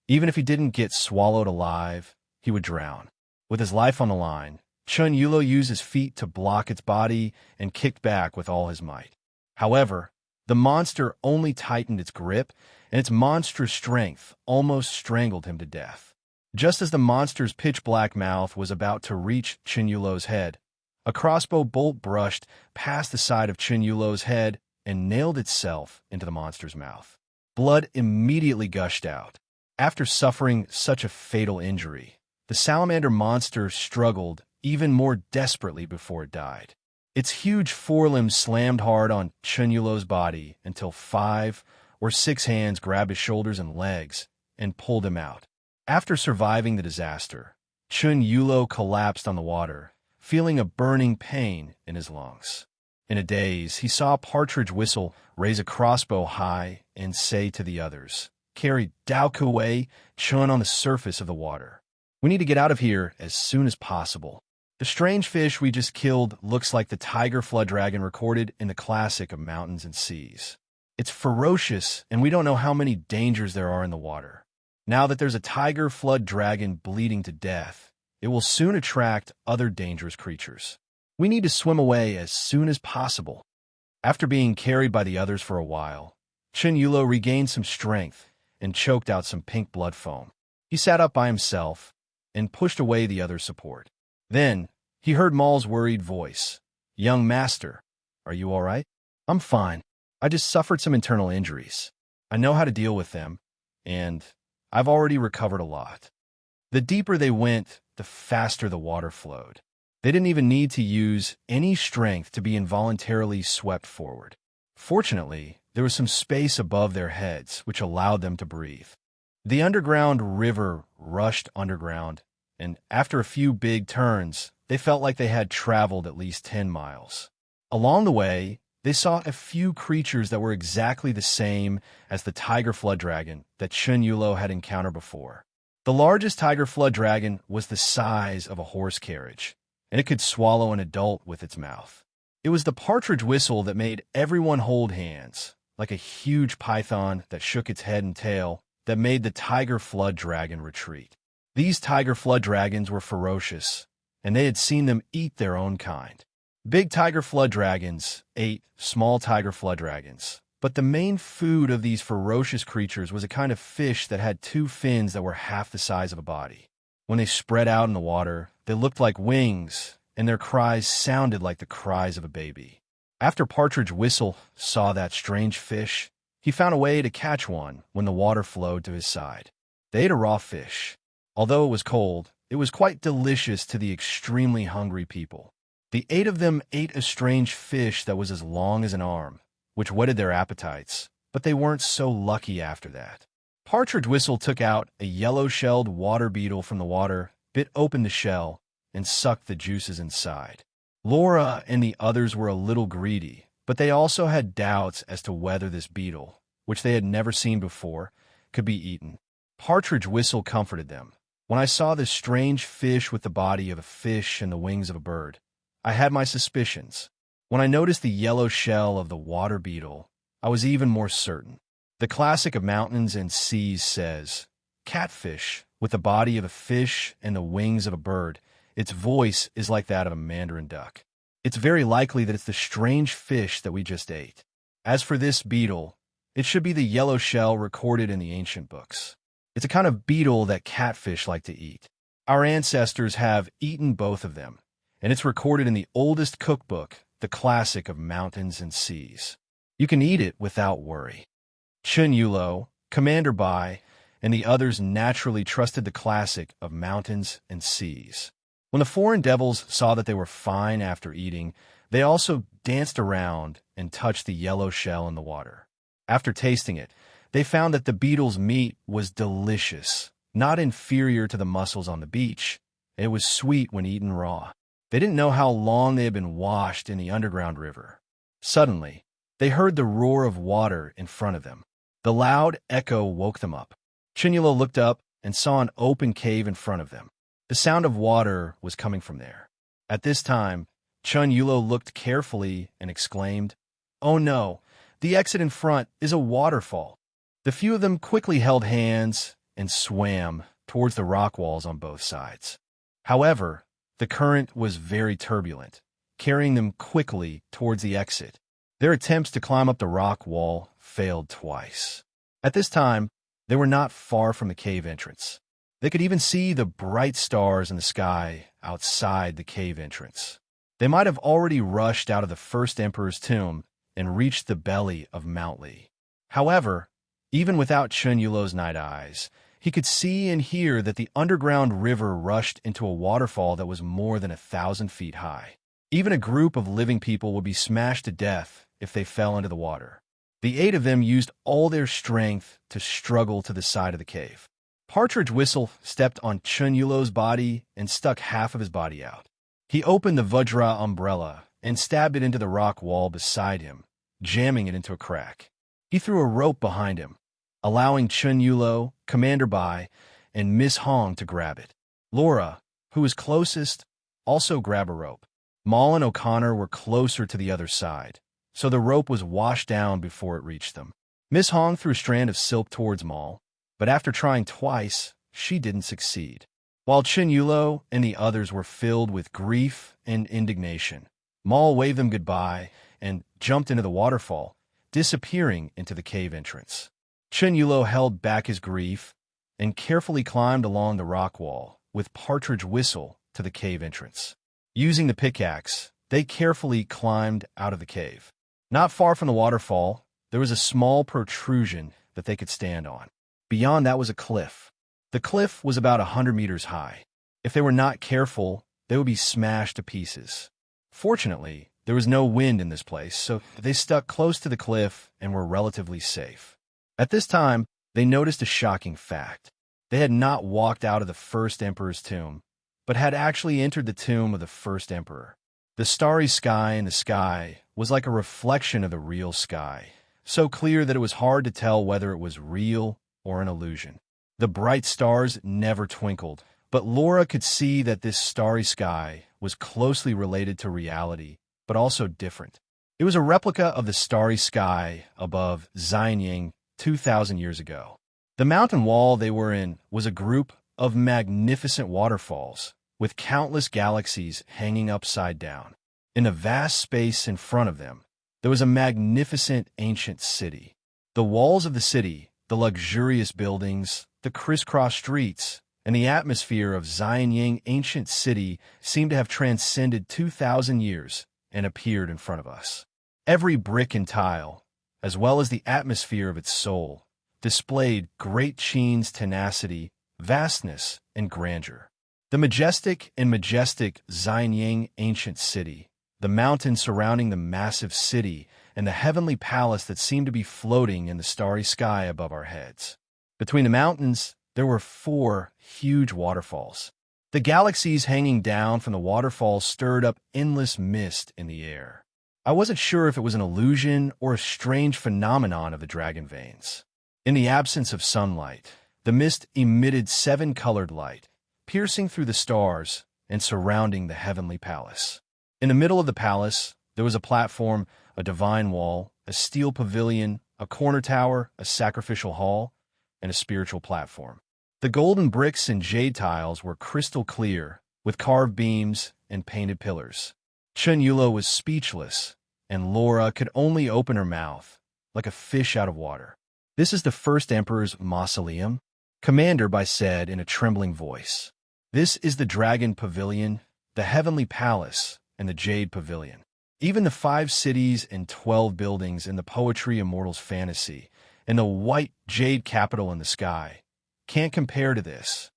even if he didn't get swallowed alive, he would drown. With his life on the line, Chun Yulo used his feet to block its body and kicked back with all his might. However, the monster only tightened its grip, and its monstrous strength almost strangled him to death. Just as the monster's pitch-black mouth was about to reach Chun Yulo's head, a crossbow bolt brushed past the side of Chun Yulo's head and nailed itself into the monster's mouth. Blood immediately gushed out. After suffering such a fatal injury, the salamander monster struggled even more desperately before it died. Its huge forelimbs slammed hard on Chun Yulo's body until 5 where 6 hands grabbed his shoulders and legs and pulled him out. After surviving the disaster, Chun Yulo collapsed on the water, feeling a burning pain in his lungs. In a daze, he saw Partridge Whistle raise a crossbow high and say to the others, "Carry Daokaway Chun on the surface of the water. We need to get out of here as soon as possible." The strange fish we just killed looks like the tiger flood dragon recorded in the classic of mountains and seas. It's ferocious, and we don't know how many dangers there are in the water. Now that there's a tiger flood dragon bleeding to death, it will soon attract other dangerous creatures. We need to swim away as soon as possible. After being carried by the others for a while, Chun Yulo regained some strength and choked out some pink blood foam. He sat up by himself and pushed away the other's support. Then, he heard Maul's worried voice. "Young master, are you all right?" "I'm fine. I just suffered some internal injuries. I know how to deal with them, and I've already recovered a lot." The deeper they went, the faster the water flowed. They didn't even need to use any strength to be involuntarily swept forward. Fortunately, there was some space above their heads, which allowed them to breathe. The underground river rushed underground, and after a few big turns, they felt like they had traveled at least 10 miles. Along the way, they saw a few creatures that were exactly the same as the tiger flood dragon that Chun Yulo had encountered before. The largest tiger flood dragon was the size of a horse carriage, and it could swallow an adult with its mouth. It was the Partridge Whistle that made everyone hold hands, like a huge python that shook its head and tail that made the tiger flood dragon retreat. These tiger flood dragons were ferocious, and they had seen them eat their own kind. Big tiger flood dragons ate small tiger flood dragons, but the main food of these ferocious creatures was a kind of fish that had 2 fins that were half the size of a body. When they spread out in the water, they looked like wings, and their cries sounded like the cries of a baby. After Partridge Whistle saw that strange fish, he found a way to catch one when the water flowed to his side. They ate a raw fish. Although it was cold, it was quite delicious to the extremely hungry people. The 8 of them ate a strange fish that was as long as an arm, which whetted their appetites, but they weren't so lucky after that. Partridge Whistle took out a yellow-shelled water beetle from the water, bit open the shell, and sucked the juices inside. Laura and the others were a little greedy, but they also had doubts as to whether this beetle, which they had never seen before, could be eaten. Partridge Whistle comforted them. "When I saw this strange fish with the body of a fish and the wings of a bird, I had my suspicions. When I noticed the yellow shell of the water beetle, I was even more certain. The classic of mountains and seas says, 'Catfish with the body of a fish and the wings of a bird, its voice is like that of a mandarin duck.' It's very likely that it's the strange fish that we just ate. As for this beetle, it should be the yellow shell recorded in the ancient books. It's a kind of beetle that catfish like to eat. Our ancestors have eaten both of them, and it's recorded in the oldest cookbook, the classic of mountains and seas. You can eat it without worry." Chun Yulo, Commander Bai, and the others naturally trusted the classic of mountains and seas. When the foreign devils saw that they were fine after eating, they also danced around and touched the yellow shell in the water. After tasting it, they found that the beetle's meat was delicious, not inferior to the mussels on the beach. It was sweet when eaten raw. They didn't know how long they had been washed in the underground river. Suddenly, they heard the roar of water in front of them. The loud echo woke them up. Chun Yulo looked up and saw an open cave in front of them. The sound of water was coming from there. At this time, Chun Yulo looked carefully and exclaimed, "Oh no, the exit in front is a waterfall." The few of them quickly held hands and swam towards the rock walls on both sides. However, the current was very turbulent, carrying them quickly towards the exit. Their attempts to climb up the rock wall failed twice. At this time, they were not far from the cave entrance. They could even see the bright stars in the sky outside the cave entrance. They might have already rushed out of the first emperor's tomb and reached the belly of Mount Lee. However, even without Chun Yulo's night eyes, he could see and hear that the underground river rushed into a waterfall that was more than 1,000 feet high. Even a group of living people would be smashed to death if they fell into the water. The 8 of them used all their strength to struggle to the side of the cave. Partridge Whistle stepped on Chun Yulo's body and stuck half of his body out. He opened the Vajra umbrella and stabbed it into the rock wall beside him, jamming it into a crack. He threw a rope behind him, allowing Chun Yulo, Commander Bai, and Miss Hong to grab it. Laura, who was closest, also grabbed a rope. Maul and O'Connor were closer to the other side, so the rope was washed down before it reached them. Miss Hong threw a strand of silk towards Maul, but after trying twice, she didn't succeed. While Chun Yulo and the others were filled with grief and indignation, Maul waved them goodbye and jumped into the waterfall, disappearing into the cave entrance. Chun Yulo held back his grief and carefully climbed along the rock wall with Partridge Whistle to the cave entrance. Using the pickaxe, they carefully climbed out of the cave. Not far from the waterfall, there was a small protrusion that they could stand on. Beyond that was a cliff. The cliff was about 100 meters high. If they were not careful, they would be smashed to pieces. Fortunately, there was no wind in this place, so they stuck close to the cliff and were relatively safe. At this time, they noticed a shocking fact. They had not walked out of the first emperor's tomb, but had actually entered the tomb of the first emperor. The starry sky in the sky was like a reflection of the real sky, so clear that it was hard to tell whether it was real or an illusion. The bright stars never twinkled, but Laura could see that this starry sky was closely related to reality, but also different. It was a replica of the starry sky above Xianying 2,000 years ago. The mountain wall they were in was a group of magnificent waterfalls, with countless galaxies hanging upside down. In the vast space in front of them, there was a magnificent ancient city. The walls of the city, the luxurious buildings, the crisscross streets, and the atmosphere of Xianying ancient city seemed to have transcended 2,000 years and appeared in front of us. Every brick and tile, as well as the atmosphere of its soul, displayed Great Qin's tenacity, vastness, and grandeur. The majestic Xianying ancient city, the mountains surrounding the massive city, and the heavenly palace that seemed to be floating in the starry sky above our heads. Between the mountains, there were 4 huge waterfalls. The galaxies hanging down from the waterfalls stirred up endless mist in the air. I wasn't sure if it was an illusion or a strange phenomenon of the dragon veins. In the absence of sunlight, the mist emitted 7-colored light, piercing through the stars and surrounding the heavenly palace. In the middle of the palace, there was a platform, a divine wall, a steel pavilion, a corner tower, a sacrificial hall, and a spiritual platform. The golden bricks and jade tiles were crystal clear, with carved beams and painted pillars. Chun Yulo was speechless, and Laura could only open her mouth, like a fish out of water. "This is the first emperor's mausoleum," Commander Bai said in a trembling voice. "This is the dragon pavilion, the heavenly palace, and the jade pavilion. Even the 5 cities and 12 buildings in the Poetry Immortals fantasy, and the white jade capital in the sky can't compare to this."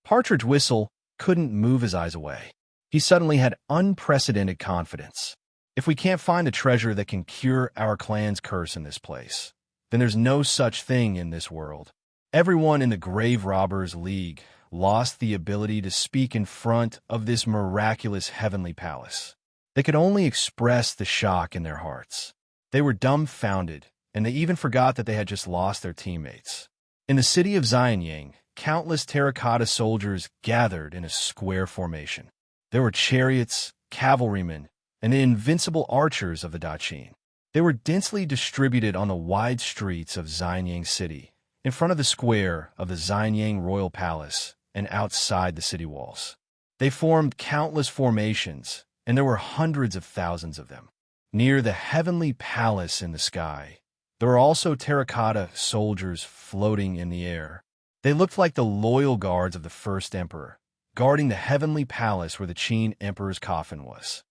Partridge Whistle couldn't move his eyes away. He suddenly had unprecedented confidence. "If we can't find a treasure that can cure our clan's curse in this place, then there's no such thing in this world." Everyone in the Grave Robbers League lost the ability to speak in front of this miraculous heavenly palace. They could only express the shock in their hearts. They were dumbfounded, and they even forgot that they had just lost their teammates. In the city of Xianying, countless terracotta soldiers gathered in a square formation. There were chariots, cavalrymen, and the invincible archers of the Daqin. They were densely distributed on the wide streets of Xianying City, in front of the square of the Xianying Royal Palace and outside the city walls. They formed countless formations, and there were hundreds of thousands of them. Near the heavenly palace in the sky, there were also terracotta soldiers floating in the air. They looked like the loyal guards of the first emperor, guarding the heavenly palace where the Qin emperor's coffin was.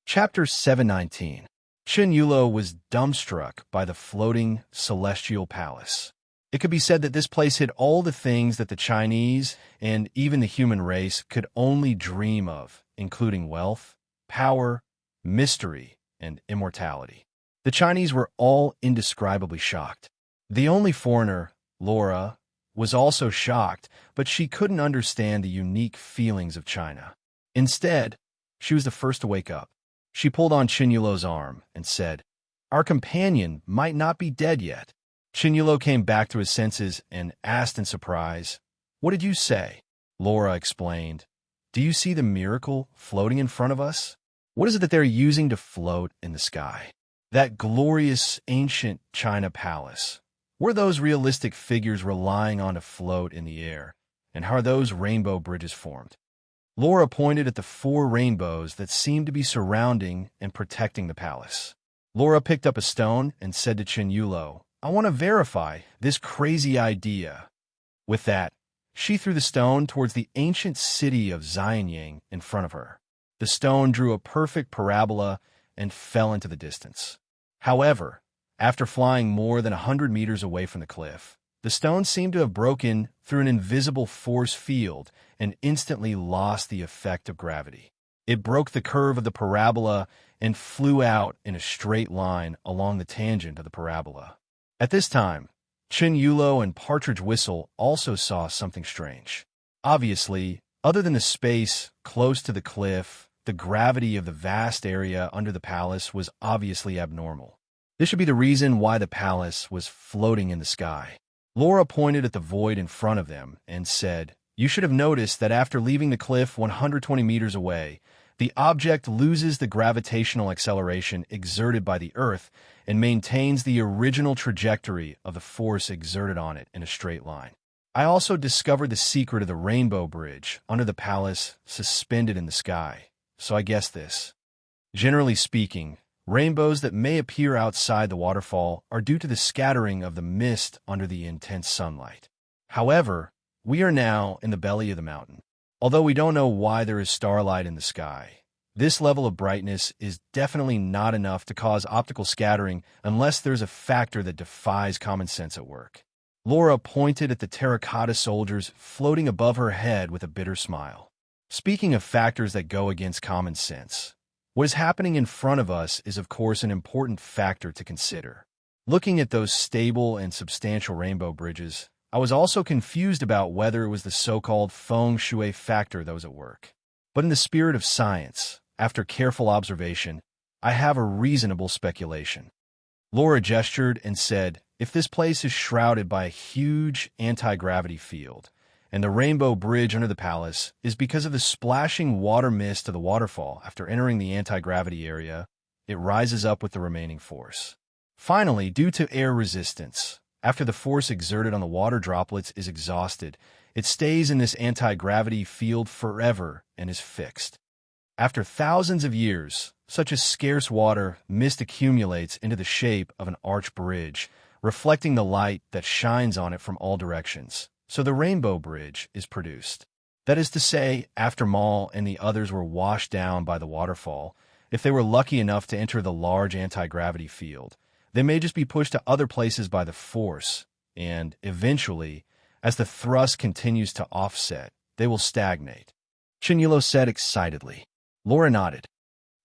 Chapter 719. Chun Yulo was dumbstruck by the floating celestial palace. It could be said that this place hid all the things that the Chinese and even the human race could only dream of, including wealth, power, mystery, and immortality. The Chinese were all indescribably shocked. The only foreigner, Laura, was also shocked, but she couldn't understand the unique feelings of China. Instead, she was the first to wake up. She pulled on Chinyulo's arm and said, "Our companion might not be dead yet." Chinyulo came back to his senses and asked in surprise, "What did you say?" Laura explained, "Do you see the miracle floating in front of us? What is it that they're using to float in the sky? That glorious ancient China palace. Were those realistic figures relying on to float in the air? And how are those rainbow bridges formed?" Laura pointed at the 4 rainbows that seemed to be surrounding and protecting the palace. Laura picked up a stone and said to Chinyulo, "I want to verify this crazy idea." With that, she threw the stone towards the ancient city of Xianyang in front of her. The stone drew a perfect parabola and fell into the distance. However, after flying more than 100 meters away from the cliff, the stone seemed to have broken through an invisible force field and instantly lost the effect of gravity. It broke the curve of the parabola and flew out in a straight line along the tangent of the parabola. At this time, Chinyulo and Partridge Whistle also saw something strange. Obviously, other than the space close to the cliff, the gravity of the vast area under the palace was obviously abnormal. This should be the reason why the palace was floating in the sky. Laura pointed at the void in front of them and said, "You should have noticed that after leaving the cliff 120 meters away, the object loses the gravitational acceleration exerted by the Earth and maintains the original trajectory of the force exerted on it in a straight line. I also discovered the secret of the rainbow bridge under the palace suspended in the sky, so I guessed this. Generally speaking, rainbows that may appear outside the waterfall are due to the scattering of the mist under the intense sunlight. However, we are now in the belly of the mountain. Although we don't know why there is starlight in the sky, this level of brightness is definitely not enough to cause optical scattering unless there's a factor that defies common sense at work." Laura pointed at the terracotta soldiers floating above her head with a bitter smile. Speaking of factors that go against common sense, what is happening in front of us is of course an important factor to consider. Looking at those stable and substantial rainbow bridges, I was also confused about whether it was the so-called feng shui factor that was at work. But in the spirit of science, after careful observation, I have a reasonable speculation. Laura gestured and said, "If this place is shrouded by a huge anti-gravity field, and the rainbow bridge under the palace is because of the splashing water mist of the waterfall after entering the anti-gravity area, it rises up with the remaining force. Finally, due to air resistance, after the force exerted on the water droplets is exhausted, it stays in this anti-gravity field forever and is fixed. After thousands of years, such as scarce water, mist accumulates into the shape of an arch bridge, reflecting the light that shines on it from all directions. So the rainbow bridge is produced. That is to say, after Maul and the others were washed down by the waterfall, if they were lucky enough to enter the large anti-gravity field, they may just be pushed to other places by the force, and, eventually, as the thrust continues to offset, they will stagnate." Chinyulo said excitedly. Laura nodded.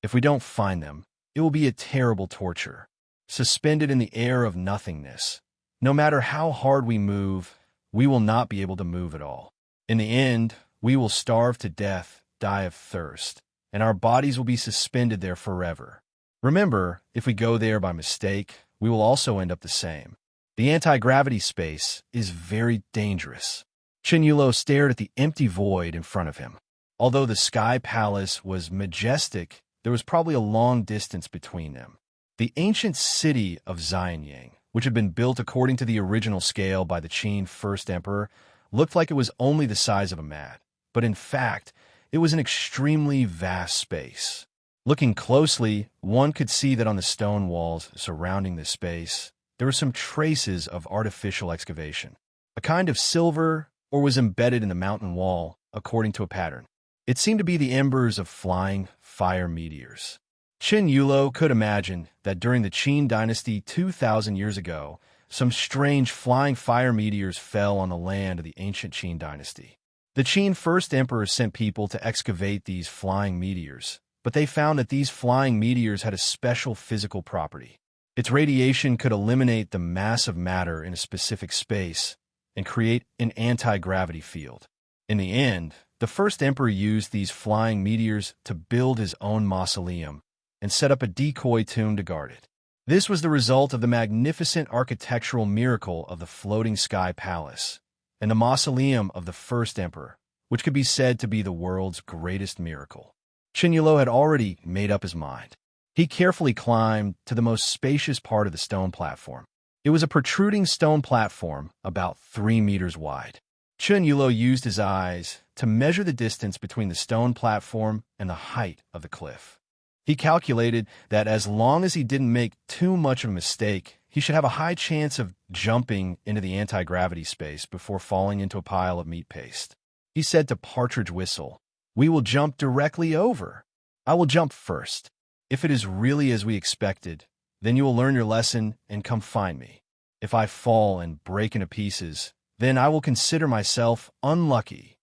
"If we don't find them, it will be a terrible torture. Suspended in the air of nothingness. No matter how hard we move, we will not be able to move at all. In the end, we will starve to death, die of thirst, and our bodies will be suspended there forever. Remember, if we go there by mistake, we will also end up the same. The anti-gravity space is very dangerous." Chinyulo stared at the empty void in front of him. Although the Sky Palace was majestic, there was probably a long distance between them. The ancient city of Xianyang, which had been built according to the original scale by the Qin First Emperor, looked like it was only the size of a mat, but in fact, it was an extremely vast space. Looking closely, one could see that on the stone walls surrounding this space, there were some traces of artificial excavation. A kind of silver or was embedded in the mountain wall, according to a pattern. It seemed to be the embers of flying fire meteors. Chinyulo could imagine that during the Qin dynasty 2,000 years ago, some strange flying fire meteors fell on the land of the ancient Qin dynasty. The Qin First Emperor sent people to excavate these flying meteors, but they found that these flying meteors had a special physical property. Its radiation could eliminate the mass of matter in a specific space and create an anti-gravity field. In the end, the first emperor used these flying meteors to build his own mausoleum and set up a decoy tomb to guard it. This was the result of the magnificent architectural miracle of the floating sky palace and the mausoleum of the first emperor, which could be said to be the world's greatest miracle. Chen Yulo had already made up his mind. He carefully climbed to the most spacious part of the stone platform. It was a protruding stone platform about 3 meters wide. Chen Yulo used his eyes to measure the distance between the stone platform and the height of the cliff. He calculated that as long as he didn't make too much of a mistake, he should have a high chance of jumping into the anti-gravity space before falling into a pile of meat paste. He said to Partridge Whistle, "We will jump directly over. I will jump first. If it is really as we expected, then you will learn your lesson and come find me. If I fall and break into pieces, then I will consider myself unlucky."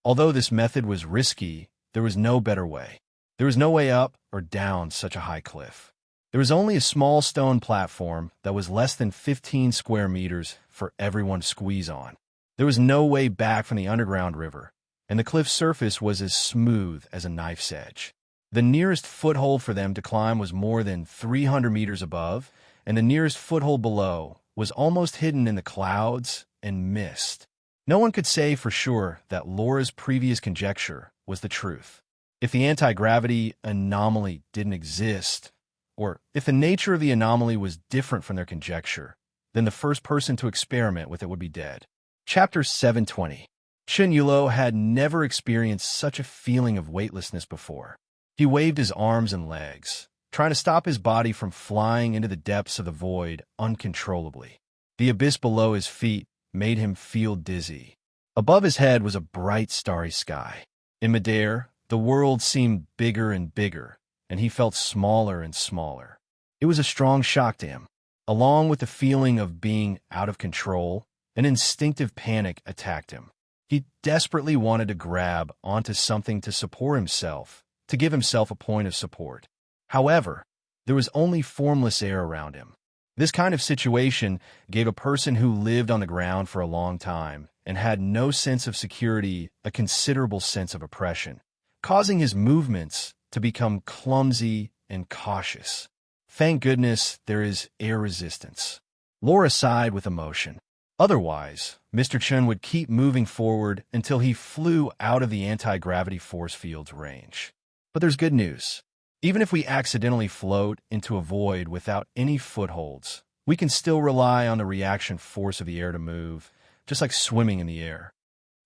Although this method was risky, there was no better way. There was no way up or down such a high cliff. There was only a small stone platform that was less than 15 square meters for everyone to squeeze on. There was no way back from the underground river, and the cliff's surface was as smooth as a knife's edge. The nearest foothold for them to climb was more than 300 meters above, and the nearest foothold below was almost hidden in the clouds and mist. No one could say for sure that Laura's previous conjecture was the truth. If the anti-gravity anomaly didn't exist, or if the nature of the anomaly was different from their conjecture, then the first person to experiment with it would be dead. Chapter 720. Chen Yulo had never experienced such a feeling of weightlessness before. He waved his arms and legs, trying to stop his body from flying into the depths of the void uncontrollably. The abyss below his feet made him feel dizzy. Above his head was a bright, starry sky. In midair, the world seemed bigger and bigger, and he felt smaller and smaller. It was a strong shock to him. Along with the feeling of being out of control, an instinctive panic attacked him. He desperately wanted to grab onto something to support himself, to give himself a point of support. However, there was only formless air around him. This kind of situation gave a person who lived on the ground for a long time and had no sense of security a considerable sense of oppression, causing his movements to become clumsy and cautious. Thank goodness there is air resistance. Laura sighed with emotion. Otherwise, Mr. Chen would keep moving forward until he flew out of the anti-gravity force field's range. But there's good news. Even if we accidentally float into a void without any footholds, we can still rely on the reaction force of the air to move, just like swimming in the air.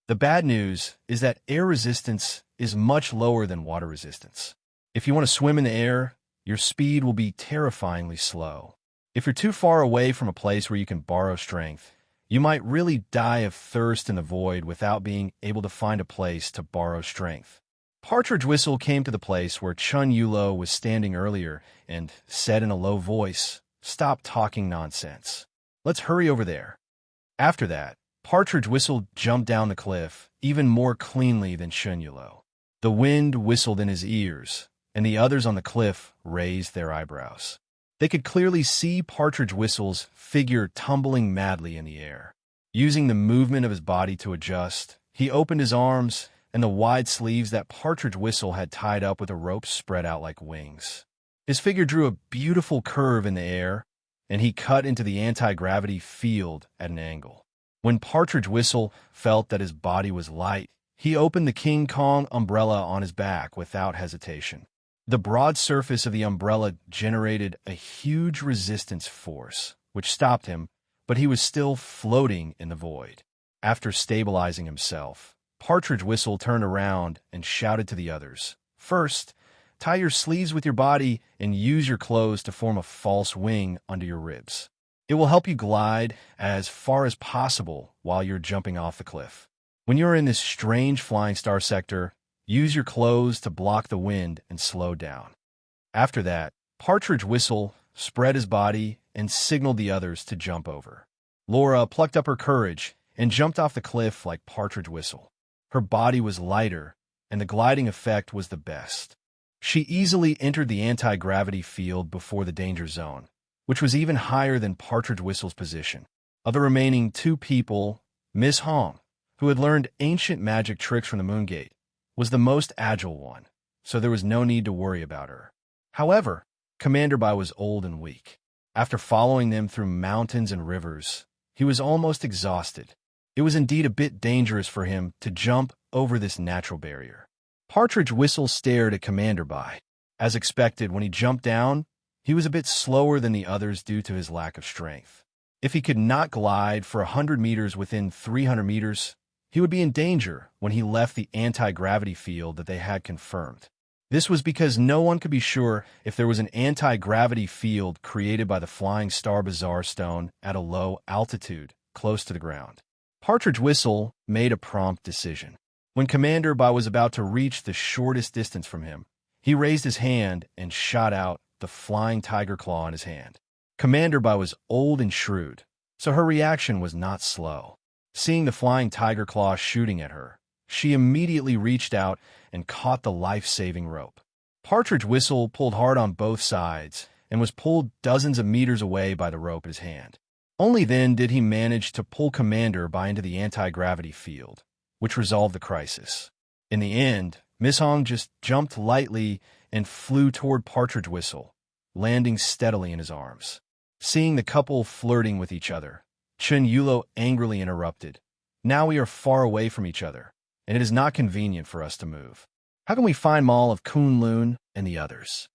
The bad news is that air resistance is much lower than water resistance. If you want to swim in the air, your speed will be terrifyingly slow. If you're too far away from a place where you can borrow strength, you might really die of thirst in the void without being able to find a place to borrow strength. Partridge Whistle came to the place where Chen Yulo was standing earlier and said in a low voice, "Stop talking nonsense. Let's hurry over there." After that, Partridge Whistle jumped down the cliff even more cleanly than Chen Yulo. The wind whistled in his ears, and the others on the cliff raised their eyebrows. They could clearly see Partridge Whistle's figure tumbling madly in the air. Using the movement of his body to adjust, he opened his arms, and the wide sleeves that Partridge Whistle had tied up with a rope spread out like wings. His figure drew a beautiful curve in the air, and he cut into the anti-gravity field at an angle. When Partridge Whistle felt that his body was light, he opened the King Kong umbrella on his back without hesitation. The broad surface of the umbrella generated a huge resistance force, which stopped him, but he was still floating in the void. After stabilizing himself, Partridge Whistle turned around and shouted to the others, "First, tie your sleeves with your body and use your clothes to form a false wing under your ribs. It will help you glide as far as possible while you're jumping off the cliff. When you're in this strange flying star sector, use your clothes to block the wind and slow down." After that, Partridge Whistle spread his body and signaled the others to jump over. Laura plucked up her courage and jumped off the cliff like Partridge Whistle. Her body was lighter, and the gliding effect was the best. She easily entered the anti-gravity field before the danger zone, which was even higher than Partridge Whistle's position. Of the remaining 2 people, Miss Hong, who had learned ancient magic tricks from the Moongate, was the most agile one, so there was no need to worry about her. However, Commander Bai was old and weak. After following them through mountains and rivers, he was almost exhausted. It was indeed a bit dangerous for him to jump over this natural barrier. Partridge Whistle stared at Commander Bai. As expected, when he jumped down, he was a bit slower than the others due to his lack of strength. If he could not glide for 100 meters within 300 meters, he would be in danger when he left the anti-gravity field that they had confirmed. This was because no one could be sure if there was an anti-gravity field created by the Flying Star Bazaar stone at a low altitude, close to the ground. Partridge Whistle made a prompt decision. When Commander Bai was about to reach the shortest distance from him, he raised his hand and shot out the flying tiger claw in his hand. Commander Bai was old and shrewd, so her reaction was not slow. Seeing the flying tiger claw shooting at her, she immediately reached out and caught the life-saving rope. Partridge Whistle pulled hard on both sides and was pulled dozens of meters away by the rope in his hand. Only then did he manage to pull Commander Bai into the anti-gravity field, which resolved the crisis. In the end, Miss Hong just jumped lightly and flew toward Partridge Whistle, landing steadily in his arms. Seeing the couple flirting with each other, Chun Yulo angrily interrupted. Now we are far away from each other, and it is not convenient for us to move. How can we find Mall of Kunlun and the others?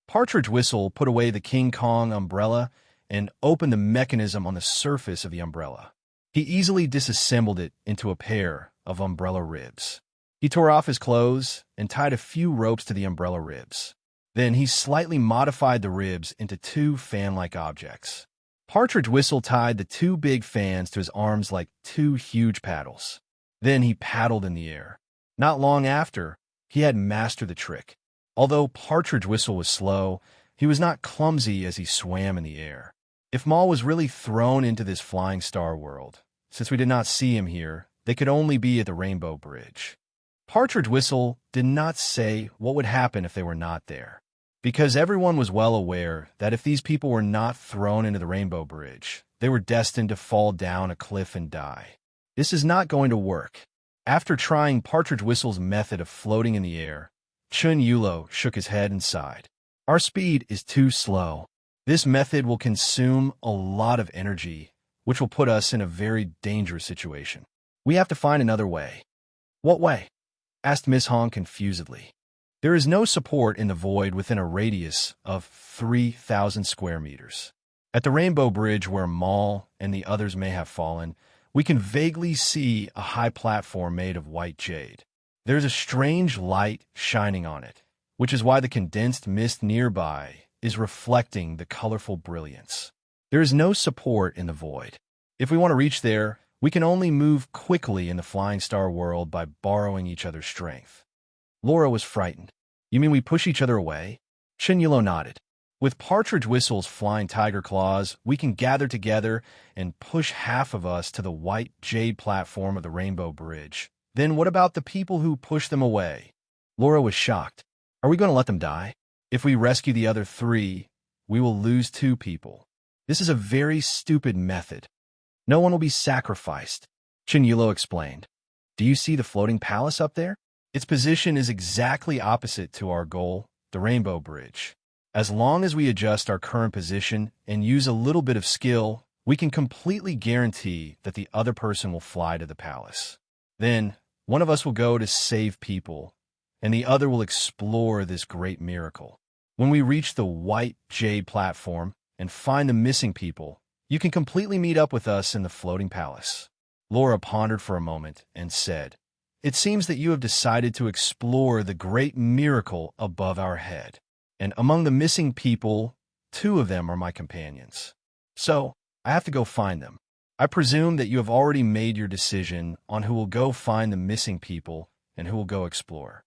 Partridge Whistle put away the King Kong umbrella and opened the mechanism on the surface of the umbrella. He easily disassembled it into a pair of umbrella ribs. He tore off his clothes and tied a few ropes to the umbrella ribs. Then he slightly modified the ribs into 2 fan-like objects. Partridge Whistle tied the 2 big fans to his arms like 2 huge paddles. Then he paddled in the air. Not long after, he had mastered the trick. Although Partridge Whistle was slow, he was not clumsy as he swam in the air. If Maul was really thrown into this flying star world, since we did not see him here, they could only be at the Rainbow Bridge. Partridge Whistle did not say what would happen if they were not there, because everyone was well aware that if these people were not thrown into the Rainbow Bridge, they were destined to fall down a cliff and die. This is not going to work. After trying Partridge Whistle's method of floating in the air, Chun Yulo shook his head and sighed. Our speed is too slow. This method will consume a lot of energy, which will put us in a very dangerous situation. We have to find another way. What way? Asked Miss Hong confusedly. There is no support in the void within a radius of 3,000 square meters. At the Rainbow Bridge where Maul and the others may have fallen, we can vaguely see a high platform made of white jade. There is a strange light shining on it, which is why the condensed mist nearby is reflecting the colorful brilliance. There is no support in the void. If we want to reach there, we can only move quickly in the Flying Star world by borrowing each other's strength. Laura was frightened. You mean we push each other away? Chun Yulo nodded. With Partridge Whistle's flying tiger claws, we can gather together and push half of us to the white jade platform of the Rainbow Bridge. Then what about the people who push them away? Laura was shocked. Are we going to let them die? If we rescue the other 3, we will lose 2 people. This is a very stupid method. No one will be sacrificed, Chun Yulo explained. Do you see the floating palace up there? Its position is exactly opposite to our goal, the Rainbow Bridge. As long as we adjust our current position and use a little bit of skill, we can completely guarantee that the other person will fly to the palace. Then, one of us will go to save people, and the other will explore this great miracle. When we reach the white jade platform and find the missing people, you can completely meet up with us in the floating palace. Laura pondered for a moment and said, It seems that you have decided to explore the great miracle above our head. And among the missing people, 2 of them are my companions. So, I have to go find them. I presume that you have already made your decision on who will go find the missing people and who will go explore.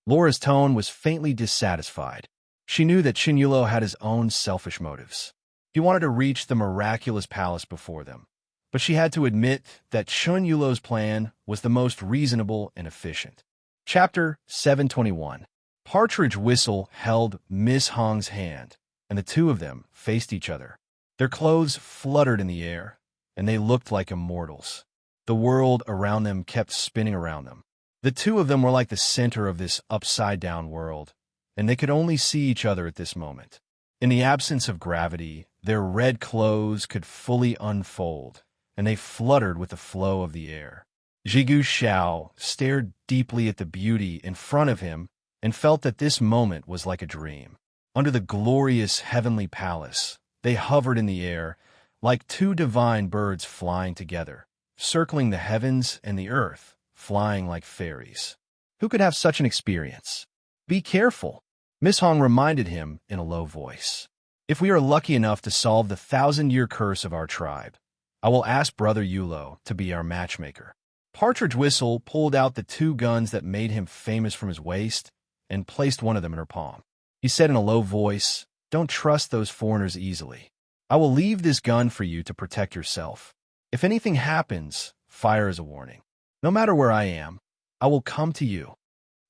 Laura's tone was faintly dissatisfied. She knew that Chun Yulo had his own selfish motives. He wanted to reach the miraculous palace before them, but she had to admit that Chun Yulo's plan was the most reasonable and efficient. Chapter 721. Partridge Whistle held Miss Hong's hand, and the two of them faced each other. Their clothes fluttered in the air, and they looked like immortals. The world around them kept spinning around them. The two of them were like the center of this upside-down world, and they could only see each other at this moment. In the absence of gravity, their red clothes could fully unfold, and they fluttered with the flow of the air. Zhigu Xiao stared deeply at the beauty in front of him and felt that this moment was like a dream. Under the glorious heavenly palace, they hovered in the air like two divine birds flying together, circling the heavens and the earth, flying like fairies. Who could have such an experience? Be careful, Miss Hong reminded him in a low voice. If we are lucky enough to solve the 1,000-year curse of our tribe, I will ask Brother Yulo to be our matchmaker. Partridge Whistle pulled out the two guns that made him famous from his waist and placed one of them in her palm. He said in a low voice, "Don't trust those foreigners easily. I will leave this gun for you to protect yourself. If anything happens, fire as a warning. No matter where I am, I will come to you."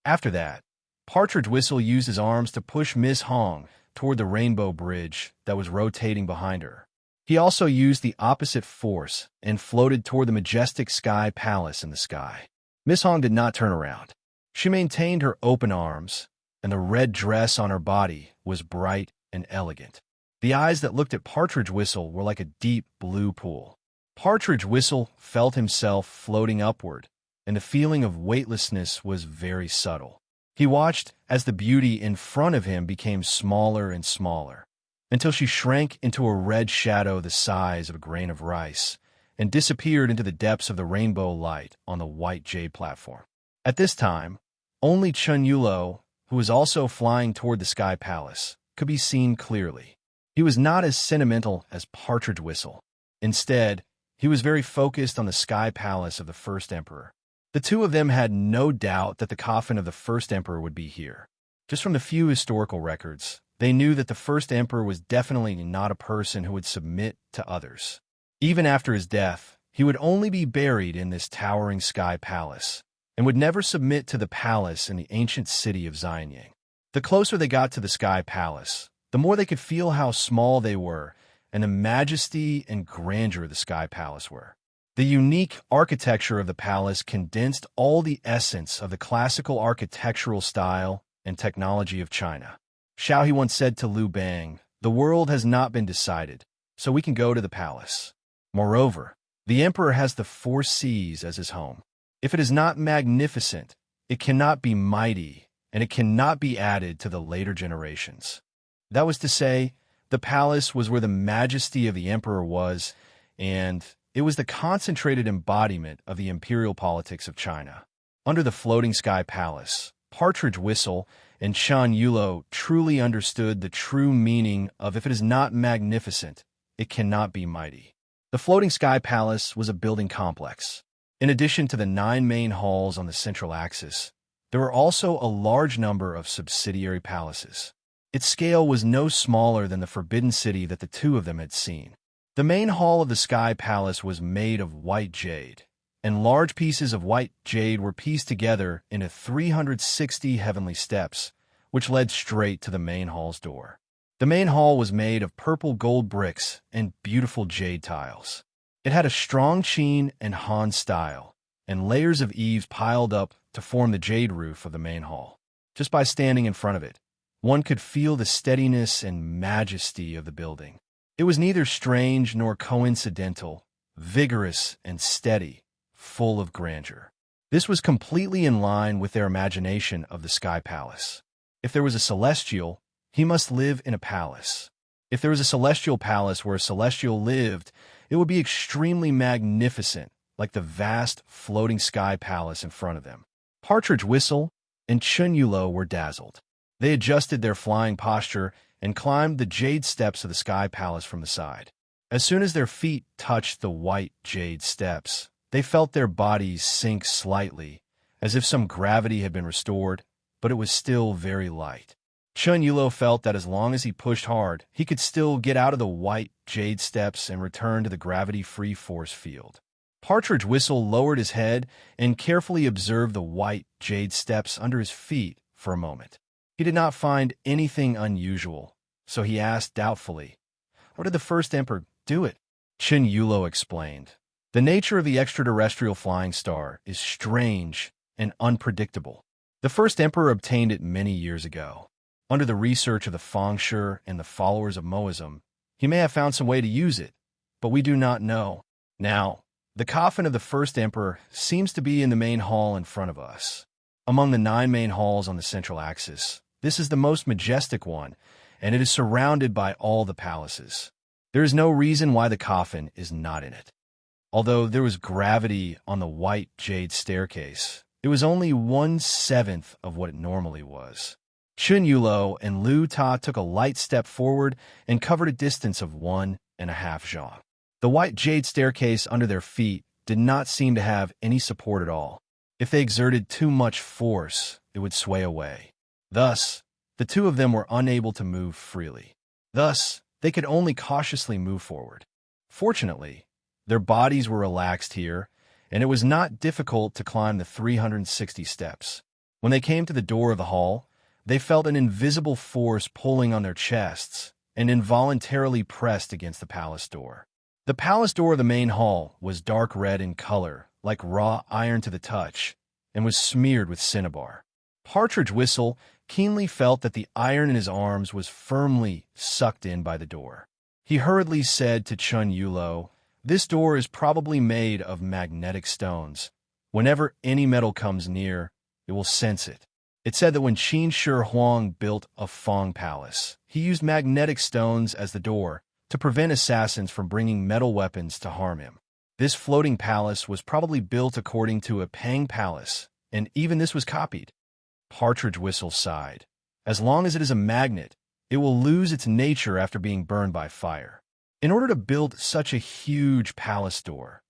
After that, Partridge Whistle used his arms to push Miss Hong toward the rainbow bridge that was rotating behind her. He also used the opposite force and floated toward the majestic sky palace in the sky. Miss Hong did not turn around. She maintained her open arms, and the red dress on her body was bright and elegant. The eyes that looked at Partridge Whistle were like a deep blue pool. Partridge Whistle felt himself floating upward, and the feeling of weightlessness was very subtle. He watched as the beauty in front of him became smaller and smaller, until she shrank into a red shadow the size of a grain of rice and disappeared into the depths of the rainbow light on the white jade platform. At this time, only Chun Yulo, who was also flying toward the sky palace, could be seen clearly. He was not as sentimental as Partridge Whistle. Instead, he was very focused on the sky palace of the first emperor. The two of them had no doubt that the coffin of the first emperor would be here. Just from the few historical records, they knew that the first emperor was definitely not a person who would submit to others. Even after his death, he would only be buried in this towering sky palace and would never submit to the palace in the ancient city of Xianyang. The closer they got to the sky palace, the more they could feel how small they were and the majesty and grandeur of the sky palace were. The unique architecture of the palace condensed all the essence of the classical architectural style and technology of China. Xiaohe once said to Liu Bang, "The world has not been decided, so we can go to the palace." Moreover, the emperor has the 4 seas as his home. If it is not magnificent, it cannot be mighty, and it cannot be added to the later generations. That was to say, the palace was where the majesty of the emperor was, and it was the concentrated embodiment of the imperial politics of China. Under the floating sky palace, Partridge Whistle and Chun Yulo truly understood the true meaning of if it is not magnificent, it cannot be mighty. The floating sky palace was a building complex. In addition to the 9 main halls on the central axis, there were also a large number of subsidiary palaces. Its scale was no smaller than the Forbidden City that the two of them had seen. The main hall of the Sky Palace was made of white jade, and large pieces of white jade were pieced together into 360 heavenly steps, which led straight to the main hall's door. The main hall was made of purple gold bricks and beautiful jade tiles. It had a strong Qin and Han style, and layers of eaves piled up to form the jade roof of the main hall. Just by standing in front of it, one could feel the steadiness and majesty of the building. It was neither strange nor coincidental, vigorous and steady, full of grandeur. This was completely in line with their imagination of the Sky Palace. If there was a celestial, he must live in a palace. If there was a celestial palace where a celestial lived, it would be extremely magnificent, like the vast floating sky palace in front of them. Partridge Whistle and Chun Yulo were dazzled. They adjusted their flying posture and climbed the jade steps of the sky palace from the side. As soon as their feet touched the white jade steps, they felt their bodies sink slightly, as if some gravity had been restored, but it was still very light. Chun Yulo felt that as long as he pushed hard, he could still get out of the white jade steps and return to the gravity-free force field. Partridge Whistle lowered his head and carefully observed the white jade steps under his feet for a moment. He did not find anything unusual, so he asked doubtfully, "How did the first emperor do it?" Chen Yulo explained, "The nature of the extraterrestrial flying star is strange and unpredictable. The first emperor obtained it many years ago. Under the research of the Fengshi and the followers of Moism, he may have found some way to use it, but we do not know. Now, the coffin of the first emperor seems to be in the main hall in front of us. Among the 9 main halls on the central axis, this is the most majestic one, and it is surrounded by all the palaces. There is no reason why the coffin is not in it. Although there was gravity on the white jade staircase, it was only 1/7 of what it normally was." Chen Yulo and Lu Ta took a light step forward and covered a distance of 1.5 zhang. The white jade staircase under their feet did not seem to have any support at all. If they exerted too much force, it would sway away. Thus, the two of them were unable to move freely. Thus, they could only cautiously move forward. Fortunately, their bodies were relaxed here, and it was not difficult to climb the 360 steps. When they came to the door of the hall, they felt an invisible force pulling on their chests and involuntarily pressed against the palace door. The palace door of the main hall was dark red in color, like raw iron to the touch, and was smeared with cinnabar. Partridge Whistle keenly felt that the iron in his arms was firmly sucked in by the door. He hurriedly said to Chen Yulo, "This door is probably made of magnetic stones. Whenever any metal comes near, it will sense it." It said that when Qin Shi Huang built a Feng palace, he used magnetic stones as the door to prevent assassins from bringing metal weapons to harm him. This floating palace was probably built according to a Pang palace, and even this was copied. Partridge Whistle sighed. As long as it is a magnet, it will lose its nature after being burned by fire. In order to build such a huge palace door,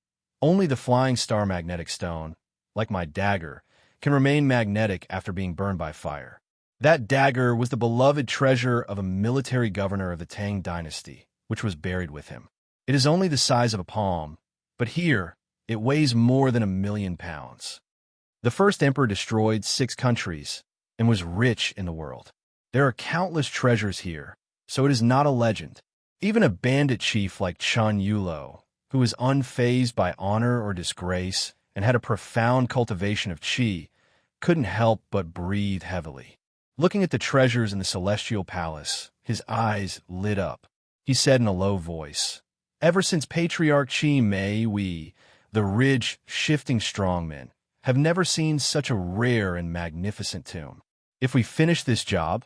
only the flying star magnetic stone, like my dagger, can remain magnetic after being burned by fire. That dagger was the beloved treasure of a military governor of the Tang dynasty, which was buried with him. It is only the size of a palm, but here it weighs more than 1,000,000 pounds. The first emperor destroyed 6 countries and was rich in the world. There are countless treasures here, so it is not a legend. Even a bandit chief like Chen Yulo, who was unfazed by honor or disgrace and had a profound cultivation of qi, couldn't help but breathe heavily. Looking at the treasures in the celestial palace, his eyes lit up. He said in a low voice, "Ever since Patriarch Qi Mei, we, the rich, shifting strongmen, have never seen such a rare and magnificent tomb. If we finish this job,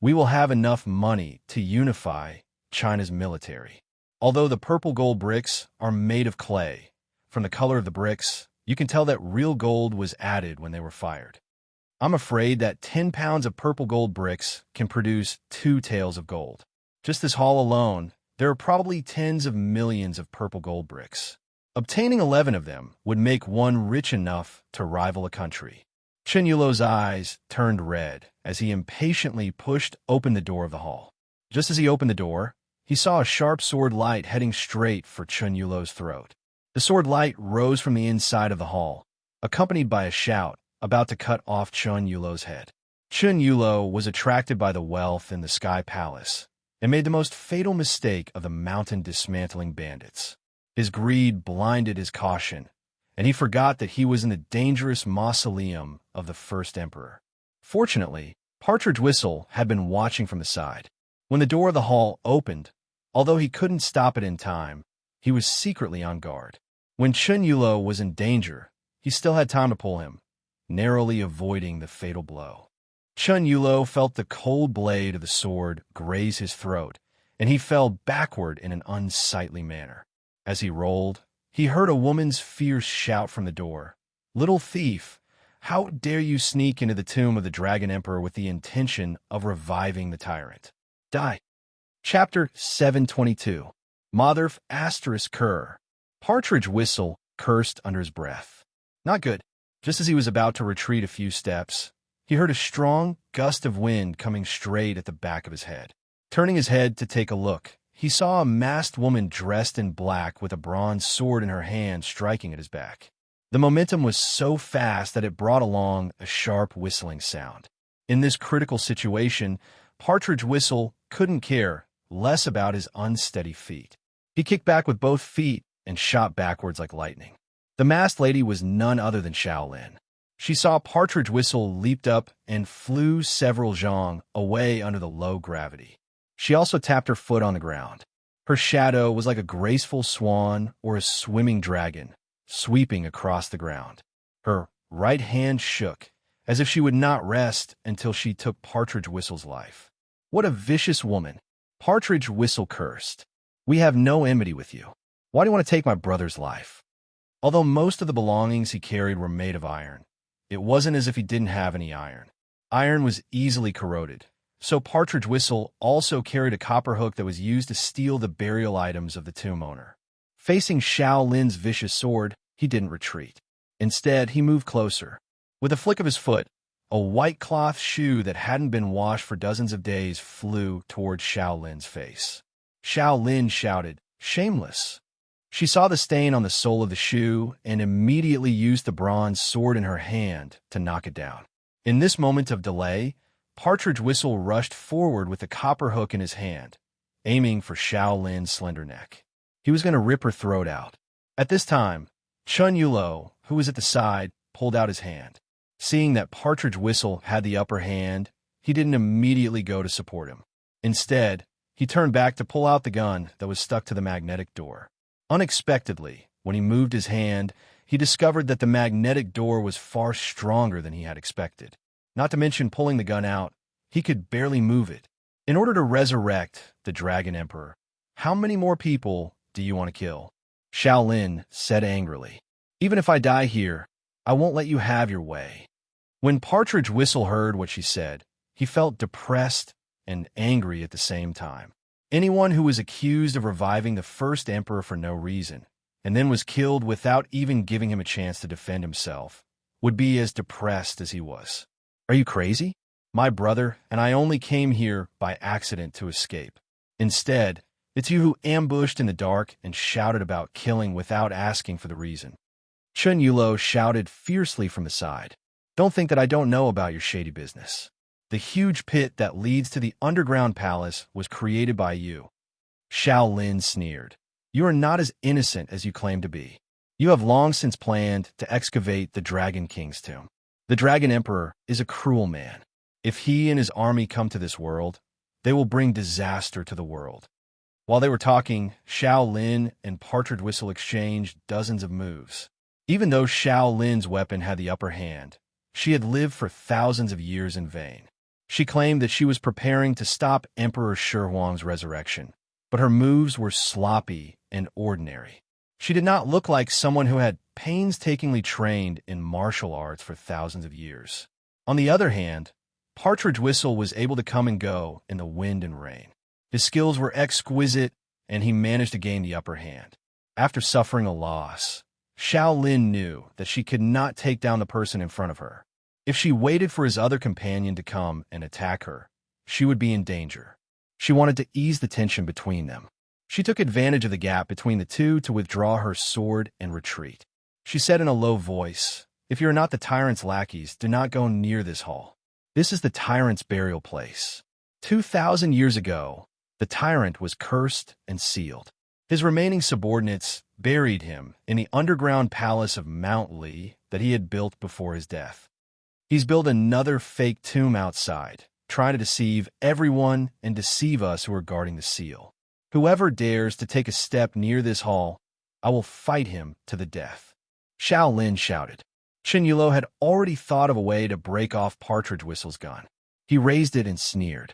we will have enough money to unify China's military." Although the purple gold bricks are made of clay, from the color of the bricks, you can tell that real gold was added when they were fired. I'm afraid that 10 pounds of purple gold bricks can produce 2 taels of gold. Just this hall alone, there are probably tens of millions of purple gold bricks. Obtaining 11 of them would make one rich enough to rival a country. Chen Yulo's eyes turned red as he impatiently pushed open the door of the hall. Just as he opened the door, he saw a sharp sword light heading straight for Chen Yulo's throat. The sword light rose from the inside of the hall, accompanied by a shout about to cut off Chen Yulo's head. Chen Yulo was attracted by the wealth in the Sky Palace and made the most fatal mistake of the mountain dismantling bandits. His greed blinded his caution, and he forgot that he was in the dangerous mausoleum of the first emperor. Fortunately, Partridge Whistle had been watching from the side. When the door of the hall opened, although he couldn't stop it in time, he was secretly on guard. When Chen Yulo was in danger, he still had time to pull him, narrowly avoiding the fatal blow. Chen Yulo felt the cold blade of the sword graze his throat, and he fell backward in an unsightly manner. As he rolled, he heard a woman's fierce shout from the door. "Little thief, how dare you sneak into the tomb of the Dragon Emperor with the intention of reviving the tyrant? Die." Chapter 722. Motherf ** cur. Partridge Whistle cursed under his breath. Not good. Just as he was about to retreat a few steps, he heard a strong gust of wind coming straight at the back of his head. Turning his head to take a look, he saw a masked woman dressed in black with a bronze sword in her hand striking at his back. The momentum was so fast that it brought along a sharp whistling sound. In this critical situation, Partridge Whistle couldn't care less about his unsteady feet. He kicked back with both feet and shot backwards like lightning. The masked lady was none other than Shaolin. She saw Partridge Whistle leaped up and flew several zhang away under the low gravity. She also tapped her foot on the ground. Her shadow was like a graceful swan or a swimming dragon, sweeping across the ground. Her right hand shook, as if she would not rest until she took Partridge Whistle's life. What a vicious woman! Partridge Whistle cursed. We have no enmity with you. Why do you want to take my brother's life? Although most of the belongings he carried were made of iron, it wasn't as if he didn't have any iron. Iron was easily corroded, so Partridge Whistle also carried a copper hook that was used to steal the burial items of the tomb owner. Facing Shaolin's vicious sword, he didn't retreat. Instead, he moved closer. With a flick of his foot, a white cloth shoe that hadn't been washed for dozens of days flew towards Shaolin's face. Shaolin shouted, "Shameless!" She saw the stain on the sole of the shoe and immediately used the bronze sword in her hand to knock it down. In this moment of delay, Partridge Whistle rushed forward with the copper hook in his hand, aiming for Shaolin's slender neck. He was going to rip her throat out. At this time, Chun Yulo, who was at the side, pulled out his hand. Seeing that Partridge Whistle had the upper hand, he didn't immediately go to support him. Instead, he turned back to pull out the gun that was stuck to the magnetic door. Unexpectedly, when he moved his hand, he discovered that the magnetic door was far stronger than he had expected. Not to mention pulling the gun out, he could barely move it. In order to resurrect the Dragon Emperor, how many more people do you want to kill? Shaolin said angrily. Even if I die here, I won't let you have your way. When Partridge Whistle heard what she said, he felt depressed and angry at the same time. Anyone who was accused of reviving the first emperor for no reason, and then was killed without even giving him a chance to defend himself, would be as depressed as he was. Are you crazy? My brother and I only came here by accident to escape. Instead, it's you who ambushed in the dark and shouted about killing without asking for the reason. Chun Yulo shouted fiercely from the side. Don't think that I don't know about your shady business. The huge pit that leads to the underground palace was created by you. Shaolin sneered. You are not as innocent as you claim to be. You have long since planned to excavate the Dragon King's tomb. The Dragon Emperor is a cruel man. If he and his army come to this world, they will bring disaster to the world. While they were talking, Shaolin and Partridge Whistle exchanged dozens of moves. Even though Shaolin's weapon had the upper hand, she had lived for thousands of years in vain. She claimed that she was preparing to stop Emperor Shi Huang's resurrection, but her moves were sloppy and ordinary. She did not look like someone who had painstakingly trained in martial arts for thousands of years. On the other hand, Partridge Whistle was able to come and go in the wind and rain. His skills were exquisite, and he managed to gain the upper hand. After suffering a loss, Shaolin knew that she could not take down the person in front of her. If she waited for his other companion to come and attack her, she would be in danger. She wanted to ease the tension between them. She took advantage of the gap between the two to withdraw her sword and retreat. She said in a low voice, "If you are not the tyrant's lackeys, do not go near this hall. This is the tyrant's burial place. 2,000 years ago, the tyrant was cursed and sealed. His remaining subordinates buried him in the underground palace of Mount Li that he had built before his death. He's built another fake tomb outside, trying to deceive everyone and deceive us who are guarding the seal. Whoever dares to take a step near this hall, I will fight him to the death." Shaolin shouted. Chun Yulo had already thought of a way to break off Partridge Whistle's gun. He raised it and sneered.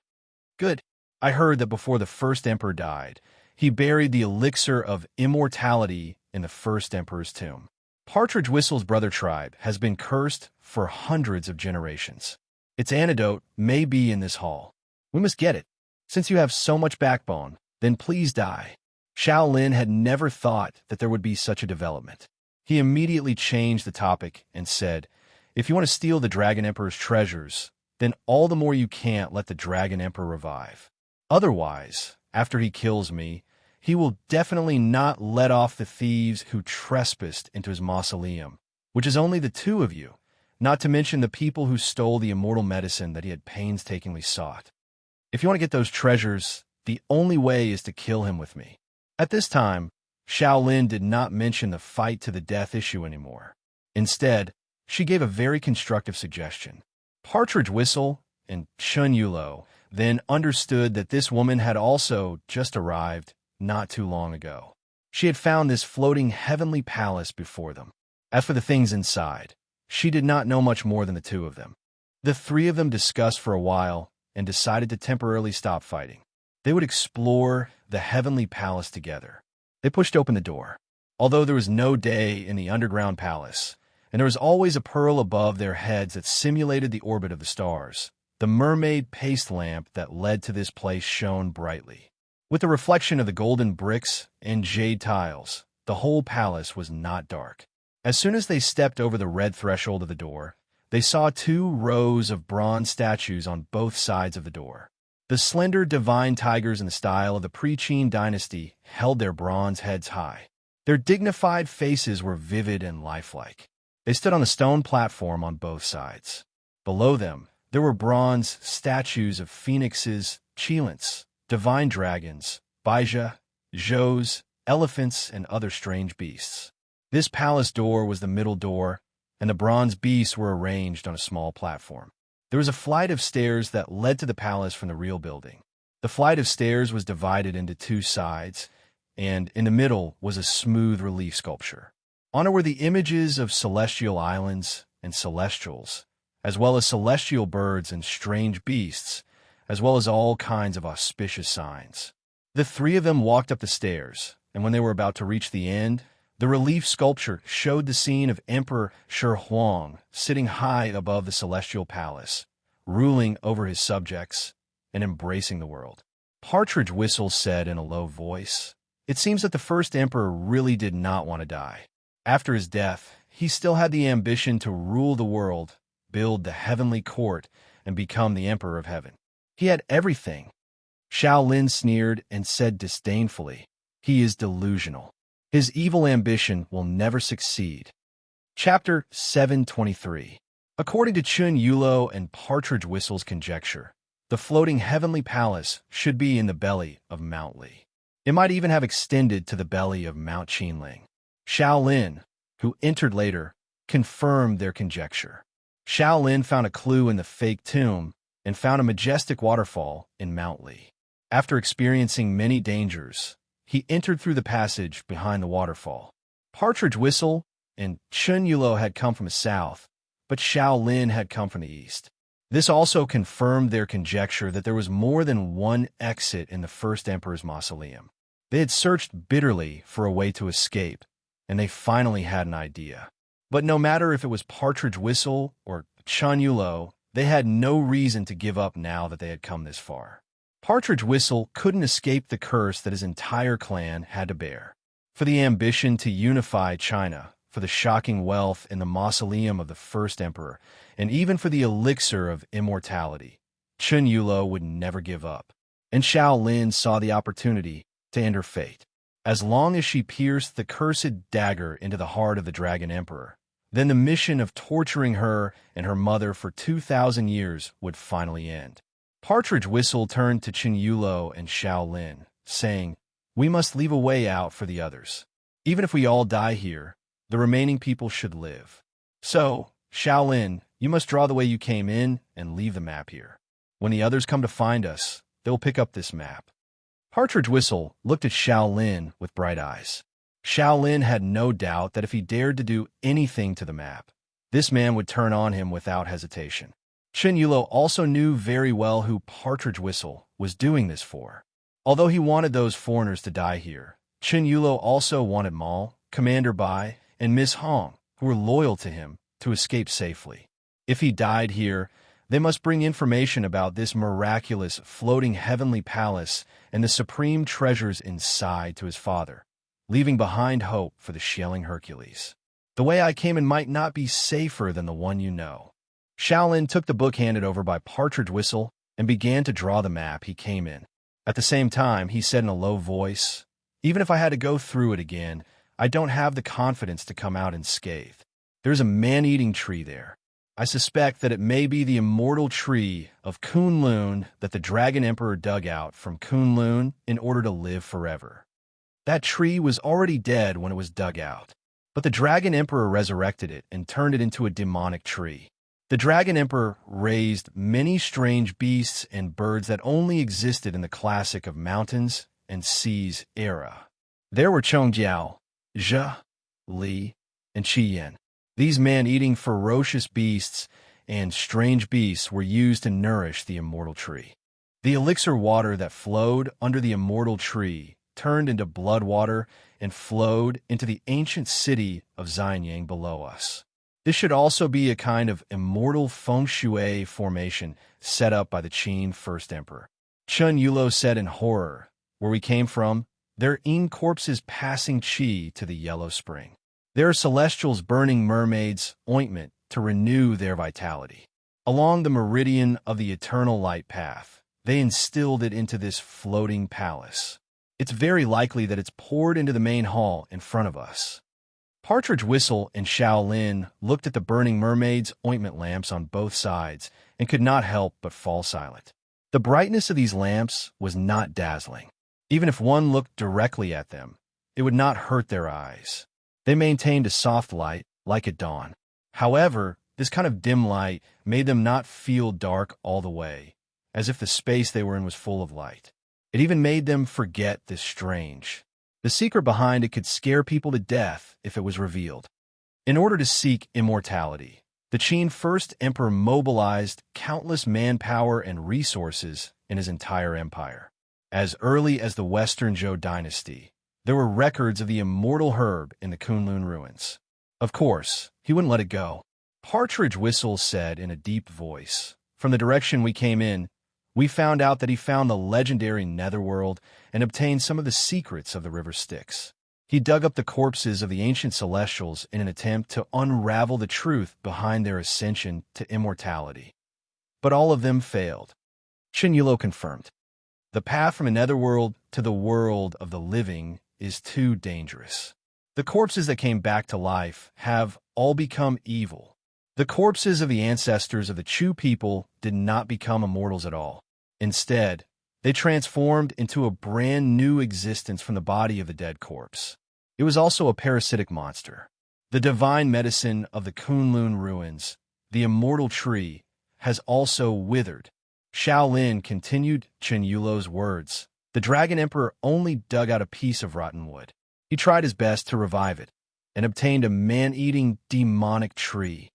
"Good. I heard that before the first emperor died, he buried the elixir of immortality in the first emperor's tomb. Partridge Whistle's brother tribe has been cursed for hundreds of generations. Its antidote may be in this hall. We must get it. Since you have so much backbone, then please die." Shaolin had never thought that there would be such a development. He immediately changed the topic and said, "If you want to steal the Dragon Emperor's treasures, then all the more you can't let the Dragon Emperor revive. Otherwise, after he kills me, he will definitely not let off the thieves who trespassed into his mausoleum, which is only the two of you, not to mention the people who stole the immortal medicine that he had painstakingly sought." If you want to get those treasures, the only way is to kill him with me. At this time, Shaolin did not mention the fight to the death issue anymore. Instead, she gave a very constructive suggestion. Partridge Whistle and Chun Yulo then understood that this woman had also just arrived not too long ago. She had found this floating heavenly palace before them. As for the things inside, she did not know much more than the two of them. The three of them discussed for a while and decided to temporarily stop fighting. They would explore the heavenly palace together. They pushed open the door. Although there was no day in the underground palace, and there was always a pearl above their heads that simulated the orbit of the stars, the mermaid paste lamp that led to this place shone brightly. With the reflection of the golden bricks and jade tiles, the whole palace was not dark. As soon as they stepped over the red threshold of the door, they saw 2 rows of bronze statues on both sides of the door. The slender divine tigers in the style of the pre-Qin dynasty held their bronze heads high. Their dignified faces were vivid and lifelike. They stood on the stone platform on both sides. Below them, there were bronze statues of phoenixes, chilants, divine dragons, baija, zhous, elephants, and other strange beasts. This palace door was the middle door, and the bronze beasts were arranged on a small platform. There was a flight of stairs that led to the palace from the real building. The flight of stairs was divided into 2 sides, and in the middle was a smooth relief sculpture. On it were the images of celestial islands and celestials, as well as celestial birds and strange beasts, as well as all kinds of auspicious signs. The 3 of them walked up the stairs, and when they were about to reach the end, the relief sculpture showed the scene of Emperor Shi Huang sitting high above the celestial palace, ruling over his subjects and embracing the world. Partridge Whistle said in a low voice, "It seems that the first emperor really did not want to die. After his death, he still had the ambition to rule the world, build the heavenly court, and become the emperor of heaven. He had everything." Shaolin sneered and said disdainfully, "He is delusional. His evil ambition will never succeed." Chapter 723. According to Chun Yulo and Partridge Whistle's conjecture, the floating heavenly palace should be in the belly of Mount Li. It might even have extended to the belly of Mount Qinling. Shaolin, who entered later, confirmed their conjecture. Shaolin found a clue in the fake tomb and found a majestic waterfall in Mount Li. After experiencing many dangers, he entered through the passage behind the waterfall. Partridge Whistle and Chun Yulo had come from the south, but Shaolin had come from the east. This also confirmed their conjecture that there was more than one exit in the first emperor's mausoleum. They had searched bitterly for a way to escape, and they finally had an idea. But no matter if it was Partridge Whistle or Chun Yulo, they had no reason to give up now that they had come this far. Partridge Whistle couldn't escape the curse that his entire clan had to bear. For the ambition to unify China, for the shocking wealth in the mausoleum of the first emperor, and even for the elixir of immortality, Chun Yulo would never give up. And Shaolin saw the opportunity to end her fate. As long as she pierced the cursed dagger into the heart of the Dragon Emperor, then the mission of torturing her and her mother for 2,000 years would finally end. Partridge Whistle turned to Chun Yulo and Shaolin, saying, "We must leave a way out for the others. Even if we all die here, the remaining people should live. So, Shaolin, you must draw the way you came in and leave the map here. When the others come to find us, they'll pick up this map." Partridge Whistle looked at Shaolin with bright eyes. Shaolin had no doubt that if he dared to do anything to the map, this man would turn on him without hesitation. Chun Yulo also knew very well who Partridge Whistle was doing this for. Although he wanted those foreigners to die here, Chun Yulo also wanted Mao, Commander Bai, and Miss Hong, who were loyal to him, to escape safely. If he died here, they must bring information about this miraculous floating heavenly palace and the supreme treasures inside to his father, leaving behind hope for the shelling Hercules. "The way I came in might not be safer than the one you know." Shaolin took the book handed over by Partridge Whistle and began to draw the map he came in. At the same time, he said in a low voice, "Even if I had to go through it again, I don't have the confidence to come out unscathed. There's a man-eating tree there. I suspect that it may be the immortal tree of Kunlun that the Dragon Emperor dug out from Kunlun in order to live forever. That tree was already dead when it was dug out, but the Dragon Emperor resurrected it and turned it into a demonic tree. The Dragon Emperor raised many strange beasts and birds that only existed in the classic of mountains and seas era. There were Chongjiao, Zhe, Li, and Qiyan. These man-eating ferocious beasts and strange beasts were used to nourish the immortal tree. The elixir water that flowed under the immortal tree turned into blood water and flowed into the ancient city of Xianyang below us. This should also be a kind of immortal feng shui formation set up by the Qin first emperor. Chun Yulo said in horror, "Where we came from, there are in corpses passing qi to the yellow spring. There are celestials burning mermaids' ointment to renew their vitality. Along the meridian of the eternal light path, they instilled it into this floating palace. It's very likely that it's poured into the main hall in front of us." Partridge Whistle and Shaolin looked at the burning mermaids' ointment lamps on both sides and could not help but fall silent. The brightness of these lamps was not dazzling. Even if one looked directly at them, it would not hurt their eyes. They maintained a soft light, like at dawn. However, this kind of dim light made them not feel dark all the way, as if the space they were in was full of light. It even made them forget this strange. The secret behind it could scare people to death if it was revealed. In order to seek immortality, the Qin first emperor mobilized countless manpower and resources in his entire empire. As early as the Western Zhou dynasty, there were records of the immortal herb in the Kunlun ruins. Of course, he wouldn't let it go. Partridge Whistle said in a deep voice, "From the direction we came in, we found out that he found the legendary Netherworld and obtained some of the secrets of the River Styx. He dug up the corpses of the ancient celestials in an attempt to unravel the truth behind their ascension to immortality. But all of them failed." Chen Yulo confirmed, "The path from a netherworld to the world of the living is too dangerous. The corpses that came back to life have all become evil. The corpses of the ancestors of the Chu people did not become immortals at all. Instead, they transformed into a brand new existence from the body of the dead corpse. It was also a parasitic monster. The divine medicine of the Kunlun ruins, the immortal tree, has also withered." Shaolin continued Chen Yulo's words. "The Dragon Emperor only dug out a piece of rotten wood. He tried his best to revive it and obtained a man-eating demonic tree.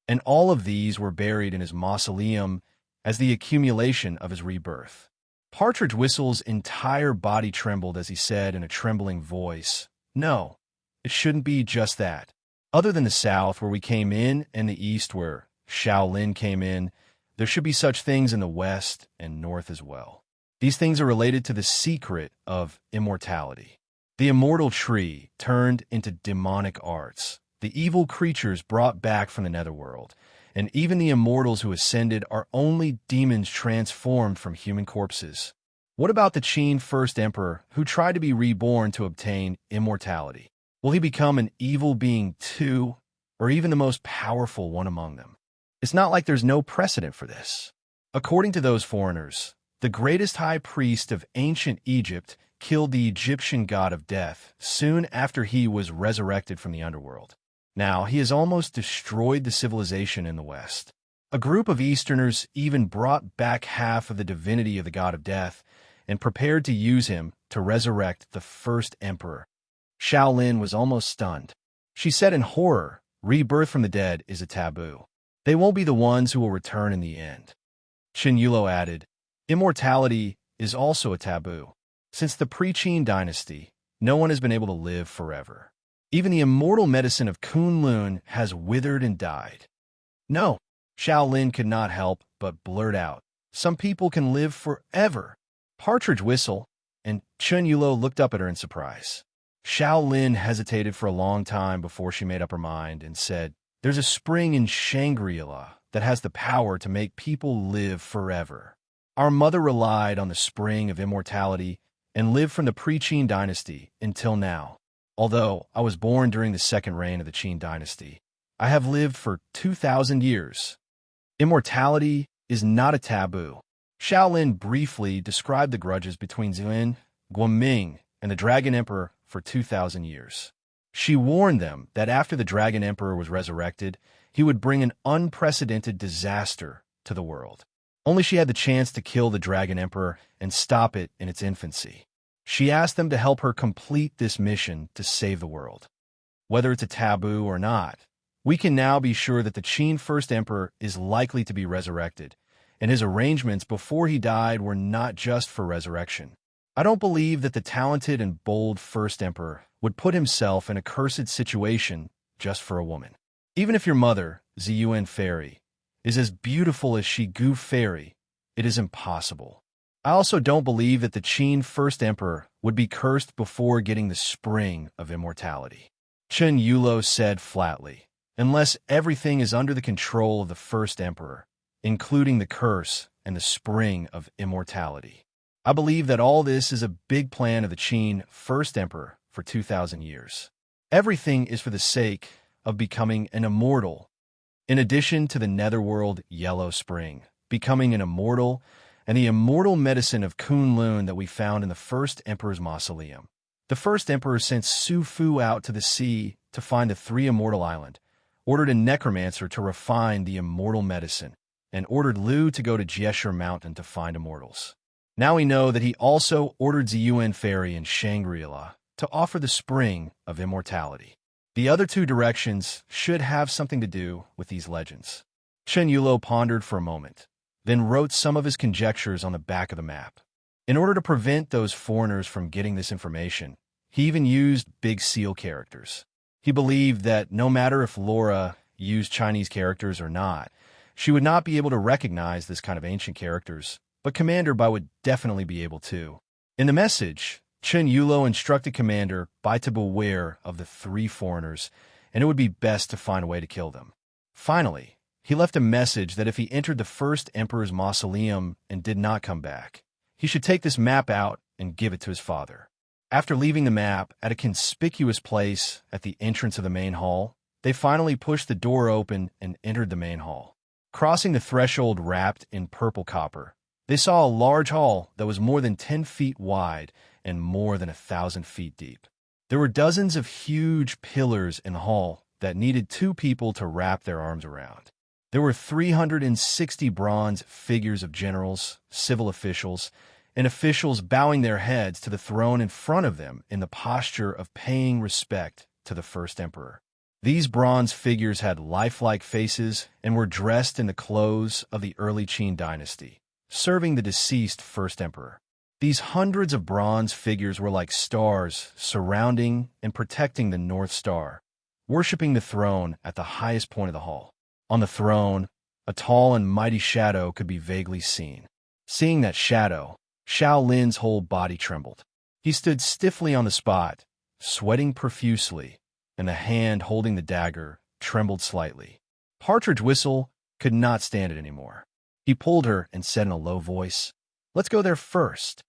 And all of these were buried in his mausoleum as the accumulation of his rebirth." Partridge Whistle's entire body trembled as he said in a trembling voice, "No, it shouldn't be just that. Other than the south where we came in and the east where Shaolin came in, there should be such things in the west and north as well. These things are related to the secret of immortality. The immortal tree turned into demonic arts, the evil creatures brought back from the netherworld, and even the immortals who ascended are only demons transformed from human corpses. What about the Qin first emperor who tried to be reborn to obtain immortality? Will he become an evil being too, or even the most powerful one among them? It's not like there's no precedent for this. According to those foreigners, the greatest high priest of ancient Egypt killed the Egyptian god of death soon after he was resurrected from the underworld. Now, he has almost destroyed the civilization in the West. A group of Easterners even brought back half of the divinity of the god of death and prepared to use him to resurrect the first emperor." Shaolin was almost stunned. She said in horror, "Rebirth from the dead is a taboo. They won't be the ones who will return in the end." Chen Yulo added, "Immortality is also a taboo. Since the pre-Qin dynasty, no one has been able to live forever. Even the immortal medicine of Kunlun has withered and died." "No," Shaolin could not help but blurt out, "some people can live forever." Partridge Whistle and Chen Yulo looked up at her in surprise. Shaolin hesitated for a long time before she made up her mind and said, "There's a spring in Shangri-La that has the power to make people live forever. Our mother relied on the spring of immortality and lived from the pre-Qin dynasty until now. Although I was born during the second reign of the Qin dynasty, I have lived for 2,000 years. Immortality is not a taboo. Shaolin briefly described the grudges between Zhuan, Guoming, and the Dragon Emperor for 2,000 years. She warned them that after the Dragon Emperor was resurrected, he would bring an unprecedented disaster to the world. Only she had the chance to kill the Dragon Emperor and stop it in its infancy. She asked them to help her complete this mission to save the world. Whether it's a taboo or not, we can now be sure that the Qin First Emperor is likely to be resurrected, and his arrangements before he died were not just for resurrection. I don't believe that the talented and bold First Emperor would put himself in a cursed situation just for a woman. Even if your mother, Ziyuan Fairy, is as beautiful as Shi Gu Fairy, it is impossible. I also don't believe that the Qin First Emperor would be cursed before getting the spring of immortality. Chen Yulo said flatly, unless everything is under the control of the First Emperor, including the curse and the spring of immortality. I believe that all this is a big plan of the Qin First Emperor for 2,000 years. Everything is for the sake of becoming an immortal. In addition to the netherworld yellow spring, becoming an immortal, and the immortal medicine of Kunlun that we found in the First Emperor's mausoleum. The First Emperor sent Su Fu out to the sea to find the three immortal island, ordered a necromancer to refine the immortal medicine, and ordered Liu to go to Jieshur Mountain to find immortals. Now we know that he also ordered Ziyuan Fairy and Shangri-La to offer the spring of immortality. The other two directions should have something to do with these legends. Chen Yulo pondered for a moment, then wrote some of his conjectures on the back of the map. In order to prevent those foreigners from getting this information, he even used big seal characters. He believed that no matter if Laura used Chinese characters or not, she would not be able to recognize this kind of ancient characters, but Commander Bai would definitely be able to. In the message, Chen Yulo instructed Commander Bai to beware of the three foreigners, and it would be best to find a way to kill them. Finally, he left a message that if he entered the First Emperor's mausoleum and did not come back, he should take this map out and give it to his father. After leaving the map at a conspicuous place at the entrance of the main hall, they finally pushed the door open and entered the main hall. Crossing the threshold wrapped in purple copper, they saw a large hall that was more than 10 feet wide and more than 1,000 feet deep. There were dozens of huge pillars in the hall that needed two people to wrap their arms around. There were 360 bronze figures of generals, civil officials, and officials bowing their heads to the throne in front of them in the posture of paying respect to the First Emperor. These bronze figures had lifelike faces and were dressed in the clothes of the early Qin dynasty, serving the deceased First Emperor. These hundreds of bronze figures were like stars surrounding and protecting the North Star, worshipping the throne at the highest point of the hall. On the throne, a tall and mighty shadow could be vaguely seen. Seeing that shadow, Shaolin's whole body trembled. He stood stiffly on the spot, sweating profusely, and the hand holding the dagger trembled slightly. Partridge Whistle could not stand it anymore. He pulled her and said in a low voice, "Let's go there first."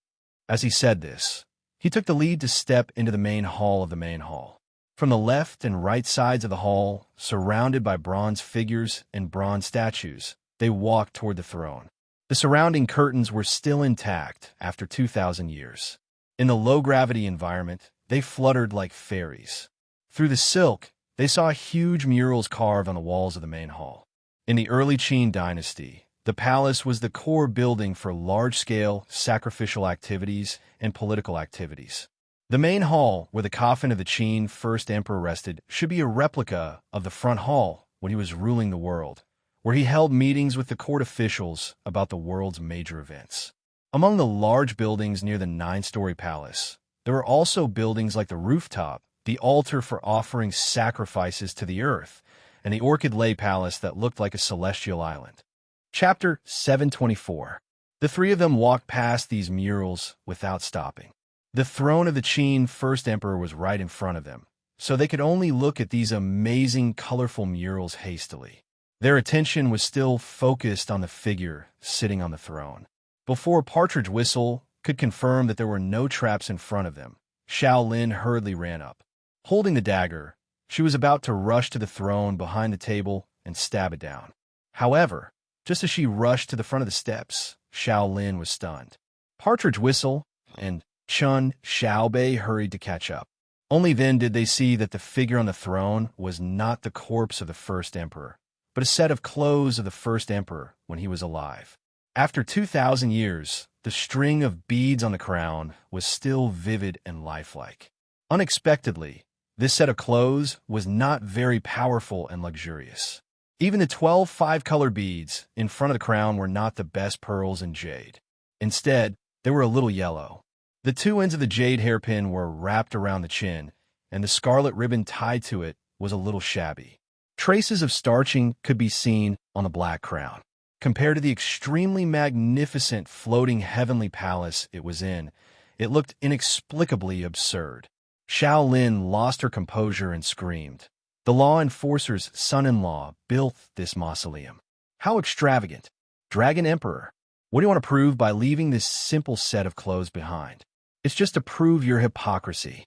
As he said this, he took the lead to step into the main hall of the main hall. From the left and right sides of the hall, surrounded by bronze figures and bronze statues, they walked toward the throne. The surrounding curtains were still intact after 2,000 years. In the low-gravity environment, they fluttered like fairies. Through the silk, they saw huge murals carved on the walls of the main hall. In the early Qin dynasty, the palace was the core building for large-scale sacrificial activities and political activities. The main hall, where the coffin of the Qin First Emperor rested, should be a replica of the front hall when he was ruling the world, where he held meetings with the court officials about the world's major events. Among the large buildings near the 9-story palace, there were also buildings like the rooftop, the altar for offering sacrifices to the earth, and the Orchid Lay Palace that looked like a celestial island. Chapter 724. The three of them walked past these murals without stopping. The throne of the Qin First Emperor was right in front of them, so they could only look at these amazing, colorful murals hastily. Their attention was still focused on the figure sitting on the throne. Before Partridge Whistle could confirm that there were no traps in front of them, Shaolin hurriedly ran up. Holding the dagger, She was about to rush to the throne behind the table and stab it down. However, just as she rushed to the front of the steps, Shaolin was stunned. Partridge Whistle and Chun Xiaobei hurried to catch up. Only then did they see that the figure on the throne was not the corpse of the first emperor, but a set of clothes of the first emperor when he was alive. After 2,000 years, the string of beads on the crown was still vivid and lifelike. Unexpectedly, this set of clothes was not very powerful and luxurious. Even the 12 five-color beads in front of the crown were not the best pearls and jade. Instead, they were a little yellow. The two ends of the jade hairpin were wrapped around the chin, and the scarlet ribbon tied to it was a little shabby. Traces of starching could be seen on the black crown. Compared to the extremely magnificent floating heavenly palace it was in, it looked inexplicably absurd. Shaolin lost her composure and screamed. The law enforcer's son-in-law built this mausoleum. How extravagant! Dragon Emperor, what do you want to prove by leaving this simple set of clothes behind? It's just to prove your hypocrisy.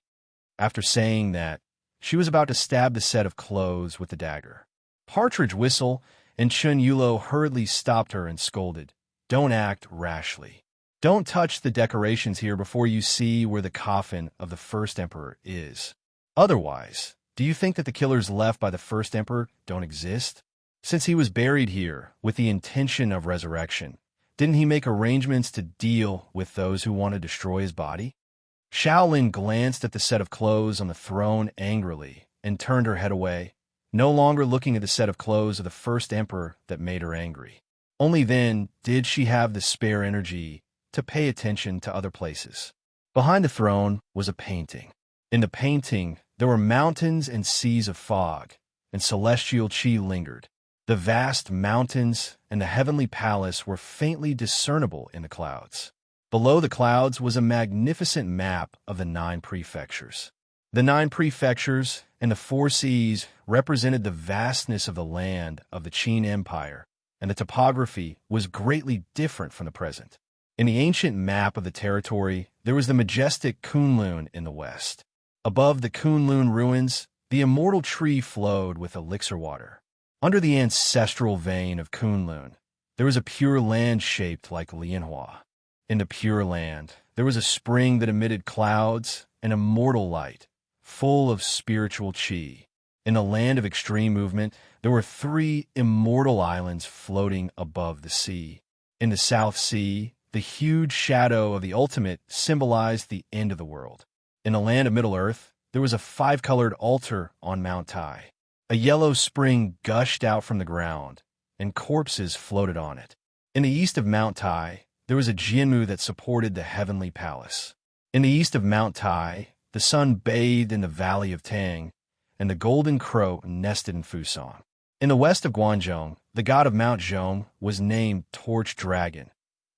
After saying that, she was about to stab the set of clothes with the dagger. Partridge Whistle and Chun Yulo hurriedly stopped her and scolded. Don't act rashly. Don't touch the decorations here before you see where the coffin of the first emperor is. Otherwise, do you think that the killers left by the first emperor don't exist? Since he was buried here with the intention of resurrection, didn't he make arrangements to deal with those who want to destroy his body? Shaolin glanced at the set of clothes on the throne angrily and turned her head away, no longer looking at the set of clothes of the first emperor that made her angry. Only then did she have the spare energy to pay attention to other places. Behind the throne was a painting. In the painting, there were mountains and seas of fog, and celestial chi lingered. The vast mountains and the heavenly palace were faintly discernible in the clouds. Below the clouds was a magnificent map of the 9 prefectures. The 9 prefectures and the 4 seas represented the vastness of the land of the Qin Empire, and the topography was greatly different from the present. In the ancient map of the territory, there was the majestic Kunlun in the west. Above the Kunlun ruins, the immortal tree flowed with elixir water. Under the ancestral vein of Kunlun, there was a pure land shaped like Lianhua. In the pure land, there was a spring that emitted clouds and immortal light, full of spiritual chi. In the land of extreme movement, there were 3 immortal islands floating above the sea. In the South Sea, the huge shadow of the ultimate symbolized the end of the world. In the land of Middle-earth, there was a 5-colored altar on Mount Tai. A yellow spring gushed out from the ground, and corpses floated on it. In the east of Mount Tai, there was a Jianmu that supported the heavenly palace. In the east of Mount Tai, the sun bathed in the valley of Tang, and the golden crow nested in Fusang. In the west of Guangzhong, the god of Mount Zhong was named Torch Dragon.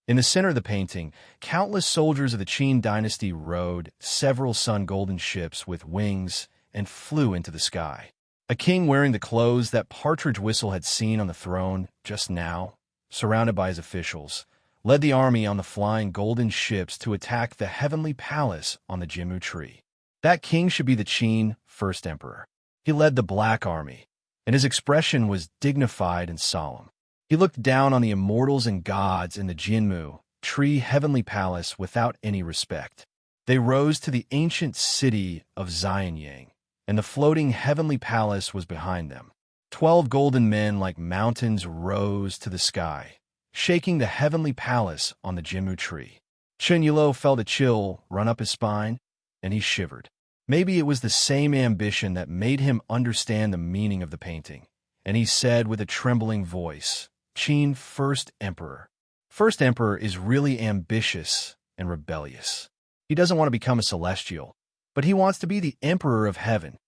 In the center of the painting, countless soldiers of the Qin dynasty rode several sun-golden ships with wings and flew into the sky. A king wearing the clothes that Partridge Whistle had seen on the throne just now, surrounded by his officials, led the army on the flying golden ships to attack the heavenly palace on the Jimu tree. That king should be the Qin first emperor. He led the Black Army, and his expression was dignified and solemn. He looked down on the immortals and gods in the Jinmu tree heavenly palace without any respect. They rose to the ancient city of Xianyang, and the floating heavenly palace was behind them. 12 golden men like mountains rose to the sky, shaking the heavenly palace on the Jinmu tree. Chun Yulo felt a chill run up his spine, and he shivered. Maybe it was the same ambition that made him understand the meaning of the painting, and he said with a trembling voice, Qin first emperor. First emperor is really ambitious and rebellious. He doesn't want to become a celestial, but he wants to be the emperor of heaven.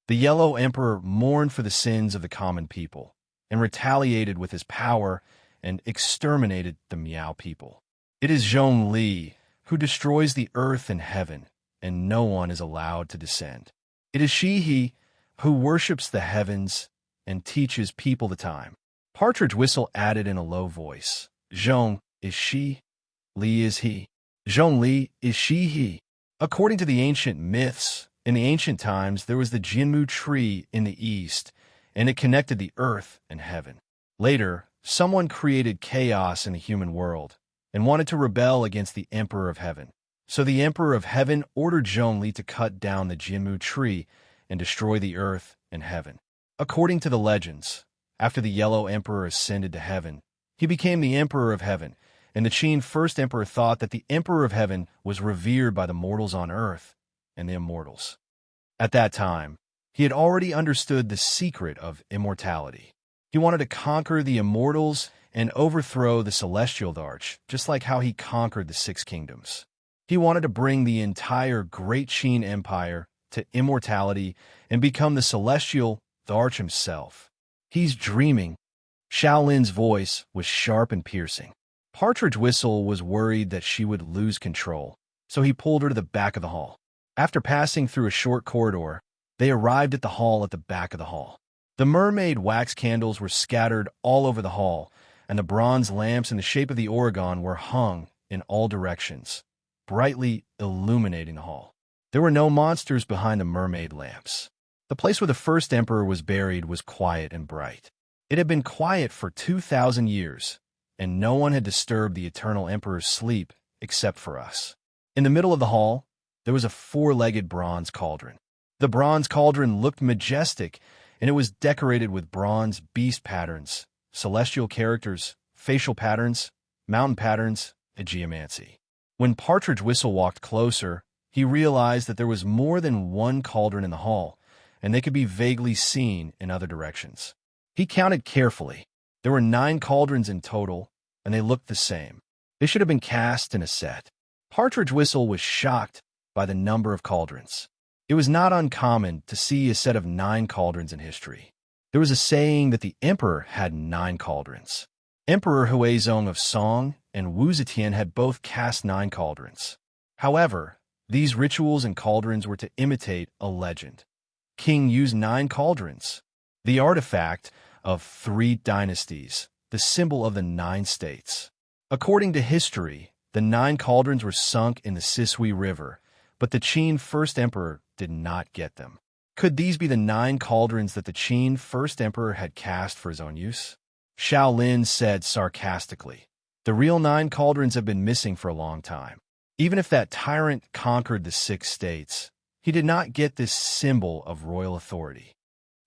The yellow emperor mourned for the sins of the common people and retaliated with his power and exterminated the Miao people. It is Zhong Li who destroys the earth and heaven, and no one is allowed to descend. It is he who worships the heavens and teaches people the time. Partridge Whistle added in a low voice, Zhong is she, Li is he. Zhong Li is she he. According to the ancient myths, In the ancient times, there was the Jinmu tree in the east, and it connected the earth and heaven. Later, someone created chaos in the human world and wanted to rebel against the Emperor of Heaven. So the Emperor of Heaven ordered Zhongli to cut down the Jinmu tree and destroy the earth and heaven. According to the legends, after the Yellow Emperor ascended to heaven, he became the Emperor of Heaven, and the Qin first Emperor thought that the Emperor of Heaven was revered by the mortals on earth and the immortals. At that time, he had already understood the secret of immortality. He wanted to conquer the immortals and overthrow the celestial Dharch, just like how he conquered the Six Kingdoms. He wanted to bring the entire Great Qin Empire to immortality and become the celestial Dharch himself. He's dreaming. Shaolin's voice was sharp and piercing. Partridge Whistle was worried that she would lose control, so he pulled her to the back of the hall. After passing through a short corridor, they arrived at the hall at the back of the hall. The mermaid wax candles were scattered all over the hall, and the bronze lamps in the shape of the Oregon were hung in all directions, brightly illuminating the hall. There were no monsters behind the mermaid lamps. The place where the first emperor was buried was quiet and bright. It had been quiet for 2,000 years, and no one had disturbed the eternal emperor's sleep except for us. In the middle of the hall, there was a four-legged bronze cauldron. The bronze cauldron looked majestic, and it was decorated with bronze beast patterns, celestial characters, facial patterns, mountain patterns, and geomancy. When Partridge Whistle walked closer, he realized that there was more than one cauldron in the hall, and they could be vaguely seen in other directions. He counted carefully. There were 9 cauldrons in total, and they looked the same. They should have been cast in a set. Partridge Whistle was shocked by the number of cauldrons. It was not uncommon to see a set of 9 cauldrons in history. There was a saying that the emperor had 9 cauldrons. Emperor Huizong of Song and Wu Zetian had both cast 9 cauldrons. However, these rituals and cauldrons were to imitate a legend. King used 9 cauldrons, the artifact of 3 dynasties, the symbol of the 9 states. According to history, the 9 cauldrons were sunk in the Sisui River, but the Qin first emperor did not get them. Could these be the 9 cauldrons that the Qin first emperor had cast for his own use? Shaolin said sarcastically, "The real 9 cauldrons have been missing for a long time. Even if that tyrant conquered the 6 states, he did not get this symbol of royal authority."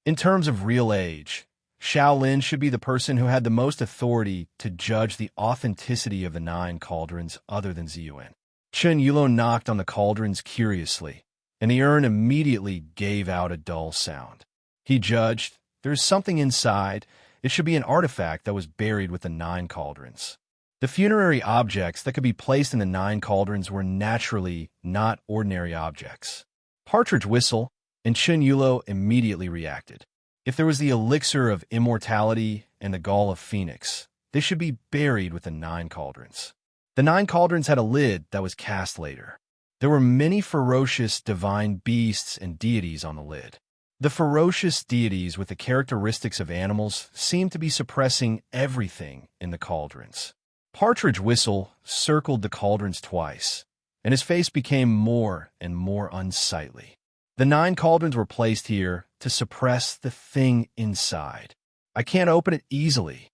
In terms of real age, Shaolin should be the person who had the most authority to judge the authenticity of the 9 cauldrons other than Ziyuan. Chen Yulo knocked on the cauldrons curiously, and the urn immediately gave out a dull sound. He judged, "There's something inside. It should be an artifact that was buried with the 9 cauldrons." The funerary objects that could be placed in the 9 cauldrons were naturally not ordinary objects. Partridge Whistle and Chen Yulo immediately reacted. If there was the elixir of immortality and the gall of phoenix, they should be buried with the 9 cauldrons. The 9 cauldrons had a lid that was cast later. There were many ferocious divine beasts and deities on the lid. The ferocious deities with the characteristics of animals seemed to be suppressing everything in the cauldrons. Partridge Whistle circled the cauldrons twice, and his face became more and more unsightly. The 9 cauldrons were placed here to suppress the thing inside. "I can't open it easily,"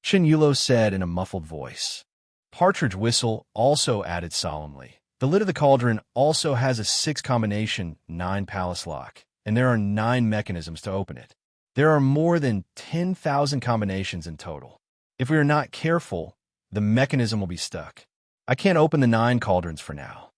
Chen Yulo said in a muffled voice. Partridge Whistle also added solemnly, "The lid of the cauldron also has a 6 combination 9 palace lock, and there are 9 mechanisms to open it. There are more than 10,000 combinations in total. If we are not careful, the mechanism will be stuck. I can't open the 9 cauldrons for now.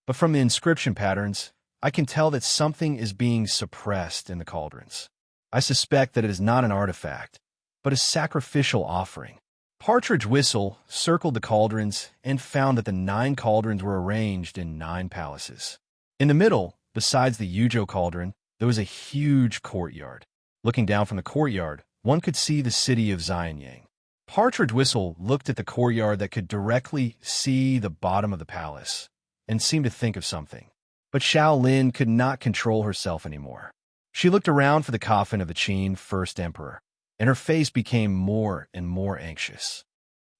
But from the inscription patterns, I can tell that something is being suppressed in the cauldrons. I suspect that it is not an artifact, but a sacrificial offering." Partridge Whistle circled the cauldrons and found that the 9 cauldrons were arranged in 9 palaces. In the middle, besides the Yuzhou cauldron, there was a huge courtyard. Looking down from the courtyard, one could see the city of Xianyang. Partridge Whistle looked at the courtyard that could directly see the bottom of the palace and seemed to think of something. But Shaolin could not control herself anymore. She looked around for the coffin of the Qin first emperor, and her face became more and more anxious.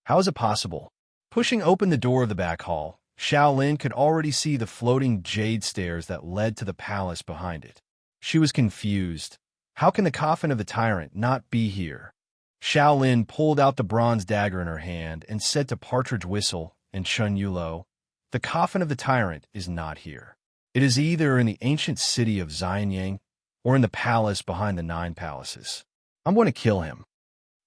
How is it possible? Pushing open the door of the back hall, Shaolin could already see the floating jade stairs that led to the palace behind it. She was confused. How can the coffin of the tyrant not be here? Shaolin pulled out the bronze dagger in her hand and said to Partridge Whistle and Chun Yulo, "The coffin of the tyrant is not here. It is either in the ancient city of Xianyang or in the palace behind the 9 palaces. I'm going to kill him."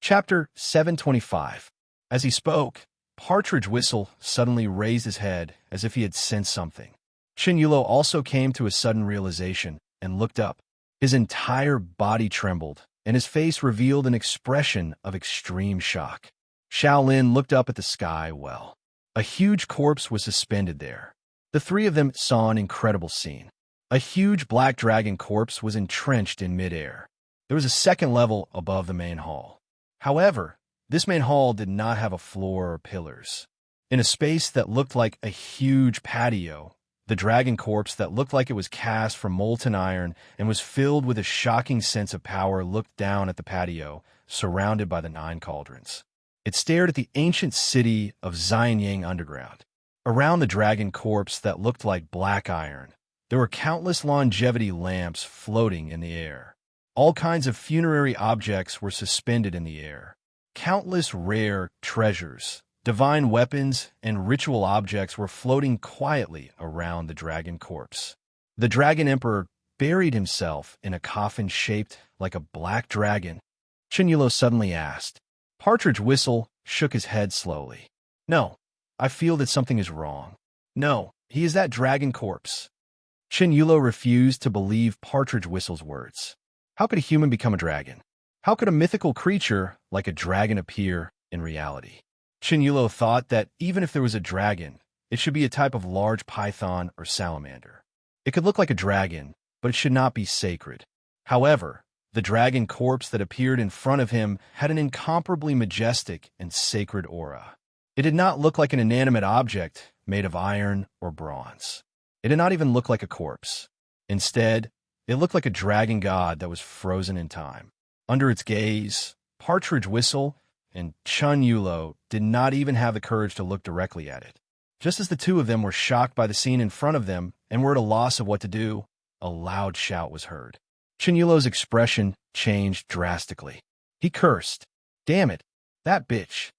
Chapter 725. As he spoke, Partridge Whistle suddenly raised his head as if he had sensed something. Chun Yulo also came to a sudden realization and looked up. His entire body trembled, and his face revealed an expression of extreme shock. Shaolin looked up at the sky. Well, a huge corpse was suspended there. The 3 of them saw an incredible scene. A huge black dragon corpse was entrenched in midair. There was a second level above the main hall. However, this main hall did not have a floor or pillars. In a space that looked like a huge patio, the dragon corpse that looked like it was cast from molten iron and was filled with a shocking sense of power looked down at the patio, surrounded by the 9 cauldrons. It stared at the ancient city of Xianyang underground. Around the dragon corpse that looked like black iron, there were countless longevity lamps floating in the air. All kinds of funerary objects were suspended in the air. Countless rare treasures, divine weapons, and ritual objects were floating quietly around the dragon corpse. The dragon emperor buried himself in a coffin shaped like a black dragon. Chun Yulo suddenly asked. Partridge Whistle shook his head slowly. "No, I feel that something is wrong. No, he is that dragon corpse." Chun Yulo refused to believe Partridge Whistle's words. How could a human become a dragon? How could a mythical creature like a dragon appear in reality? Chun Yulo thought that even if there was a dragon, it should be a type of large python or salamander. It could look like a dragon, but it should not be sacred. However, the dragon corpse that appeared in front of him had an incomparably majestic and sacred aura. It did not look like an inanimate object made of iron or bronze. It did not even look like a corpse. Instead, it looked like a dragon god that was frozen in time. Under its gaze, Partridge Whistle and Chun Yulo did not even have the courage to look directly at it. Just as the 2 of them were shocked by the scene in front of them and were at a loss of what to do, a loud shout was heard. Chun Yulo's expression changed drastically. He cursed. "Damn it, that bitch."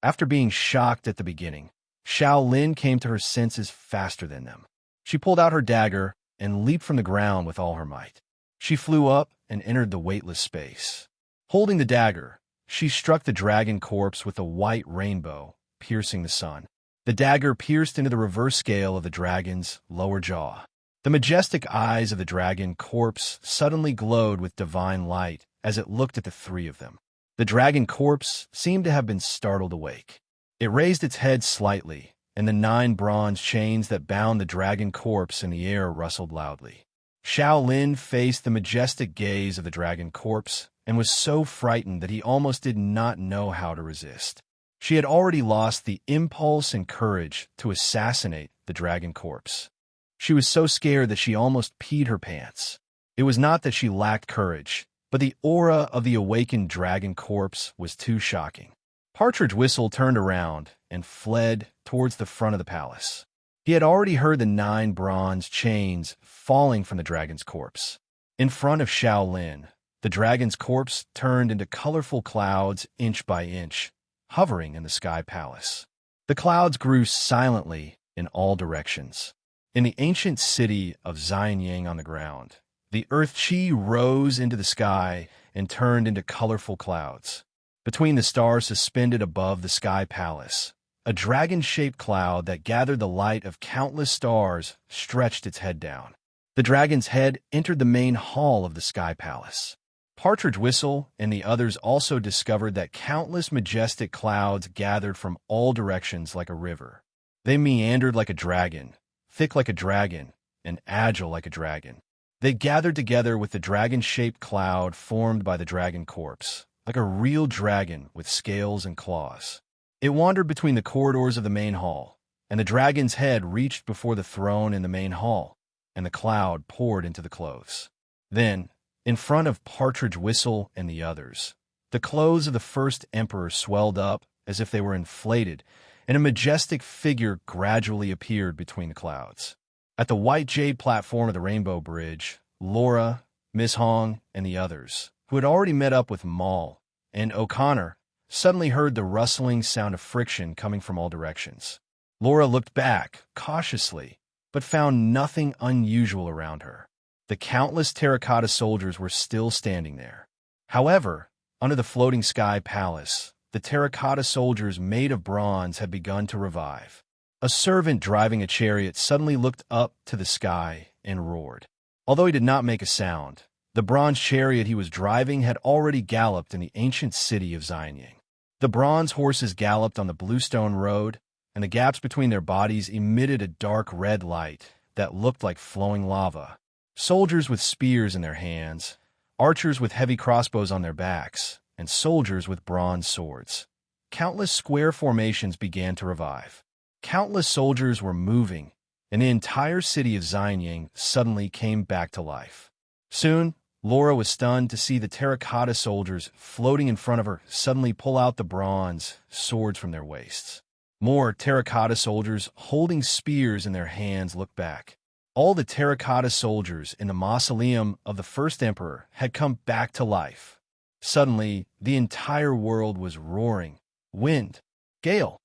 After being shocked at the beginning, Shaolin came to her senses faster than them. She pulled out her dagger and leaped from the ground with all her might. She flew up and entered the weightless space. Holding the dagger, she struck the dragon corpse with a white rainbow, piercing the sun. The dagger pierced into the reverse scale of the dragon's lower jaw. The majestic eyes of the dragon corpse suddenly glowed with divine light as it looked at the 3 of them. The dragon corpse seemed to have been startled awake. It raised its head slightly, and the 9 bronze chains that bound the dragon corpse in the air rustled loudly. Shaolin faced the majestic gaze of the dragon corpse and was so frightened that he almost did not know how to resist. She had already lost the impulse and courage to assassinate the dragon corpse. She was so scared that she almost peed her pants. It was not that she lacked courage, but the aura of the awakened dragon corpse was too shocking. Partridge Whistle turned around and fled towards the front of the palace. He had already heard the 9 bronze chains falling from the dragon's corpse. In front of Shaolin, the dragon's corpse turned into colorful clouds inch by inch, hovering in the sky palace. The clouds grew silently in all directions. In the ancient city of Xianyang on the ground, the earth chi rose into the sky and turned into colorful clouds. Between the stars suspended above the sky palace, a dragon-shaped cloud that gathered the light of countless stars stretched its head down. The dragon's head entered the main hall of the sky palace. Partridge Whistle and the others also discovered that countless majestic clouds gathered from all directions like a river. They meandered like a dragon, thick like a dragon, and agile like a dragon. They gathered together with the dragon-shaped cloud formed by the dragon corpse, like a real dragon with scales and claws. It wandered between the corridors of the main hall, and the dragon's head reached before the throne in the main hall, and the cloud poured into the clothes. Then, in front of Partridge Whistle and the others, the clothes of the first emperor swelled up as if they were inflated, and a majestic figure gradually appeared between the clouds. At the white jade platform of the Rainbow Bridge, Laura, Miss Hong, and the others, who had already met up with Maul and O'Connor, suddenly heard the rustling sound of friction coming from all directions. Laura looked back, cautiously, but found nothing unusual around her. The countless terracotta soldiers were still standing there. However, under the floating sky palace, the terracotta soldiers made of bronze had begun to revive. A servant driving a chariot suddenly looked up to the sky and roared. Although he did not make a sound, the bronze chariot he was driving had already galloped in the ancient city of Xianying. The bronze horses galloped on the bluestone road, and the gaps between their bodies emitted a dark red light that looked like flowing lava. Soldiers with spears in their hands, archers with heavy crossbows on their backs, and soldiers with bronze swords. Countless square formations began to revive. Countless soldiers were moving, and the entire city of Xianying suddenly came back to life. Soon, Laura was stunned to see the terracotta soldiers floating in front of her suddenly pull out the bronze swords from their waists. More terracotta soldiers holding spears in their hands looked back. All the terracotta soldiers in the mausoleum of the first emperor had come back to life. Suddenly, the entire world was roaring. Wind, gale.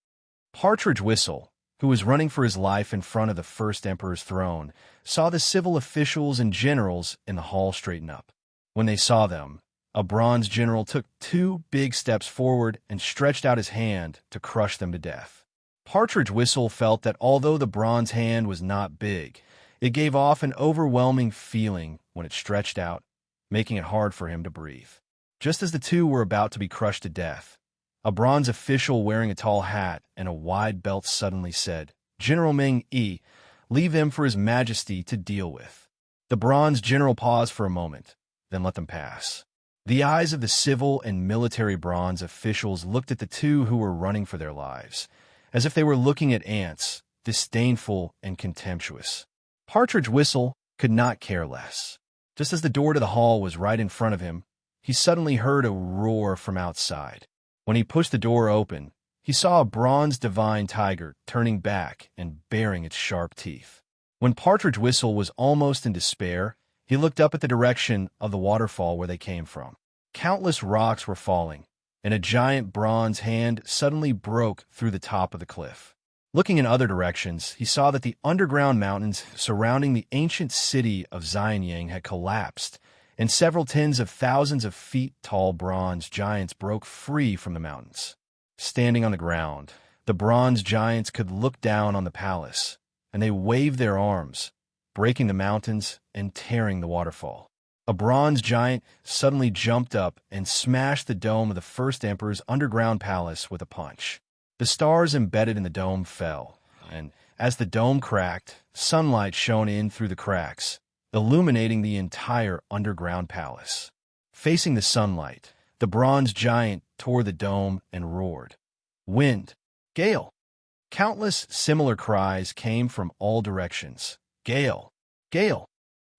Partridge Whistle, who was running for his life in front of the first emperor's throne, saw the civil officials and generals in the hall straighten up. When they saw them, a bronze general took 2 big steps forward and stretched out his hand to crush them to death. Partridge Whistle felt that although the bronze hand was not big, it gave off an overwhelming feeling when it stretched out, making it hard for him to breathe. Just as the two were about to be crushed to death, a bronze official wearing a tall hat and a wide belt suddenly said, "General Ming Yi, leave them for His Majesty to deal with." The bronze general paused for a moment, then let them pass. The eyes of the civil and military bronze officials looked at the two who were running for their lives, as if they were looking at ants, disdainful and contemptuous. Partridge Whistle could not care less. Just as the door to the hall was right in front of him, he suddenly heard a roar from outside. When he pushed the door open, he saw a bronze divine tiger turning back and baring its sharp teeth. When Partridge Whistle was almost in despair, he looked up at the direction of the waterfall where they came from. Countless rocks were falling, and a giant bronze hand suddenly broke through the top of the cliff. Looking in other directions, he saw that the underground mountains surrounding the ancient city of Xianying had collapsed, and several tens of thousands of feet tall bronze giants broke free from the mountains. Standing on the ground, the bronze giants could look down on the palace, and they waved their arms, breaking the mountains and tearing the waterfall. A bronze giant suddenly jumped up and smashed the dome of the first emperor's underground palace with a punch. The stars embedded in the dome fell, and as the dome cracked, sunlight shone in through the cracks, illuminating the entire underground palace. Facing the sunlight, the bronze giant tore the dome and roared. Wind, gale. Countless similar cries came from all directions. Gale, gale.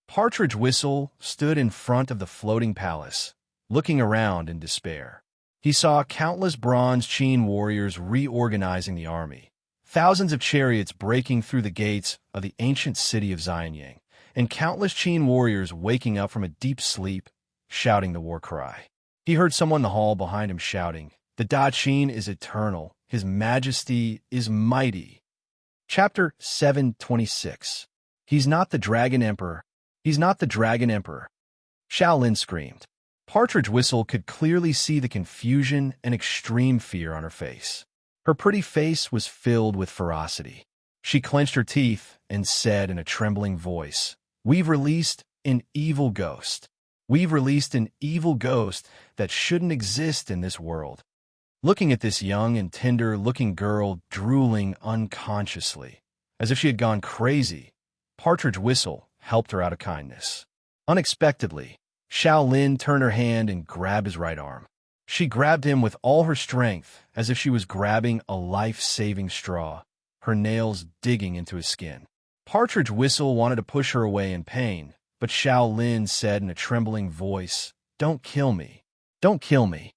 Partridge Whistle stood in front of the floating palace, looking around in despair. He saw countless bronze Qin warriors reorganizing the army, thousands of chariots breaking through the gates of the ancient city of Xianying, and countless Qin warriors waking up from a deep sleep, shouting the war cry. He heard someone in the hall behind him shouting, "The Da Qin is eternal. His Majesty is mighty." Chapter 726. He's not the Dragon Emperor. He's not the Dragon Emperor. Shaolin screamed. Partridge Whistle could clearly see the confusion and extreme fear on her face. Her pretty face was filled with ferocity. She clenched her teeth and said in a trembling voice, "We've released an evil ghost. We've released an evil ghost that shouldn't exist in this world." Looking at this young and tender-looking girl drooling unconsciously, as if she had gone crazy, Partridge Whistle helped her out of kindness. Unexpectedly, Shaolin turned her hand and grabbed his right arm. She grabbed him with all her strength, as if she was grabbing a life-saving straw, her nails digging into his skin. Partridge Whistle wanted to push her away in pain, but Shaolin said in a trembling voice, "Don't kill me. Don't kill me."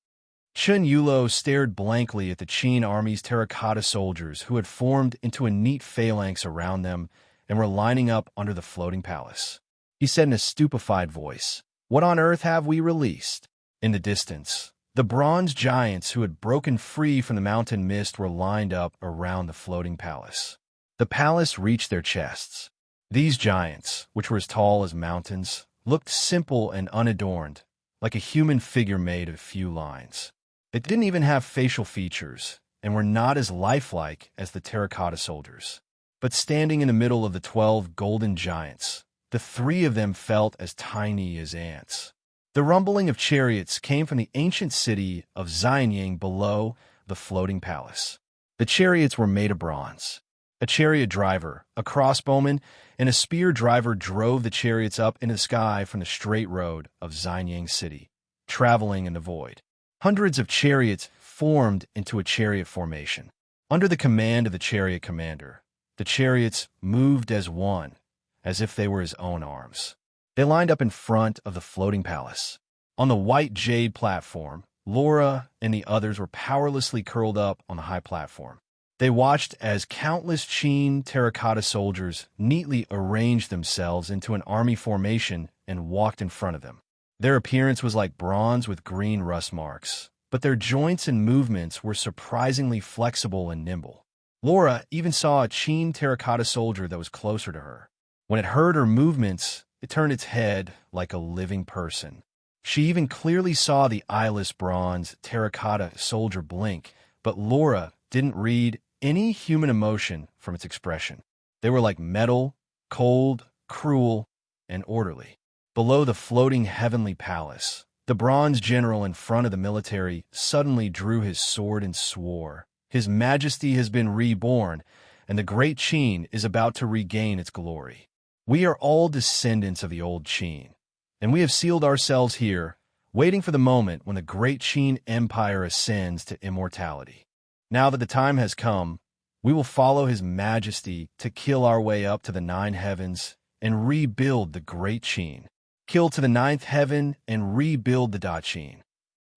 Chun Yulo stared blankly at the Qin army's terracotta soldiers who had formed into a neat phalanx around them and were lining up under the floating palace. He said in a stupefied voice, "What on earth have we released?" In the distance, the bronze giants who had broken free from the mountain mist were lined up around the floating palace. The palace reached their chests. These giants, which were as tall as mountains, looked simple and unadorned, like a human figure made of a few lines. They didn't even have facial features and were not as lifelike as the terracotta soldiers. But standing in the middle of the 12 golden giants, the 3 of them felt as tiny as ants. The rumbling of chariots came from the ancient city of Xianyang below the floating palace. The chariots were made of bronze. A chariot driver, a crossbowman, and a spear driver drove the chariots up into the sky from the straight road of Xianyang City, traveling in the void. Hundreds of chariots formed into a chariot formation. Under the command of the chariot commander, the chariots moved as one, as if they were his own arms. They lined up in front of the floating palace. On the white jade platform, Laura and the others were powerlessly curled up on the high platform. They watched as countless Qin terracotta soldiers neatly arranged themselves into an army formation and walked in front of them. Their appearance was like bronze with green rust marks, but their joints and movements were surprisingly flexible and nimble. Laura even saw a Qin terracotta soldier that was closer to her. When it heard her movements, it turned its head like a living person. She even clearly saw the eyeless bronze terracotta soldier blink, but Laura didn't read any human emotion from its expression. They were like metal, cold, cruel, and orderly. Below the floating heavenly palace, the bronze general in front of the military suddenly drew his sword and swore, "His Majesty has been reborn, and the great Qin is about to regain its glory. We are all descendants of the old Qin, and we have sealed ourselves here, waiting for the moment when the great Qin Empire ascends to immortality. Now that the time has come, we will follow His Majesty to kill our way up to the 9 heavens and rebuild the great Qin. Kill to the 9th heaven and rebuild the Da Qin."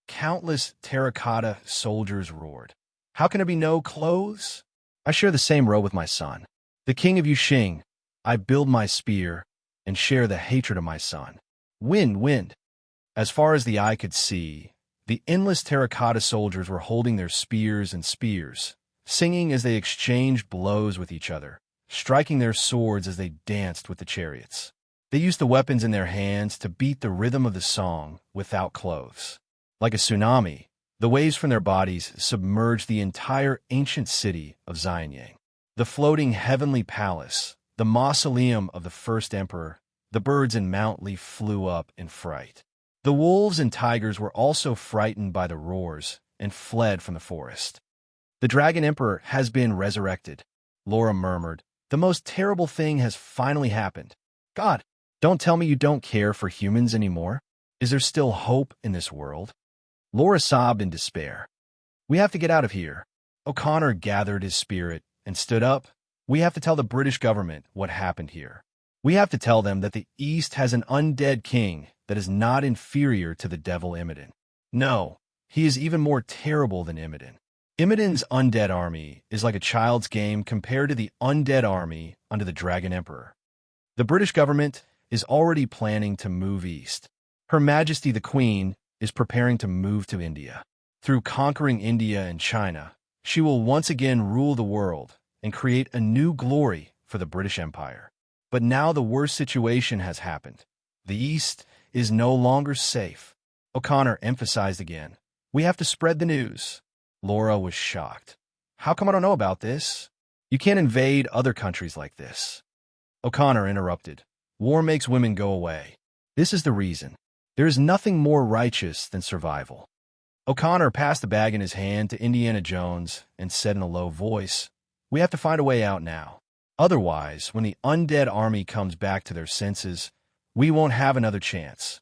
Countless terracotta soldiers roared. "How can there be no clothes? I share the same robe with my son, the king of Yuxing. I build my spear and share the hatred of my son. Wind, wind." As far as the eye could see, the endless terracotta soldiers were holding their spears and spears, singing as they exchanged blows with each other, striking their swords as they danced with the chariots. They used the weapons in their hands to beat the rhythm of the song without clothes. Like a tsunami, the waves from their bodies submerged the entire ancient city of Xianyang. The floating heavenly palace, the mausoleum of the first emperor, the birds in Mount Leaf flew up in fright. The wolves and tigers were also frightened by the roars and fled from the forest. "The Dragon Emperor has been resurrected," Laura murmured. "The most terrible thing has finally happened. God, don't tell me you don't care for humans anymore. Is there still hope in this world?" Laura sobbed in despair. "We have to get out of here." O'Connor gathered his spirit and stood up. "We have to tell the British government what happened here. We have to tell them that the East has an undead king that is not inferior to the devil Immoden. No, he is even more terrible than Immoden. Immoden's undead army is like a child's game compared to the undead army under the Dragon Emperor. The British government is already planning to move east. Her Majesty the Queen is preparing to move to India. Through conquering India and China, she will once again rule the world and create a new glory for the British Empire. But now the worst situation has happened. The East is no longer safe." O'Connor emphasized again. "We have to spread the news." Laura was shocked. "How come I don't know about this? You can't invade other countries like this." O'Connor interrupted. "War makes women go away. This is the reason. There is nothing more righteous than survival." O'Connor passed the bag in his hand to Indiana Jones and said in a low voice, "We have to find a way out now. Otherwise, when the undead army comes back to their senses, we won't have another chance."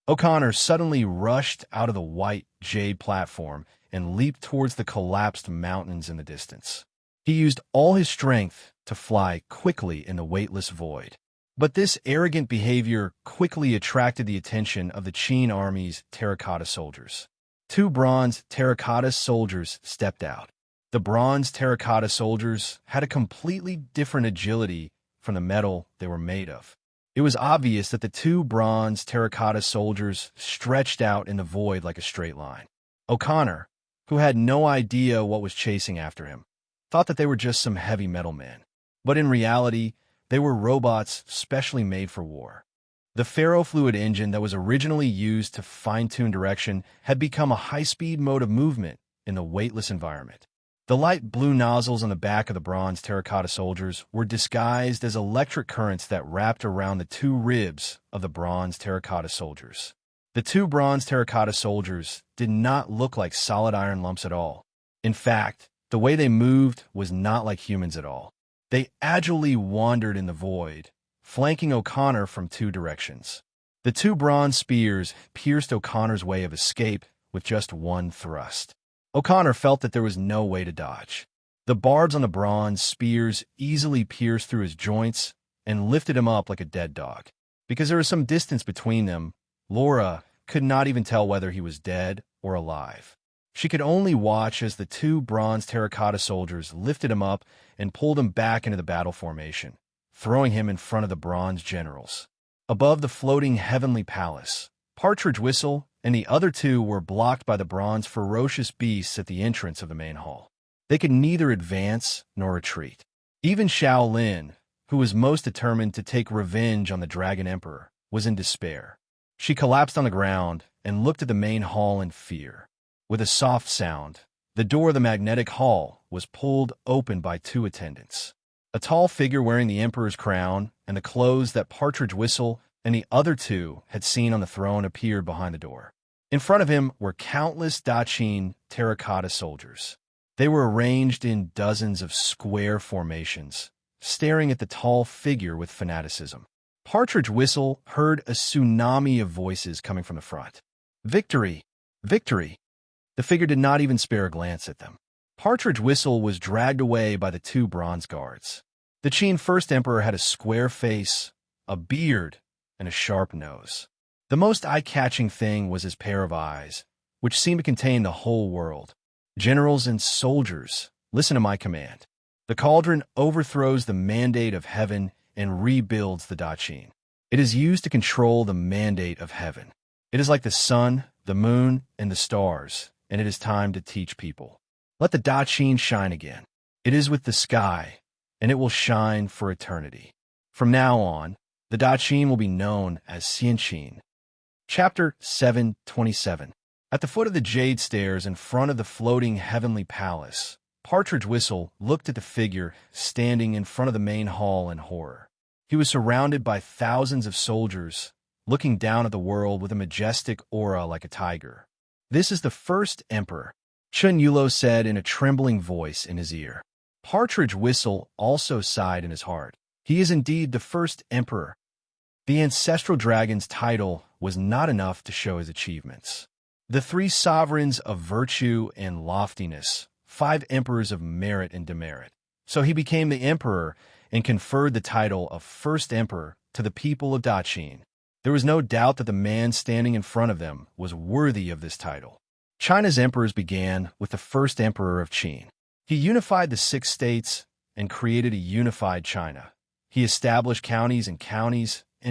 O'Connor suddenly rushed out of the white jade platform and leaped towards the collapsed mountains in the distance. He used all his strength to fly quickly in the weightless void. But this arrogant behavior quickly attracted the attention of the Qin army's terracotta soldiers. Two bronze terracotta soldiers stepped out. The bronze terracotta soldiers had a completely different agility from the metal they were made of. It was obvious that the two bronze terracotta soldiers stretched out in the void like a straight line. O'Connor, who had no idea what was chasing after him, thought that they were just some heavy metal men. But in reality, they were robots specially made for war. The ferrofluid engine that was originally used to fine-tune direction had become a high-speed mode of movement in the weightless environment. The light blue nozzles on the back of the bronze terracotta soldiers were disguised as electric currents that wrapped around the two ribs of the bronze terracotta soldiers. The two bronze terracotta soldiers did not look like solid iron lumps at all. In fact, the way they moved was not like humans at all. They agilely wandered in the void, flanking O'Connor from two directions. The two bronze spears pierced O'Connor's way of escape with just one thrust. O'Connor felt that there was no way to dodge. The barbs on the bronze spears easily pierced through his joints and lifted him up like a dead dog. Because there was some distance between them, Laura could not even tell whether he was dead or alive. She could only watch as the two bronze terracotta soldiers lifted him up and pulled him back into the battle formation, throwing him in front of the bronze generals. Above the floating heavenly palace, Partridge Whistle and the other two were blocked by the bronze ferocious beasts at the entrance of the main hall. They could neither advance nor retreat. Even Shaolin, who was most determined to take revenge on the Dragon Emperor, was in despair. She collapsed on the ground and looked at the main hall in fear. With a soft sound, the door of the magnetic hall was pulled open by two attendants. A tall figure wearing the emperor's crown and the clothes that Partridge Whistle and the other two had seen on the throne appeared behind the door. In front of him were countless Daqin terracotta soldiers. They were arranged in dozens of square formations, staring at the tall figure with fanaticism. Partridge Whistle heard a tsunami of voices coming from the front. "Victory! Victory!" The figure did not even spare a glance at them. Partridge Whistle was dragged away by the two bronze guards. The Qin First Emperor had a square face, a beard, and a sharp nose. The most eye-catching thing was his pair of eyes, which seemed to contain the whole world. "Generals and soldiers, listen to my command. The cauldron overthrows the mandate of heaven and rebuilds the Daqin. It is used to control the mandate of heaven. It is like the sun, the moon, and the stars, and it is time to teach people. Let the Daqin shine again. It is with the sky, and it will shine for eternity. From now on, the Daqin will be known as Xianqin." Chapter 727. At the foot of the jade stairs in front of the floating heavenly palace, Partridge Whistle looked at the figure standing in front of the main hall in horror. He was surrounded by thousands of soldiers, looking down at the world with a majestic aura like a tiger. "This is the first emperor," Chun Yulo said in a trembling voice in his ear. Partridge Whistle also sighed in his heart. He is indeed the first emperor. The ancestral dragon's title was not enough to show his achievements. The three sovereigns of virtue and loftiness, 5 emperors of merit and demerit. So he became the emperor and conferred the title of first emperor to the people of Daqin. There was no doubt that the man standing in front of them was worthy of this title. China's emperors began with the first emperor of Qin. He unified the 6 states and created a unified China. He established counties and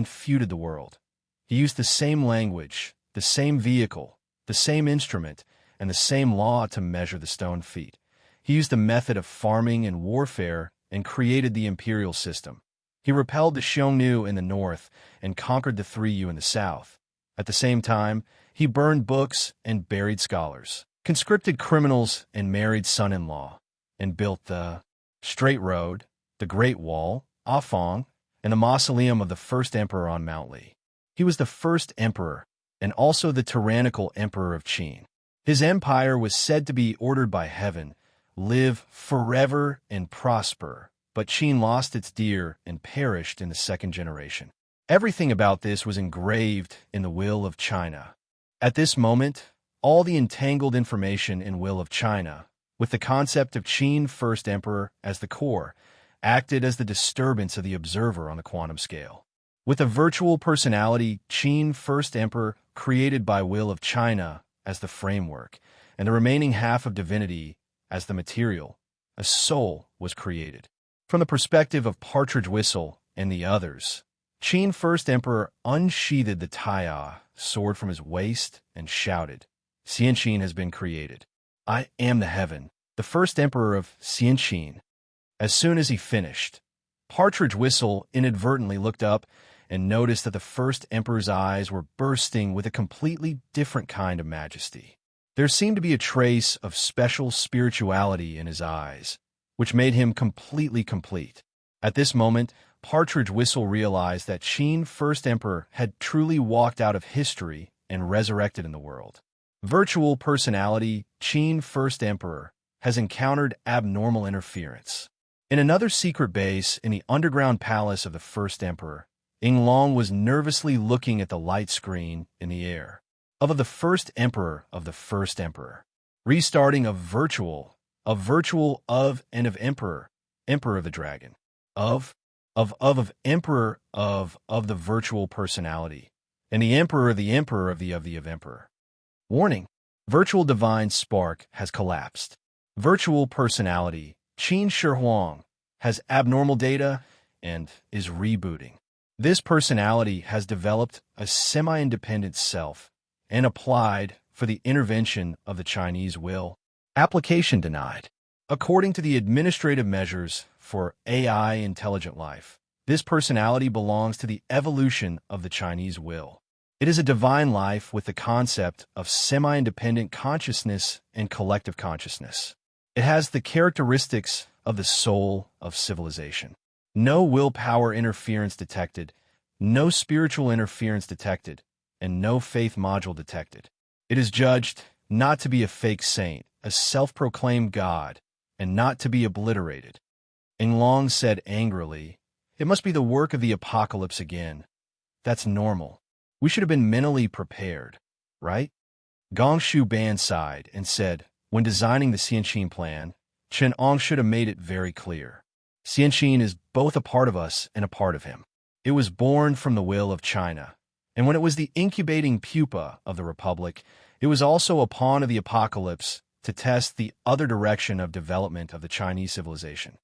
feuded the world. He used the same language, the same vehicle, the same instrument, and the same law to measure the stone feet. He used the method of farming and warfare and created the imperial system. He repelled the Xiongnu in the north and conquered the 3 in the south. At the same time, he burned books and buried scholars, conscripted criminals and married son-in-law, and built the Straight Road, the Great Wall, Afong, and the mausoleum of the first emperor on Mount Li. He was the first emperor, and also the tyrannical emperor of Qin. His empire was said to be ordered by heaven, live forever and prosper, but Qin lost its deer and perished in the 2nd generation. Everything about this was engraved in the will of China. At this moment, all the entangled information in will of China, with the concept of Qin First Emperor as the core, acted as the disturbance of the observer on the quantum scale. With a virtual personality, Qin First Emperor, created by will of China, as the framework, and the remaining half of divinity as the material, a soul was created. From the perspective of Partridge Whistle and the others, Qin First Emperor unsheathed the Taiya sword from his waist and shouted, "Xianqin has been created. I am the heaven, the first emperor of Xianqin." As soon as he finished, Partridge Whistle inadvertently looked up and noticed that the first emperor's eyes were bursting with a completely different kind of majesty. There seemed to be a trace of special spirituality in his eyes, which made him completely complete. At this moment, Partridge Whistle realized that Qin First Emperor had truly walked out of history and resurrected in the world. Virtual personality Qin First Emperor has encountered abnormal interference. In another secret base in the underground palace of the First Emperor, Yinglong was nervously looking at the light screen in the air. Of the First Emperor of the First Emperor. Restarting of virtual and of Emperor, Emperor of the Dragon. Of Emperor of the virtual personality. And the Emperor of the Emperor of the Emperor. Warning. Virtual divine spark has collapsed. Virtual personality Qin Shi has abnormal data and is rebooting. This personality has developed a semi-independent self and applied for the intervention of the Chinese will. Application denied. According to the administrative measures for AI intelligent life, this personality belongs to the evolution of the Chinese will. It is a divine life with the concept of semi-independent consciousness and collective consciousness. It has the characteristics of the soul of civilization. No willpower interference detected, no spiritual interference detected, and no faith module detected. It is judged not to be a fake saint, a self-proclaimed god, and not to be obliterated. Yinglong said angrily, "It must be the work of the apocalypse again. That's normal. We should have been mentally prepared, right?" Gong Ban sighed and said, "When designing the Xianqin plan, Chen Ong should have made it very clear. Xianqin is both a part of us and a part of him. It was born from the will of China, and when it was the incubating pupa of the Republic, it was also a pawn of the apocalypse to test the other direction of development of the Chinese civilization.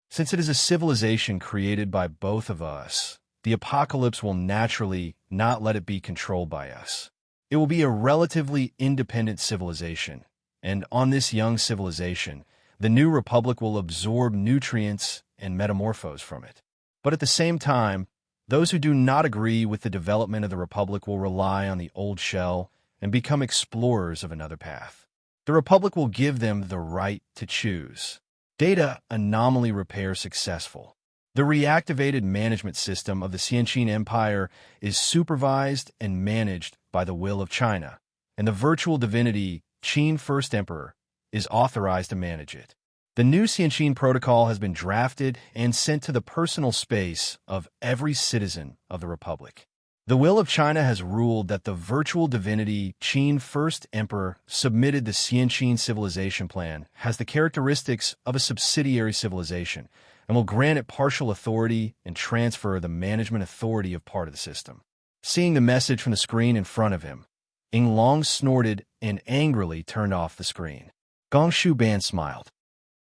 Since it is a civilization created by both of us, the apocalypse will naturally not let it be controlled by us. It will be a relatively independent civilization, and on this young civilization, the new republic will absorb nutrients and metamorphose from it. But at the same time, those who do not agree with the development of the republic will rely on the old shell and become explorers of another path. The republic will give them the right to choose. Data anomaly repair successful. The reactivated management system of the Xianqin Empire is supervised and managed by the will of China, and the virtual divinity Qin First Emperor is authorized to manage it. The new Xianqin protocol has been drafted and sent to the personal space of every citizen of the Republic. The will of China has ruled that the virtual divinity Qin First Emperor submitted the Xianqin civilization plan has the characteristics of a subsidiary civilization and will grant it partial authority and transfer the management authority of part of the system. Seeing the message from the screen in front of him, Yinglong snorted and angrily turned off the screen. Gong Ban smiled.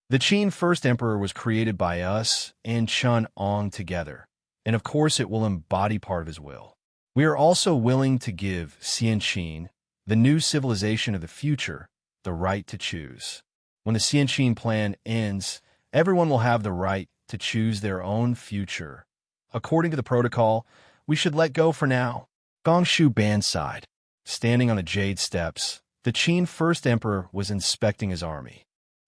The Qin First Emperor was created by us and Chen Ong together, and of course it will embody part of his will. We are also willing to give Xianqin, the new civilization of the future, the right to choose. When the Xianqin plan ends, everyone will have the right to choose their own future. According to the protocol, we should let go for now. Gong Ban sighed. Standing on the jade steps, the Qin First Emperor was inspecting his army.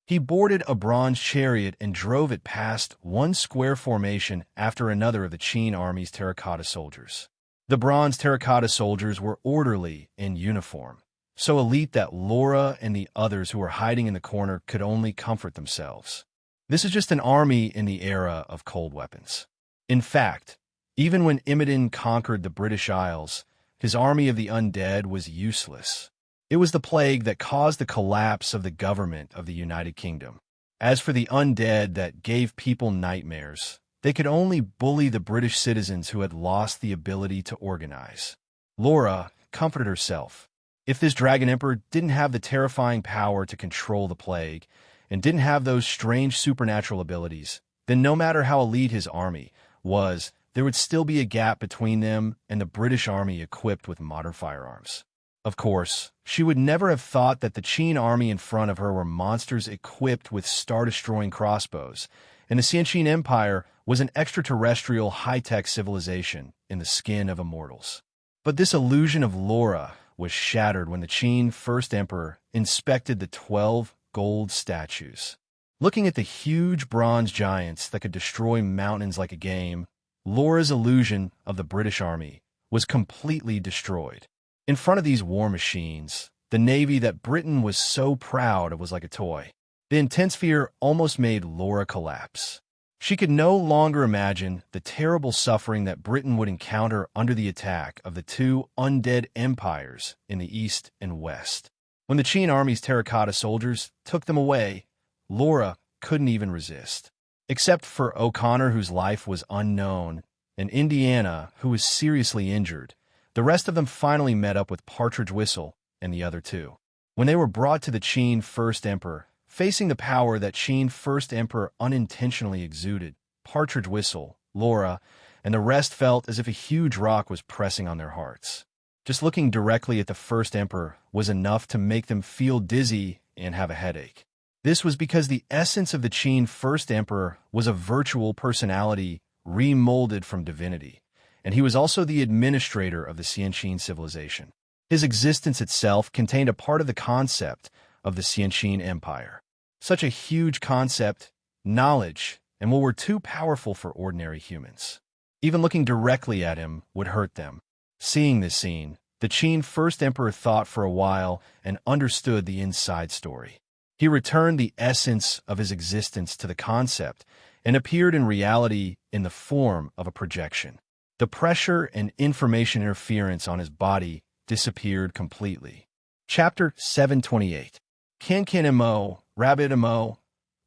He boarded a bronze chariot and drove it past one square formation after another of the Qin army's terracotta soldiers. The bronze terracotta soldiers were orderly in uniform, so elite that Laura and the others who were hiding in the corner could only comfort themselves. This is just an army in the era of cold weapons. In fact, even when Imodin conquered the British Isles, his army of the undead was useless. It was the plague that caused the collapse of the government of the United Kingdom. As for the undead that gave people nightmares, they could only bully the British citizens who had lost the ability to organize. Laura comforted herself. If this dragon emperor didn't have the terrifying power to control the plague, and didn't have those strange supernatural abilities, then no matter how elite his army was, there would still be a gap between them and the British army equipped with modern firearms. Of course, she would never have thought that the Qin army in front of her were monsters equipped with star-destroying crossbows, and the Qianqing Empire was an extraterrestrial high-tech civilization in the skin of immortals. But this illusion of Laura was shattered when the Qin first emperor inspected the 12 gold statues. Looking at the huge bronze giants that could destroy mountains like a game, Laura's illusion of the British army was completely destroyed. In front of these war machines, the navy that Britain was so proud of was like a toy. The intense fear almost made Laura collapse. She could no longer imagine the terrible suffering that Britain would encounter under the attack of the two undead empires in the east and west. When the Qin army's terracotta soldiers took them away, Laura couldn't even resist. Except for O'Connor, whose life was unknown, and Indiana, who was seriously injured, the rest of them finally met up with Partridge Whistle and the other two. When they were brought to the Qin First Emperor, facing the power that Qin First Emperor unintentionally exuded, Partridge Whistle, Laura, and the rest felt as if a huge rock was pressing on their hearts. Just looking directly at the First Emperor was enough to make them feel dizzy and have a headache. This was because the essence of the Qin First Emperor was a virtual personality remolded from divinity, and he was also the administrator of the Qianqing civilization. His existence itself contained a part of the concept of the Qianqing Empire. Such a huge concept, knowledge, and will were too powerful for ordinary humans. Even looking directly at him would hurt them. Seeing this scene, the Qin First Emperor thought for a while and understood the inside story. He returned the essence of his existence to the concept and appeared in reality in the form of a projection. The pressure and information interference on his body disappeared completely. Chapter 728. Cancan Mo, Rabbit Mo,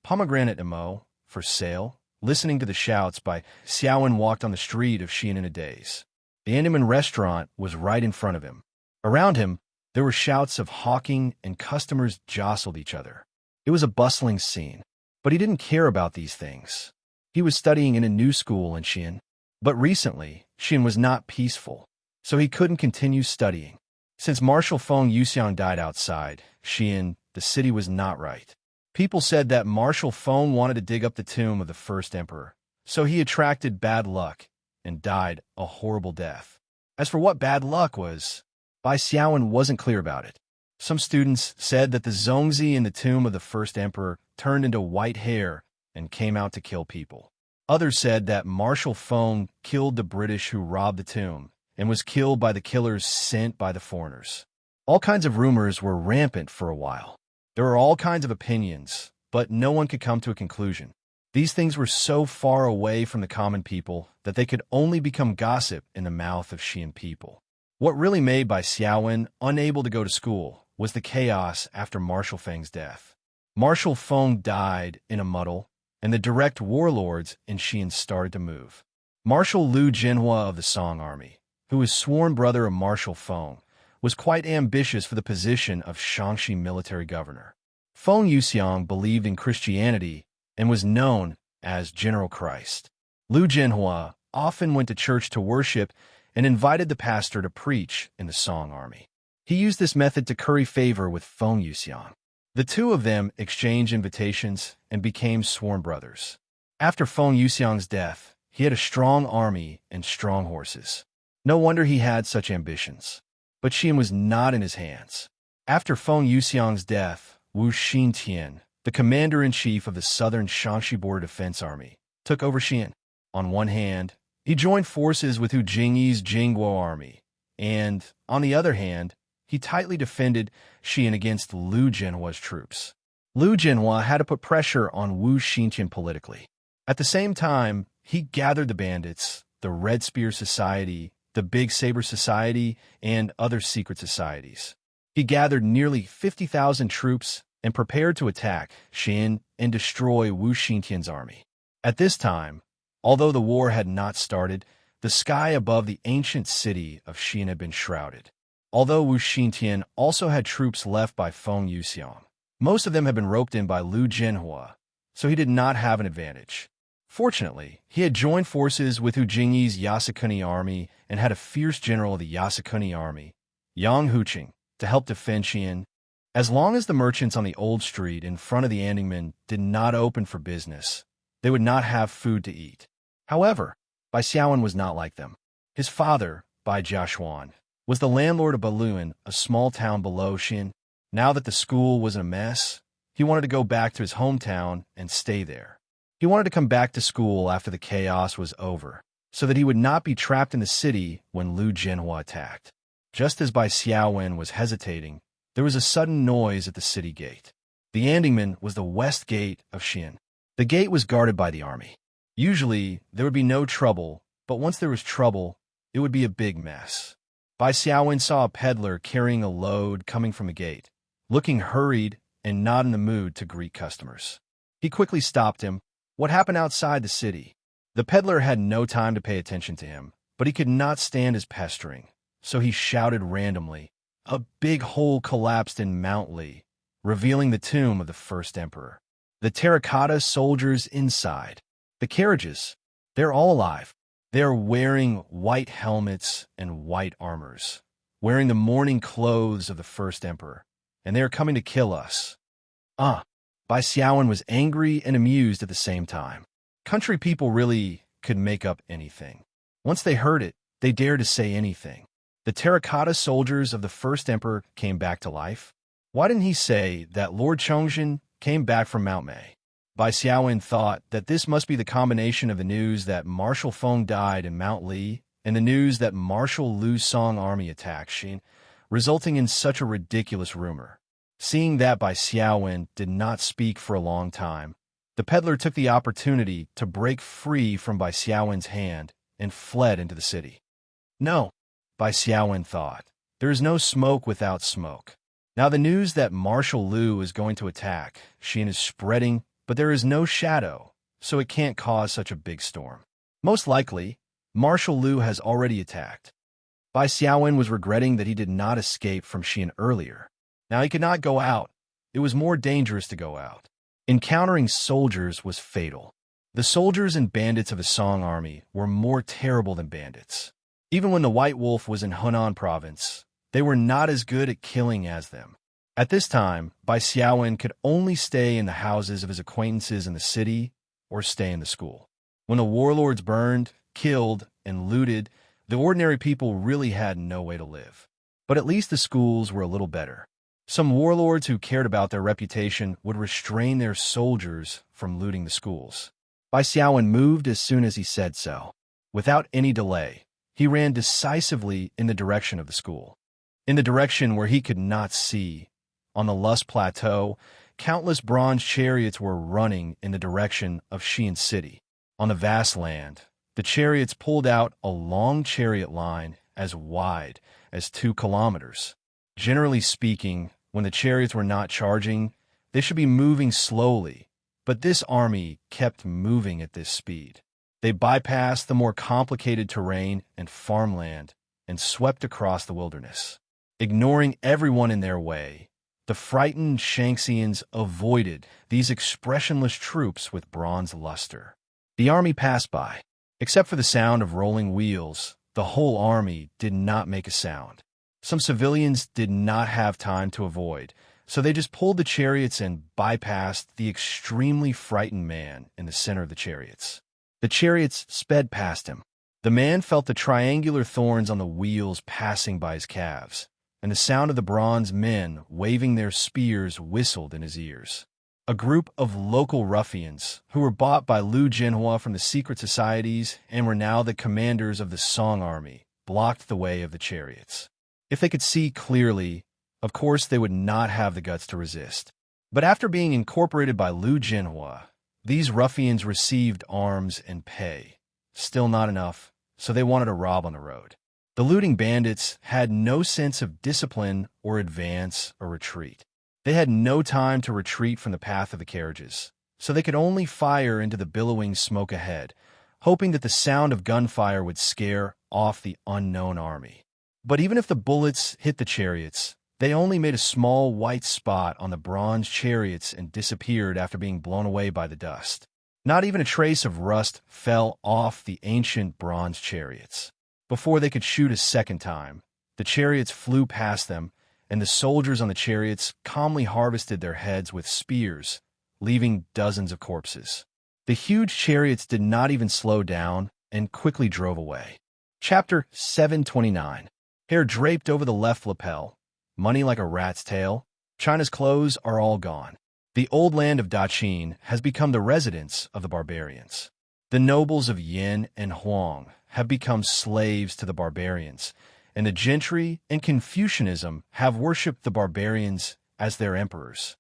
Pomegranate Mo, for sale. Listening to the shouts by Xiaowen walked on the street of Xian in a daze. The Andaman restaurant was right in front of him. Around him, there were shouts of hawking and customers jostled each other. It was a bustling scene, but he didn't care about these things. He was studying in a new school in Xian. But recently, Xian was not peaceful, so he couldn't continue studying. Since Marshal Feng Yuxiang died outside Xian, the city was not right. People said that Marshal Feng wanted to dig up the tomb of the first emperor, so he attracted bad luck and died a horrible death. As for what bad luck was, Bai Xiaowen wasn't clear about it. Some students said that the Zongzi in the tomb of the first emperor turned into white hair and came out to kill people. Others said that Marshal Feng killed the British who robbed the tomb and was killed by the killers sent by the foreigners. All kinds of rumors were rampant for a while. There were all kinds of opinions, but no one could come to a conclusion. These things were so far away from the common people that they could only become gossip in the mouth of Xian people. What really made Bai Xiaowen unable to go to school was the chaos after Marshal Feng's death. Marshal Feng died in a muddle, and the direct warlords in Xian started to move. Marshal Liu Jinhua of the Song Army, who was sworn brother of Marshal Feng, was quite ambitious for the position of Shaanxi military governor. Feng Yuxiang believed in Christianity and was known as General Christ. Liu Jinhua often went to church to worship and invited the pastor to preach in the Song Army. He used this method to curry favor with Feng Yuxiang. The two of them exchanged invitations and became sworn brothers. After Feng Yuxiang's death, he had a strong army and strong horses. No wonder he had such ambitions. But Xian was not in his hands. After Feng Yuxiang's death, Wu Xintian, the commander-in-chief of the Southern Shaanxi Border Defense Army, took over Xian. On one hand, he joined forces with Hu Jingyi's Jingguo army, and, on the other hand, he tightly defended Xian against Liu Jinhua's troops. Liu Jinhua had to put pressure on Wu Xintian politically. At the same time, he gathered the bandits, the Red Spear Society, the Big Saber Society, and other secret societies. He gathered nearly 50,000 troops and prepared to attack Xian and destroy Wu Xintian's army. At this time, although the war had not started, the sky above the ancient city of Xian had been shrouded. although Wu Xintian also had troops left by Feng Yuxiang. Most of them had been roped in by Lu Jinhua, so he did not have an advantage. Fortunately, he had joined forces with Hu Jingyi's Yasukuni army and had a fierce general of the Yasukuni army, Yang Huqing, to help defend Xian. As long as the merchants on the old street in front of the Andingmen did not open for business, they would not have food to eat. However, Bai Xiaowen was not like them. His father, Bai Jiaxuan, was the landlord of Baluan, a small town below Xian. Now that the school was in a mess, he wanted to go back to his hometown and stay there. He wanted to come back to school after the chaos was over, so that he would not be trapped in the city when Lu Jinhua attacked. Just as Bai Xiaowen was hesitating, there was a sudden noise at the city gate. The Andingmen was the west gate of Xian. The gate was guarded by the army. Usually, there would be no trouble, but once there was trouble, it would be a big mess. Bai Xiaowen saw a peddler carrying a load coming from the gate, looking hurried and not in the mood to greet customers. He quickly stopped him. What happened outside the city? The peddler had no time to pay attention to him, but he could not stand his pestering, so he shouted randomly. A big hole collapsed in Mount Li, revealing the tomb of the first emperor. The terracotta soldiers inside. The carriages. They're all alive. They are wearing white helmets and white armors, wearing the mourning clothes of the first emperor, and they are coming to kill us. Bai Xiaowen was angry and amused at the same time. Country people really could make up anything. Once they heard it, they dared to say anything. The terracotta soldiers of the first emperor came back to life. Why didn't he say that Lord Chongzhen came back from Mount Mei? Bai Xiaowen thought that this must be the combination of the news that Marshal Feng died in Mount Li and the news that Marshal Lu's Song army attacked Xin, resulting in such a ridiculous rumor. Seeing that Bai Xiaowen did not speak for a long time, the peddler took the opportunity to break free from Bai Xiaowen's hand and fled into the city. No, Bai Xiaowen thought, there is no smoke without smoke. Now the news that Marshal Lu is going to attack Xin is spreading, but there is no shadow, so it can't cause such a big storm. Most likely, Marshal Lu has already attacked. Bai Xiaowen was regretting that he did not escape from Xian earlier. Now he could not go out. It was more dangerous to go out. Encountering soldiers was fatal. The soldiers and bandits of the Song army were more terrible than bandits. Even when the White Wolf was in Hunan province, they were not as good at killing as them. At this time, Bai Xiaowen could only stay in the houses of his acquaintances in the city or stay in the school. When the warlords burned, killed, and looted, the ordinary people really had no way to live. But at least the schools were a little better. Some warlords who cared about their reputation would restrain their soldiers from looting the schools. Bai Xiaowen moved as soon as he said so. Without any delay, he ran decisively in the direction of the school. In the direction where he could not see. On the Lust Plateau, countless bronze chariots were running in the direction of Xian City. On the vast land, the chariots pulled out a long chariot line as wide as 2 kilometers. Generally speaking, when the chariots were not charging, they should be moving slowly, but this army kept moving at this speed. They bypassed the more complicated terrain and farmland and swept across the wilderness. Ignoring everyone in their way, the frightened Shanxians avoided these expressionless troops with bronze luster. The army passed by. Except for the sound of rolling wheels, the whole army did not make a sound. Some civilians did not have time to avoid, so they just pulled the chariots and bypassed the extremely frightened man in the center of the chariots. The chariots sped past him. The man felt the triangular thorns on the wheels passing by his calves, and the sound of the bronze men waving their spears whistled in his ears. A group of local ruffians, who were bought by Lu Jinhua from the secret societies and were now the commanders of the Song army, blocked the way of the chariots. If they could see clearly, of course they would not have the guts to resist. But after being incorporated by Lu Jinhua, these ruffians received arms and pay. Still not enough, so they wanted to rob on the road. The looting bandits had no sense of discipline or advance or retreat. They had no time to retreat from the path of the carriages, so they could only fire into the billowing smoke ahead, hoping that the sound of gunfire would scare off the unknown army. But even if the bullets hit the chariots, they only made a small white spot on the bronze chariots and disappeared after being blown away by the dust. Not even a trace of rust fell off the ancient bronze chariots. Before they could shoot a second time, the chariots flew past them, and the soldiers on the chariots calmly harvested their heads with spears, leaving dozens of corpses. The huge chariots did not even slow down and quickly drove away. Chapter 729. Hair draped over the left lapel, money like a rat's tail, China's clothes are all gone. The old land of Daqin has become the residence of the barbarians. The nobles of Yin and Huang have become slaves to the barbarians, and the gentry and Confucianism have worshipped the barbarians as their emperors.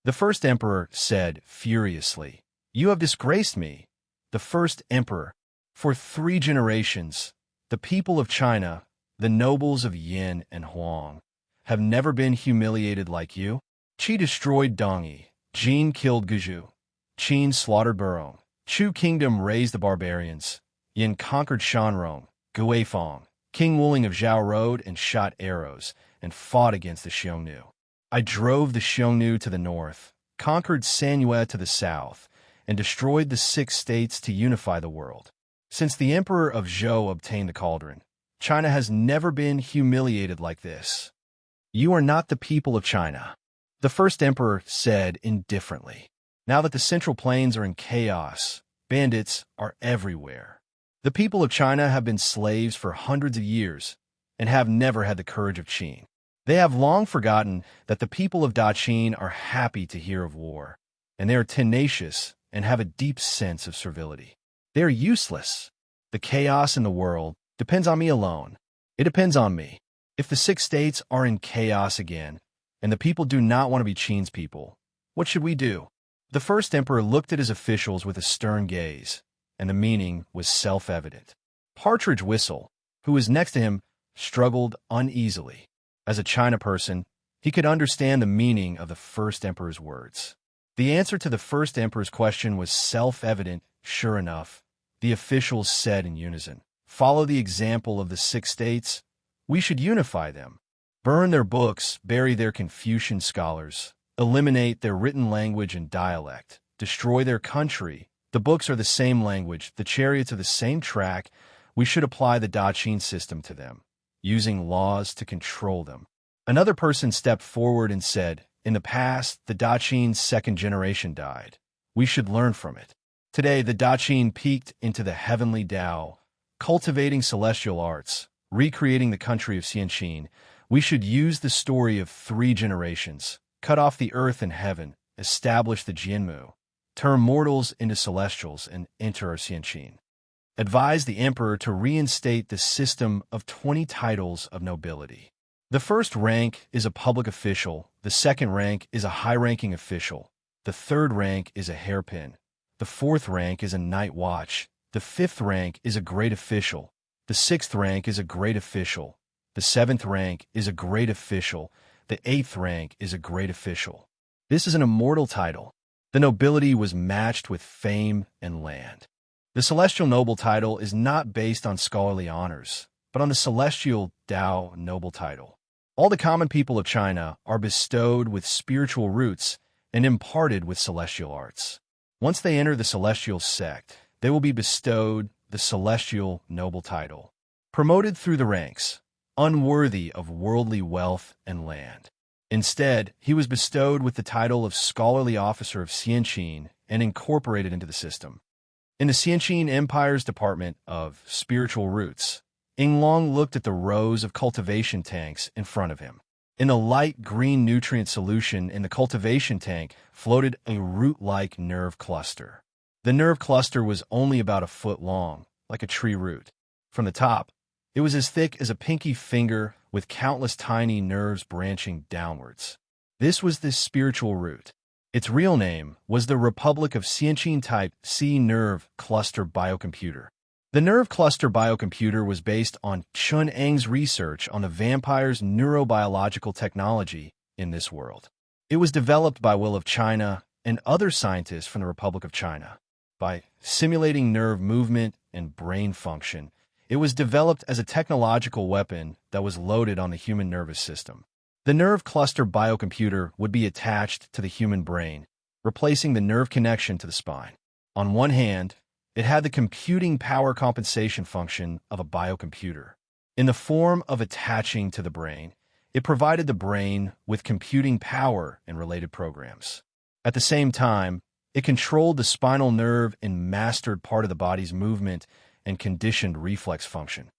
The first emperor said furiously, "You have disgraced me, the first emperor. For 3 generations, the people of China, the nobles of Yin and Huang, have never been humiliated like you. Qi destroyed Dongyi, Jin killed Guju, Qin slaughtered Burong, Chu kingdom raised the barbarians, Yin conquered Shanrong, Guifang, King Wuling of Zhao rode and shot arrows, and fought against the Xiongnu. I drove the Xiongnu to the north, conquered Sanyue to the south, and destroyed the 6 states to unify the world. Since the emperor of Zhou obtained the cauldron, China has never been humiliated like this. You are not the people of China," the first emperor said indifferently. "Now that the Central Plains are in chaos, bandits are everywhere. The people of China have been slaves for hundreds of years and have never had the courage of Qin. They have long forgotten that the people of Daqin are happy to hear of war, and they are tenacious and have a deep sense of servility. They are useless. The chaos in the world depends on me alone. It depends on me. If the 6 states are in chaos again, and the people do not want to be Qin's people, what should we do?" The first emperor looked at his officials with a stern gaze, and the meaning was self-evident. Partridge Whistle, who was next to him, struggled uneasily. As a China person, he could understand the meaning of the first emperor's words. The answer to the first emperor's question was self-evident. Sure enough, the officials said in unison, "Follow the example of the 6 states. We should unify them. Burn their books, bury their Confucian scholars, eliminate their written language and dialect, destroy their country. The books are the same language, the chariots are the same track. We should apply the Daqin system to them, using laws to control them." Another person stepped forward and said, "In the past, the Daqin's 2nd generation died. We should learn from it. Today, the Daqin peaked into the heavenly Tao, cultivating celestial arts, recreating the country of Xianqin. We should use the story of 3 generations, cut off the earth and heaven, establish the Jianmu, turn mortals into celestials, and enter our Xianqin. Advise the emperor to reinstate the system of 20 titles of nobility. The first rank is a public official, the second rank is a high-ranking official, the third rank is a hairpin, the fourth rank is a night watch, the fifth rank is a great official, the sixth rank is a great official, the seventh rank is a great official, the eighth rank is a great official. This is an immortal title. The nobility was matched with fame and land. The celestial noble title is not based on scholarly honors, but on the celestial Tao noble title. All the common people of China are bestowed with spiritual roots and imparted with celestial arts. Once they enter the celestial sect, they will be bestowed the celestial noble title, promoted through the ranks, unworthy of worldly wealth and land. Instead, he was bestowed with the title of scholarly officer of Xianqin and incorporated into the system. In the Xianqin Empire's department of spiritual roots, Yinglong looked at the rows of cultivation tanks in front of him. In the light green nutrient solution in the cultivation tank floated a root-like nerve cluster. The nerve cluster was only about a foot long, like a tree root. From the top, it was as thick as a pinky finger with countless tiny nerves branching downwards. This was the spiritual root. Its real name was the Republic of Xianqin Type C Nerve Cluster Biocomputer. The Nerve Cluster Biocomputer was based on Chun Eng's research on the vampire's neurobiological technology in this world. It was developed by Will of China and other scientists from the Republic of China. By simulating nerve movement and brain function, It was developed as a technological weapon that was loaded on the human nervous system. The nerve cluster biocomputer would be attached to the human brain, replacing the nerve connection to the spine. On one hand, it had the computing power compensation function of a biocomputer. In the form of attaching to the brain, it provided the brain with computing power and related programs. At the same time, it controlled the spinal nerve and mastered part of the body's movement and conditioned reflex function.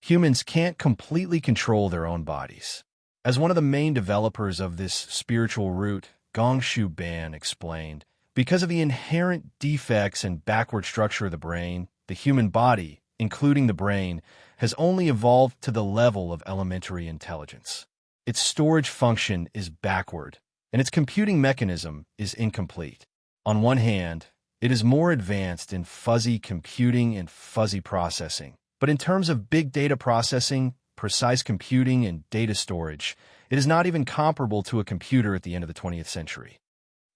Humans can't completely control their own bodies. As one of the main developers of this spiritual root, Gongshu Ban explained, because of the inherent defects and backward structure of the brain, the human body, including the brain, has only evolved to the level of elementary intelligence. Its storage function is backward, and its computing mechanism is incomplete. On one hand, it is more advanced in fuzzy computing and fuzzy processing, but in terms of big data processing, precise computing, and data storage, it is not even comparable to a computer at the end of the 20th century.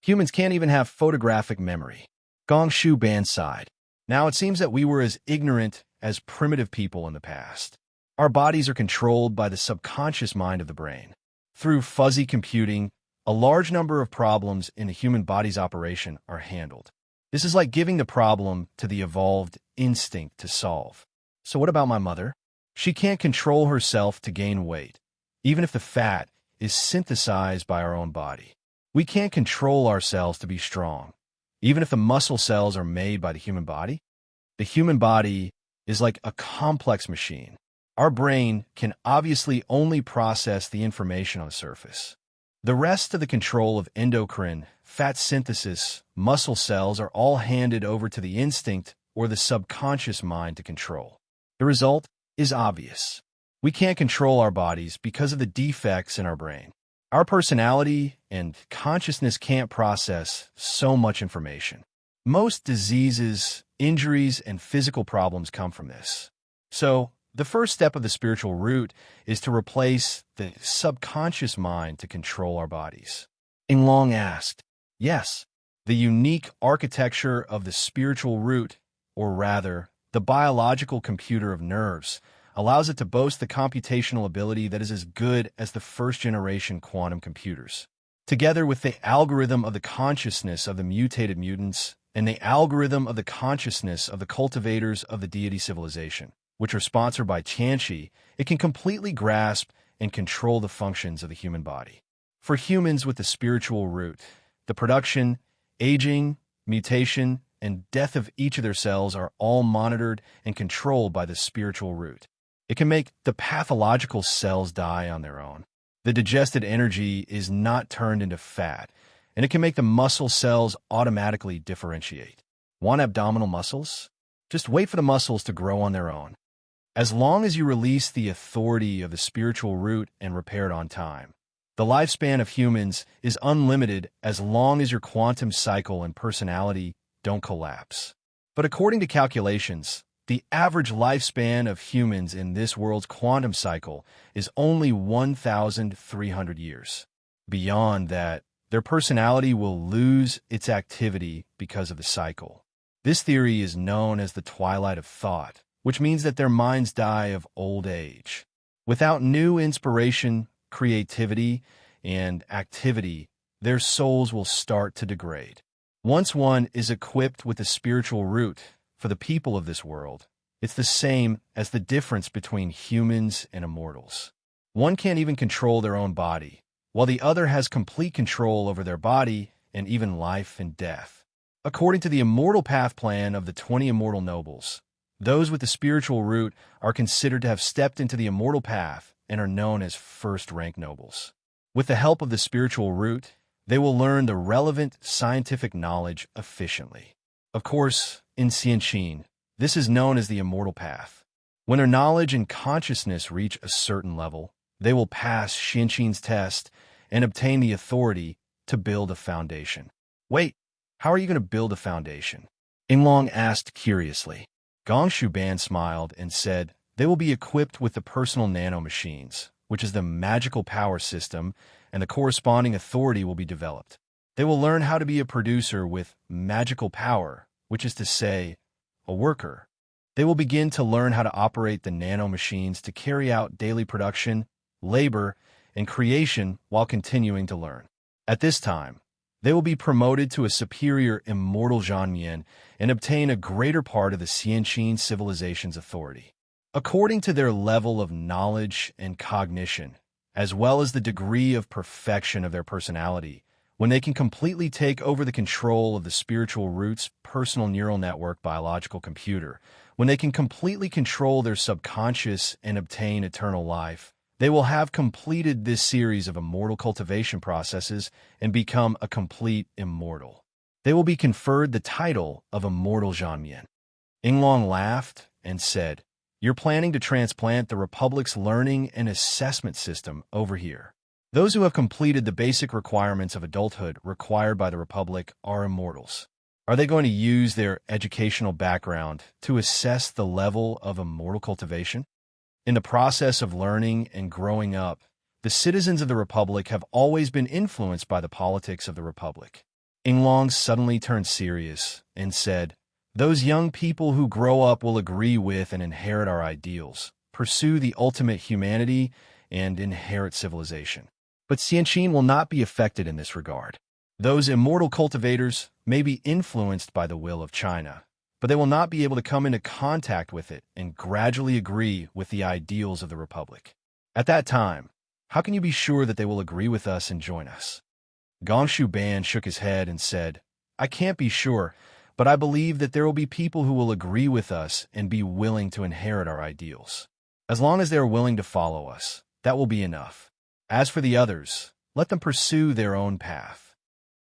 Humans can't even have photographic memory. Gongshu Ban sighed. Now it seems that we were as ignorant as primitive people in the past. Our bodies are controlled by the subconscious mind of the brain. Through fuzzy computing, a large number of problems in the human body's operation are handled. This is like giving the problem to the evolved instinct to solve. So what about my mother? She can't control herself to gain weight, even if the fat is synthesized by our own body. We can't control ourselves to be strong, even if the muscle cells are made by the human body. The human body is like a complex machine. Our brain can obviously only process the information on the surface. The rest of the control of endocrine, fat synthesis, muscle cells are all handed over to the instinct or the subconscious mind to control. The result is obvious. We can't control our bodies because of the defects in our brain. Our personality and consciousness can't process so much information. Most diseases, injuries, and physical problems come from this. So, the first step of the spiritual root is to replace the subconscious mind to control our bodies. Inglong asked, yes, the unique architecture of the spiritual root, or rather, the biological computer of nerves, allows it to boast the computational ability that is as good as the first-generation quantum computers. Together with the algorithm of the consciousness of the mutated mutants and the algorithm of the consciousness of the cultivators of the deity civilization, which are sponsored by Chanchi, it can completely grasp and control the functions of the human body. For humans with the spiritual root, the production, aging, mutation, and death of each of their cells are all monitored and controlled by the spiritual root. It can make the pathological cells die on their own. The digested energy is not turned into fat, and it can make the muscle cells automatically differentiate. Want abdominal muscles? Just wait for the muscles to grow on their own. As long as you release the authority of the spiritual root and repair it on time, the lifespan of humans is unlimited as long as your quantum cycle and personality don't collapse. But according to calculations, the average lifespan of humans in this world's quantum cycle is only 1,300 years. Beyond that, their personality will lose its activity because of the cycle. This theory is known as the twilight of thought, which means that their minds die of old age. Without new inspiration, creativity, and activity, their souls will start to degrade. Once one is equipped with the spiritual root for the people of this world, it's the same as the difference between humans and immortals. One can't even control their own body, while the other has complete control over their body and even life and death. According to the immortal path plan of the 20 immortal nobles, those with the spiritual root are considered to have stepped into the immortal path and are known as first-rank nobles. With the help of the spiritual root, they will learn the relevant scientific knowledge efficiently. Of course, in Xianqin, this is known as the immortal path. When their knowledge and consciousness reach a certain level, they will pass Xianqin's test and obtain the authority to build a foundation. Wait, how are you going to build a foundation? Inglong asked curiously. Gongshu Ban smiled and said, they will be equipped with the personal nanomachines, which is the magical power system, and the corresponding authority will be developed. They will learn how to be a producer with magical power, which is to say, a worker. They will begin to learn how to operate the nanomachines to carry out daily production, labor, and creation while continuing to learn. At this time, they will be promoted to a superior immortal Zhanmian and obtain a greater part of the Xianqin civilization's authority. According to their level of knowledge and cognition, as well as the degree of perfection of their personality, when they can completely take over the control of the spiritual root's personal neural network biological computer, when they can completely control their subconscious and obtain eternal life, they will have completed this series of immortal cultivation processes and become a complete immortal. They will be conferred the title of Immortal Zhanmian. Yinglong laughed and said, "You're planning to transplant the Republic's learning and assessment system over here. Those who have completed the basic requirements of adulthood required by the Republic are immortals. Are they going to use their educational background to assess the level of immortal cultivation? In the process of learning and growing up, the citizens of the Republic have always been influenced by the politics of the Republic." Yinglong suddenly turned serious and said, "Those young people who grow up will agree with and inherit our ideals, pursue the ultimate humanity, and inherit civilization. But Xianqin will not be affected in this regard. Those immortal cultivators may be influenced by the will of China, but they will not be able to come into contact with it and gradually agree with the ideals of the Republic. At that time, how can you be sure that they will agree with us and join us?" Gongshu Ban shook his head and said, "I can't be sure, but I believe that there will be people who will agree with us and be willing to inherit our ideals. As long as they are willing to follow us, that will be enough. As for the others, let them pursue their own path."